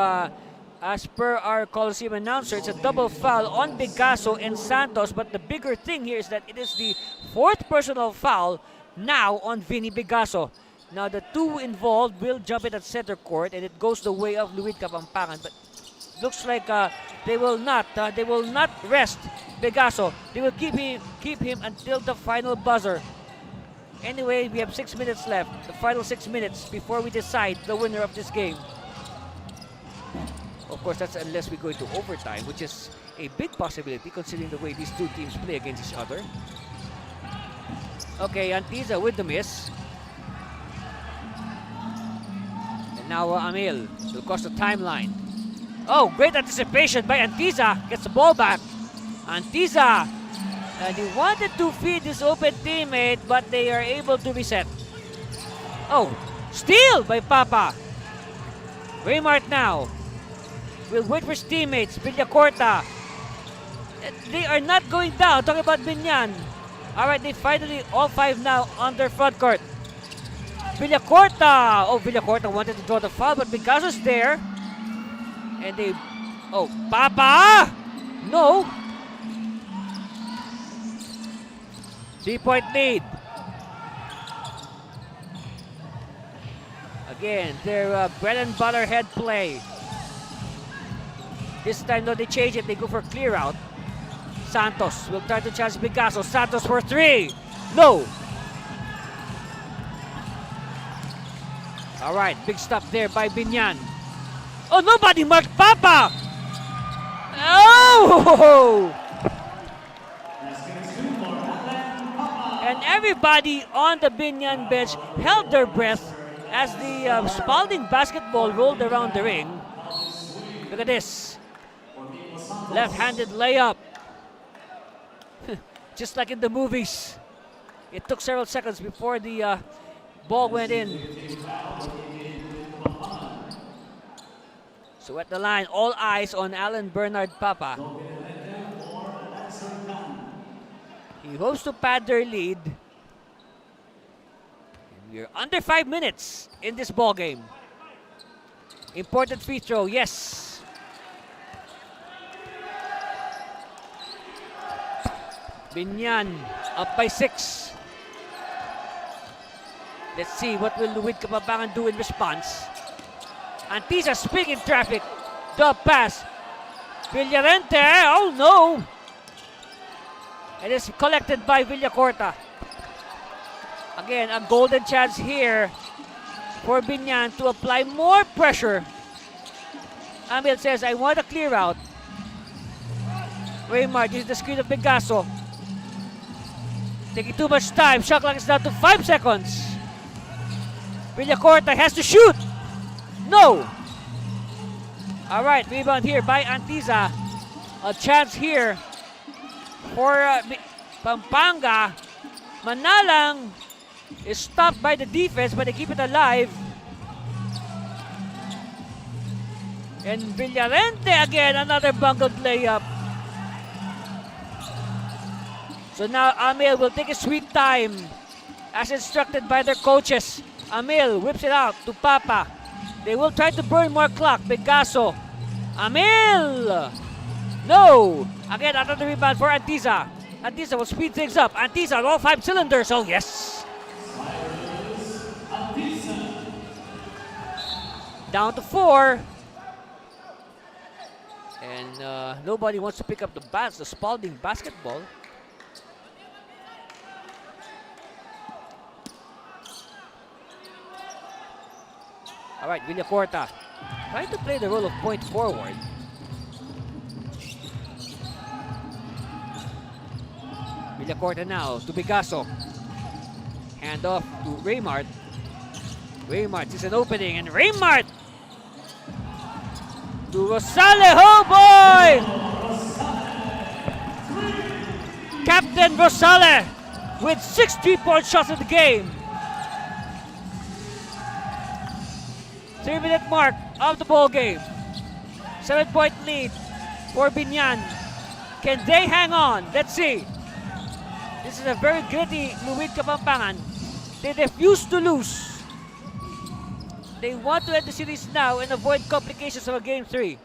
as per our Coliseum announcer, it's a double foul on Bigaso and Santos. But the bigger thing here is that it is the 4th personal foul now on Vinny Bigaso. Now the 2 involved will jump it at center court, and it goes the way of Luid Kapampangan. But looks like they will not rest Bigaso. They will keep him until the final buzzer. Anyway, we have 6 minutes left. The final 6 minutes before we decide the winner of this game. Of course, that's unless we go into overtime, which is a big possibility considering the way these 2 teams play against each other. Okay, Antiza with the miss. And now Amil will cross the timeline. Oh, great anticipation by Antiza. Gets the ball back. Antiza. And he wanted to feed his open teammate, but they are able to reset. Oh, steal by Papa. Raymart now will wait for his teammates. Villacorta. They are not going down. Talking about Biñan. Alright, they finally, all 5 now on their front court. Villacorta. Oh, Villacorta wanted to draw the foul, but Bigaso's there. And they Oh, Papa! No! 3-point lead. Again, their bread and butter head play. This time, though, they change it. They go for clear out. Santos will try to challenge Picasso. Santos for 3. No! All right, big stop there by Biñan. Oh, nobody marked Papa! Oh! And everybody on the Biñan bench held their breath as the Spalding basketball rolled around the ring. Look at this. Left-handed layup. Just like in the movies. It took several seconds before the ball went in. So at the line, all eyes on Alan Bernard Papa. He hopes to pad their lead. We're under 5 minutes in this ball game. Important free throw, yes. Biñan up by 6. Let's see what will Luid Kapampangan do in response. Antiza spinning in traffic. The pass. Villarente, oh no! It is collected by Villacorta. Again, a golden chance here for Biñan to apply more pressure. Amil says, I want a clear out. Raymart uses the screen of Picasso. Taking too much time. Shot clock is down to 5 seconds. Villacorta has to shoot. No. All right, rebound here by Antiza. A chance here for Pampanga. Manalang is stopped by the defense, but they keep it alive. And Villarente again, another bungled layup. So now Amil will take a sweet time as instructed by their coaches. Amil whips it out to Papa. They will try to burn more clock. Picasso. Amil! No! Again, another rebound for Antiza. Antiza will speed things up. Antiza, all 5 cylinders. Oh, yes! Down to 4. And nobody wants to pick up the Spalding basketball. All right, Villacorta trying to play the role of point forward. Villacorta now to Picasso. Hand off to Raymart. Raymart sees an opening, and Raymart to Rosale. Oh boy! Captain Rosale with 6 3-point shots in the game. 3-minute mark of the ball game. 7-point lead for Biñan. Can they hang on? Let's see. This is a very gritty Luid Kapampangan. They refuse to lose. They want to end the series now and avoid complications of a game 3.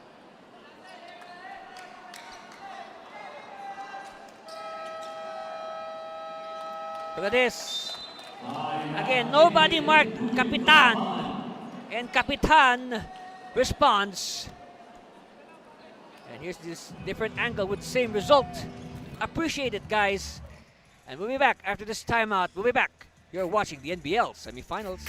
Look at this. Again, nobody marked Kapitan. And Kapitan responds. And here's this different angle with the same result. Appreciate it, guys. And we'll be back after this timeout. We'll be back. You're watching the NBL semifinals.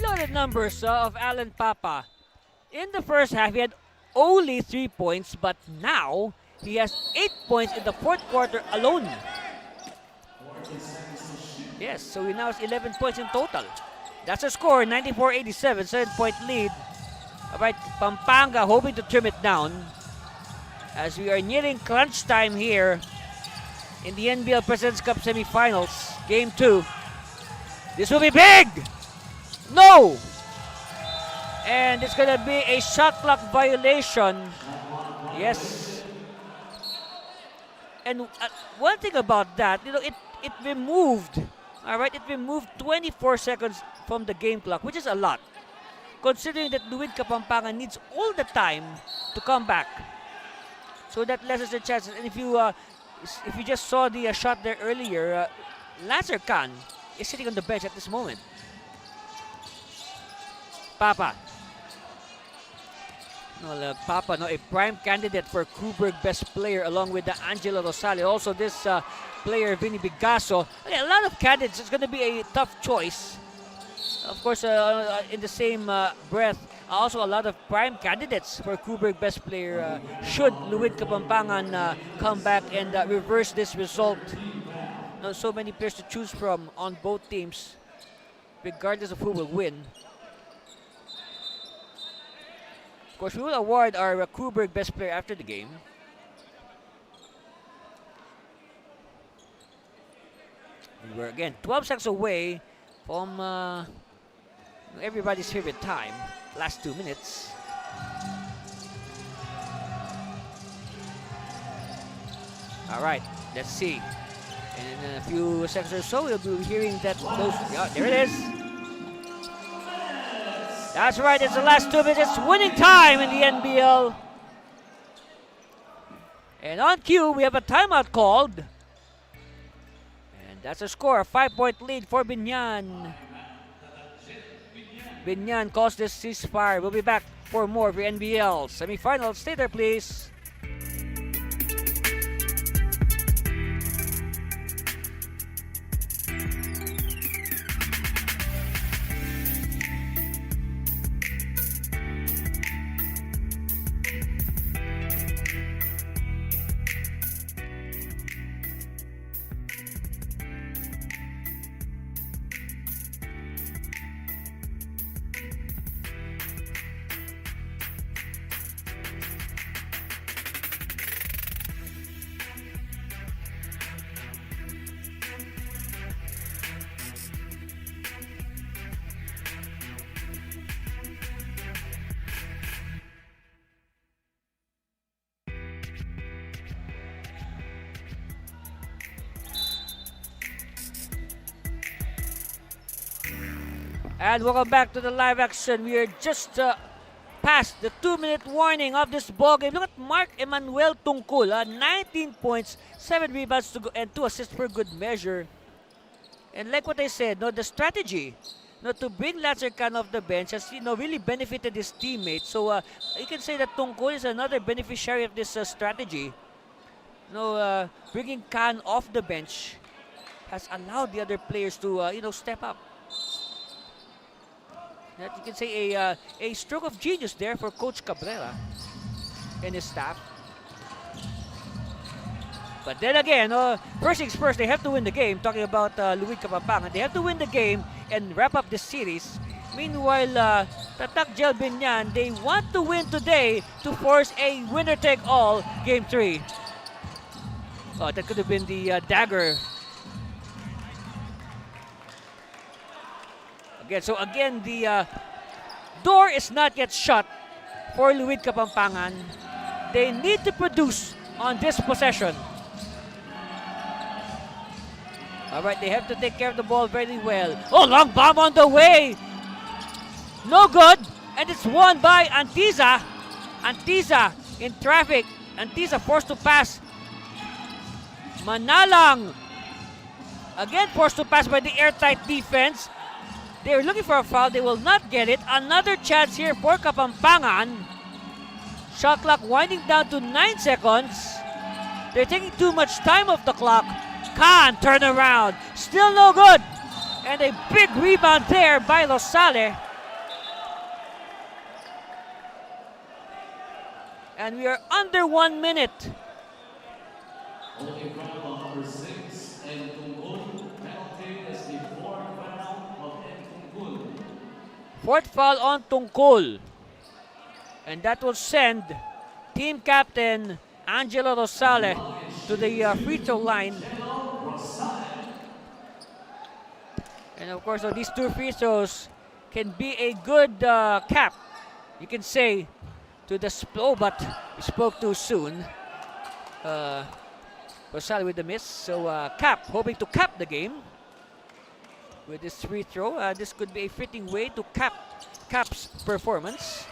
Loaded numbers of Alan Papa. In the first half, he had only 3 points, but now he has 8 points in the fourth quarter alone. Yes, so he now has 11 points in total. That's a score, 94-87, 7-point lead. All right, Pampanga hoping to trim it down as we are nearing crunch time here in the NBL President's Cup semifinals, Game 2. This will be big! No! And it's gonna be a shot clock violation. Yes. And one thing about that, it removed, all right, it removed 24 seconds from the game clock, which is a lot, considering that Luid Kapampangan needs all the time to come back. So that lessens the chances. And if you just saw the shot there earlier, Lancer Khan is sitting on the bench at this moment. Papa. Well, Papa, a prime candidate for Kuberg Best Player along with Angelo Rosales. Also, this player, Vinny Bigaso. Okay, a lot of candidates. It's going to be a tough choice. Of course, in the same breath, also a lot of prime candidates for Kuberg Best Player should Luid Kapampangan come back and reverse this result. So many players to choose from on both teams, regardless of who will win. Of course, we will award our Kuberg Best Player after the game. We're again 12 seconds away from everybody's favorite time, last 2 minutes. All right, let's see. And in a few seconds or so, we'll be hearing that those. Yeah, there it is. That's right, it's the last 2 minutes, winning time in the NBL. And on cue, we have a timeout called. And that's a score, a 5-point lead for Biñan. Biñan calls this ceasefire. We'll be back for more of your NBL semifinals. Stay there, please. And welcome back to the live action. We are just past the 2-minute warning of this ballgame. Look at Mark Emmanuel Tungkol, 19 points, 7 rebounds to go, and 2 assists for good measure. And like what I said, the strategy to bring Lancer Khan off the bench has really benefited his teammates. So you can say that Tungkol is another beneficiary of this strategy. Bringing Khan off the bench has allowed the other players to step up. That you can say a stroke of genius there for Coach Cabrera and his staff. But then again, first things first, they have to win the game. Talking about Luid Kapampangan, they have to win the game and wrap up this series. Meanwhile, Tatak Gel Biñan, they want to win today to force a winner-take-all Game 3. Oh, that could have been the dagger. Again, the door is not yet shut for Luid Kapampangan. They need to produce on this possession. All right, they have to take care of the ball very well. Oh, long bomb on the way. No good. And it's won by Antiza. Antiza in traffic. Antiza forced to pass. Manalang. Again forced to pass by the airtight defense. They're looking for a foul. They will not get it. Another chance here for Kapampangan. Shot clock winding down to 9 seconds. They're taking too much time off the clock. Khan turn around. Still no good. And a big rebound there by Rosales. And we are under 1 minute. Holding foul on number 6, and Tungkol. Penalty is the fourth foul of Tungkol. Fourth foul on Tungkol. And that will send team captain Angelo Rosales to the free throw line. And of course, these two free throws can be a good cap, you can say, to the but we spoke too soon. Rosales with the miss. So Cap hoping to cap the game with this free throw. This could be a fitting way to cap Cap's performance.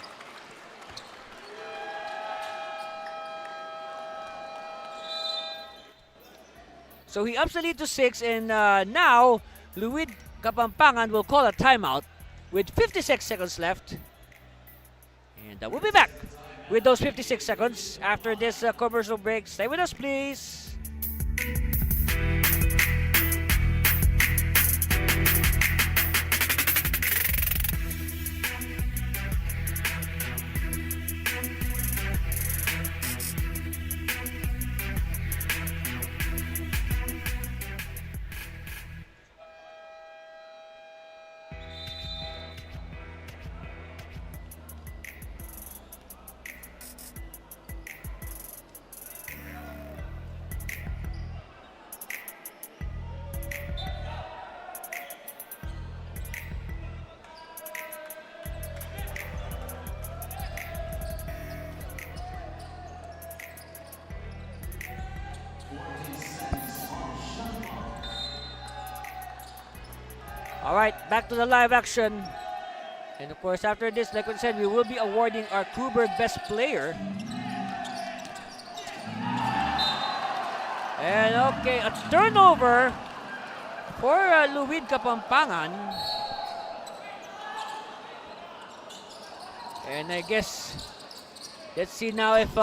So he ups the lead to 6, and now Luid Kapampangan will call a timeout with 56 seconds left. And we'll be back with those 56 seconds after this commercial break. Stay with us, please. All right, back to the live action. And of course, after this, like we said, we will be awarding our Coburg Best Player. And okay, a turnover for Luid Kapampangan. And I guess, let's see now if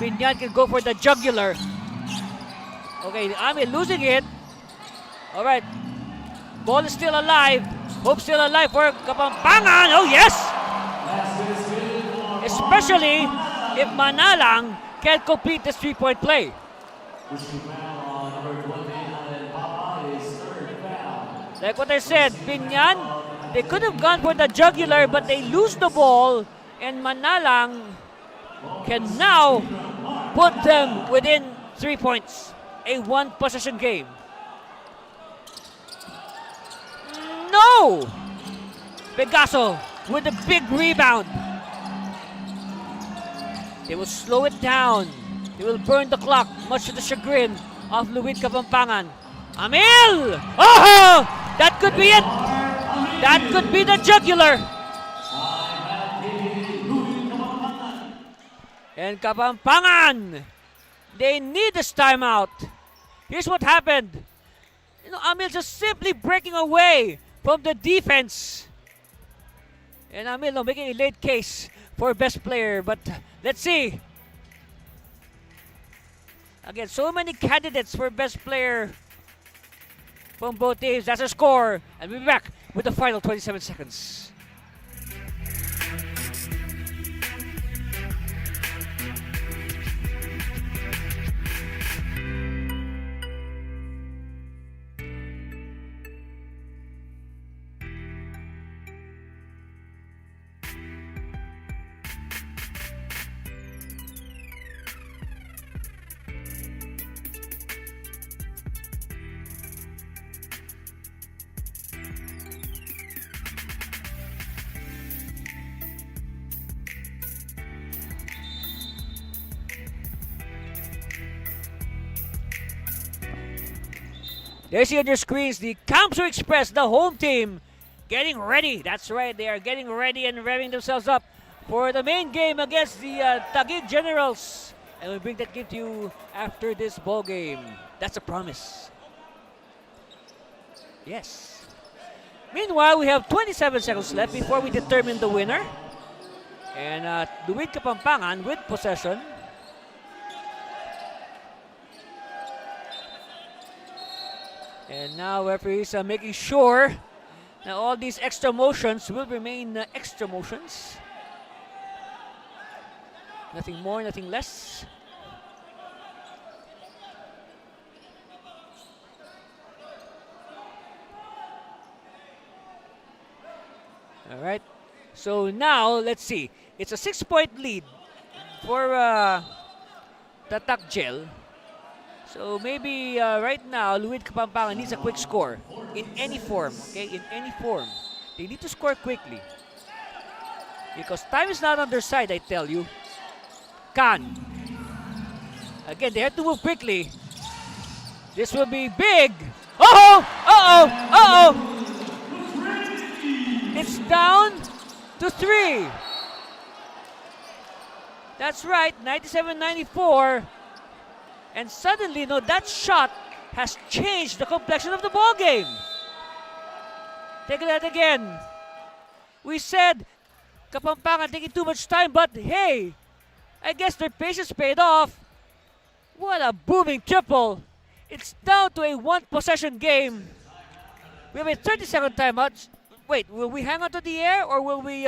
Biñan can go for the jugular. Okay, Amil losing it. All right. Ball is still alive. Hope still alive for Kapampangan. Oh, yes! Especially if Manalang can complete this three-point play. Like what I said, Biñan, they could have gone for the jugular, but they lose the ball, and Manalang can now put them within 3 points. A one-possession game. No! Pegaso with a big rebound. They will slow it down. They will burn the clock, much to the chagrin of Luid Kapampangan. Amil! Oh! That could be it! That could be the jugular! And Kapampangan, they need this timeout. Here's what happened. You know, Amil just simply breaking away from the defense. And Amil making a late case for best player. But let's see. Again, so many candidates for best player from both teams. That's a score. And we'll be back with the final 27 seconds. There you see on your screens the Kamsu Express, the home team, getting ready. That's right, they are getting ready and revving themselves up for the main game against the Taguig Generals. And we'll bring that game to you after this ball game. That's a promise. Yes. Meanwhile, we have 27 seconds left before we determine the winner. And Luid Kapampangan with possession. And now referees are making sure that all these extra motions will remain extra motions. Nothing more, nothing less. All right. So now, let's see. It's a 6-point lead for Tatak Gel. So maybe right now, Luid Kapampangan needs a quick score in any form. Okay, in any form. They need to score quickly. Because time is not on their side, I tell you. Can. Again, they have to move quickly. This will be big. Uh-oh! Uh-oh! Uh-oh! It's down to 3. That's right, 97-94. And suddenly, no, that shot has changed the complexion of the ball game. Take that again. We said Kapampangan taking too much time, but hey, I guess their patience paid off. What a booming triple. It's down to a 1-possession game. We have a 30-second timeout. Wait, will we hang on to the air or will we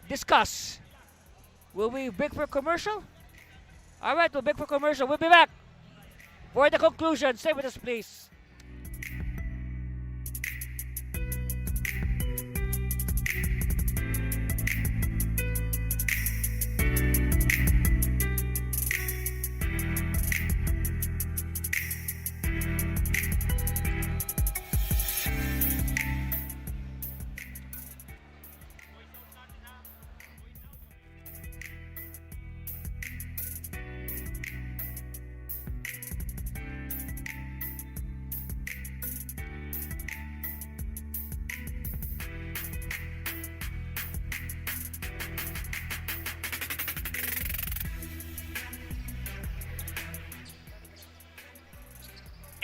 discuss? Will we break for commercial? All right, we'll break for commercial. We'll be back for the conclusion. Stay with us, please.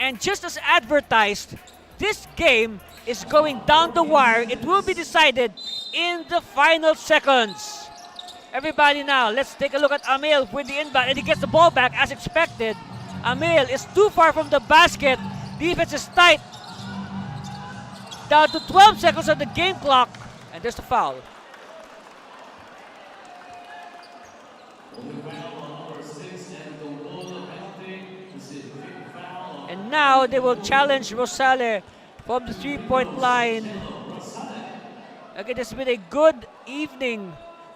And just as advertised, this game is going down the wire. It will be decided in the final seconds. Everybody now, let's take a look at Amil with the inbound, and he gets the ball back as expected. Amil is too far from the basket. Defense is tight. Down to 12 seconds on the game clock, and there's the foul. And now they will challenge Rosale from the 3-point line. Again, this has been a good evening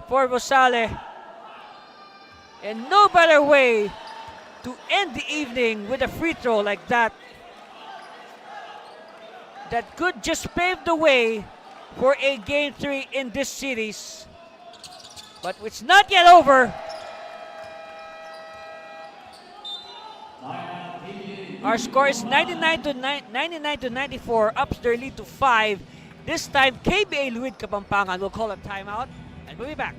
for Rosale. And no better way to end the evening with a free throw like that. That could just pave the way for a Game 3 in this series. But it's not yet over. Our score is 99 to 94, ups their lead to 5. This time, KBA Luid Kapampangan will call a timeout, and we'll be back.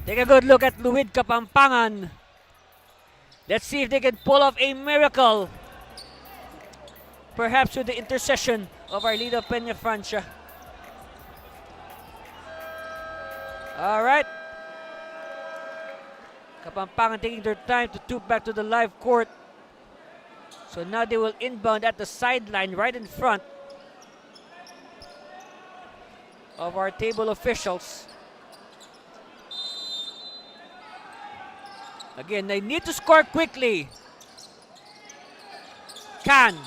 Take a good look at Luid Kapampangan. Let's see if they can pull off a miracle. Perhaps with the intercession of our leader, Peña Francia. All right. Kapampangan taking their time to tube back to the live court. So now they will inbound at the sideline right in front of our table officials. Again, they need to score quickly. Can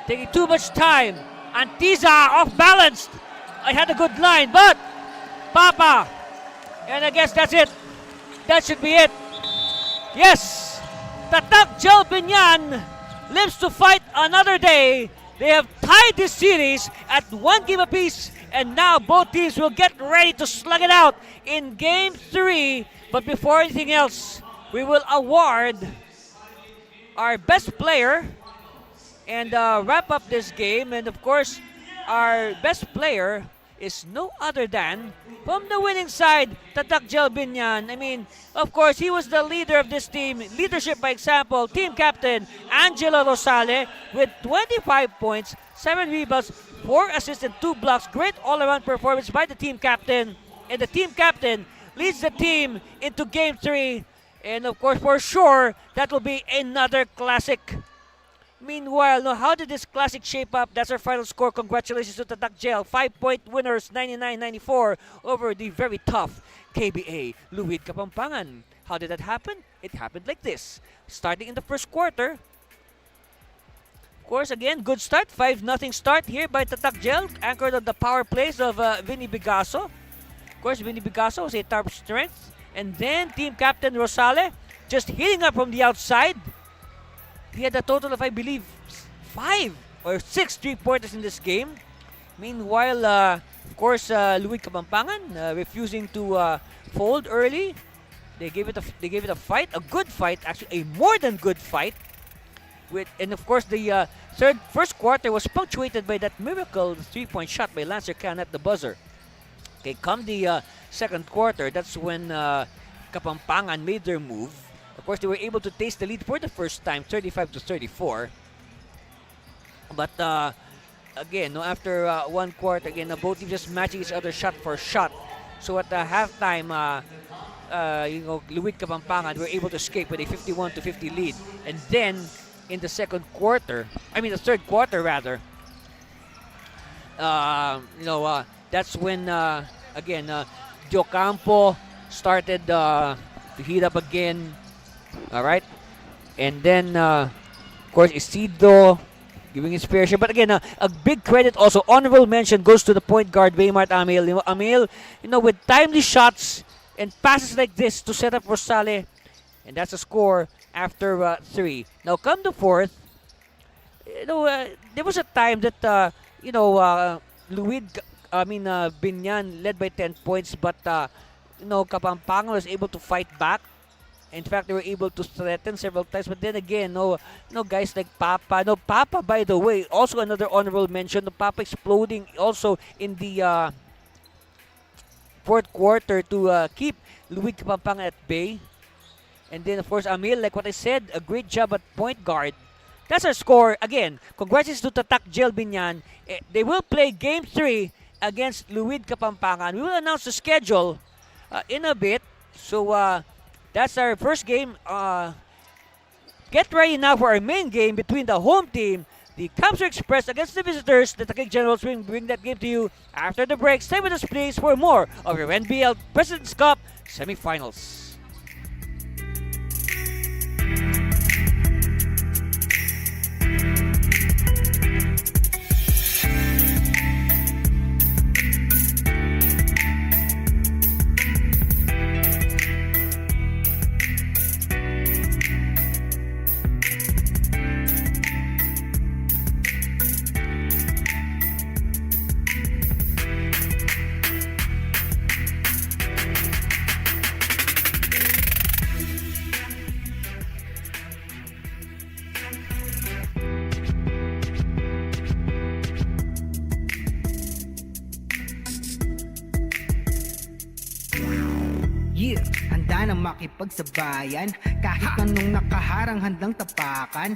taking too much time. Antiza off balance. I had a good line, but Papa. And I guess that's it. That should be it. Yes. Tatak Biñan lives to fight another day. They have tied this series at 1 game apiece And now both teams will get ready to slug it out in Game 3. But before anything else, we will award our best player and wrap up this game. And of course, our best player is no other than from the winning side, Tatak Biñan. I mean, of course, he was the leader of this team. Leadership by example, team captain Angelo Rosale with 25 points, 7 rebounds, 4 assists, and 2 blocks. Great all-around performance by the team captain. And the team captain leads the team into Game 3. And of course, for sure, that will be another classic. Meanwhile, how did this classic shape up? That's our final score. Congratulations to Tatak Gel. 5-point winners, 99-94 over the very tough KBA Luid Kapampangan. How did that happen? It happened like this. Starting in the first quarter. Of course, again, good start. 5-0 start here by Tatak Gel, anchored on the power plays of Vinny Bigaso. Of course, Vinny Bigaso was a top strength. And then team captain Rosale just hitting up from the outside. He had a total of, I believe, 5 or 6 3-pointers in this game. Meanwhile, of course, Luid Kapampangan refusing to fold early. They gave it a fight, a good fight, actually a more than good fight. And of course, the first quarter was punctuated by that miracle 3-point shot by Lancer Can at the buzzer. Okay, come the second quarter, that's when Kapampangan made their move. Of course, they were able to taste the lead for the first time, 35-34. But again, after one quarter, again, both teams just matching each other shot for shot. So at halftime, Luid Kapampangan were able to escape with a 51-50 lead. And then in the third quarter rather, that's when again Diocampo started to heat up again. All right, and then of course Isidro giving inspiration. But again, a big credit also, honorable mention goes to the point guard Waymart Amil. Amil, with timely shots and passes like this to set up Rosale, and that's a score after 3. Now come the fourth, there was a time that Biñan led by 10 points, but Kapampangan was able to fight back. In fact, they were able to threaten several times. But then again, guys like Papa. Papa, by the way, also another honorable mention. Papa exploding also in the fourth quarter to keep Luid Kapampangan at bay. And then, of course, Amil, like what I said, a great job at point guard. That's our score. Again, congratulations to Tatak Biñan. They will play Game 3 against Luid Kapampangan. We will announce the schedule in a bit. So, that's our first game. Get ready now for our main game between the home team, the Kamsur Express, against the visitors. The Tatak Generals will bring that game to you after the break. Stay with us, please, for more of your NBL President's Cup semifinals. Handa na makipagsabayan, kahit anong nakaharang handang tapakan.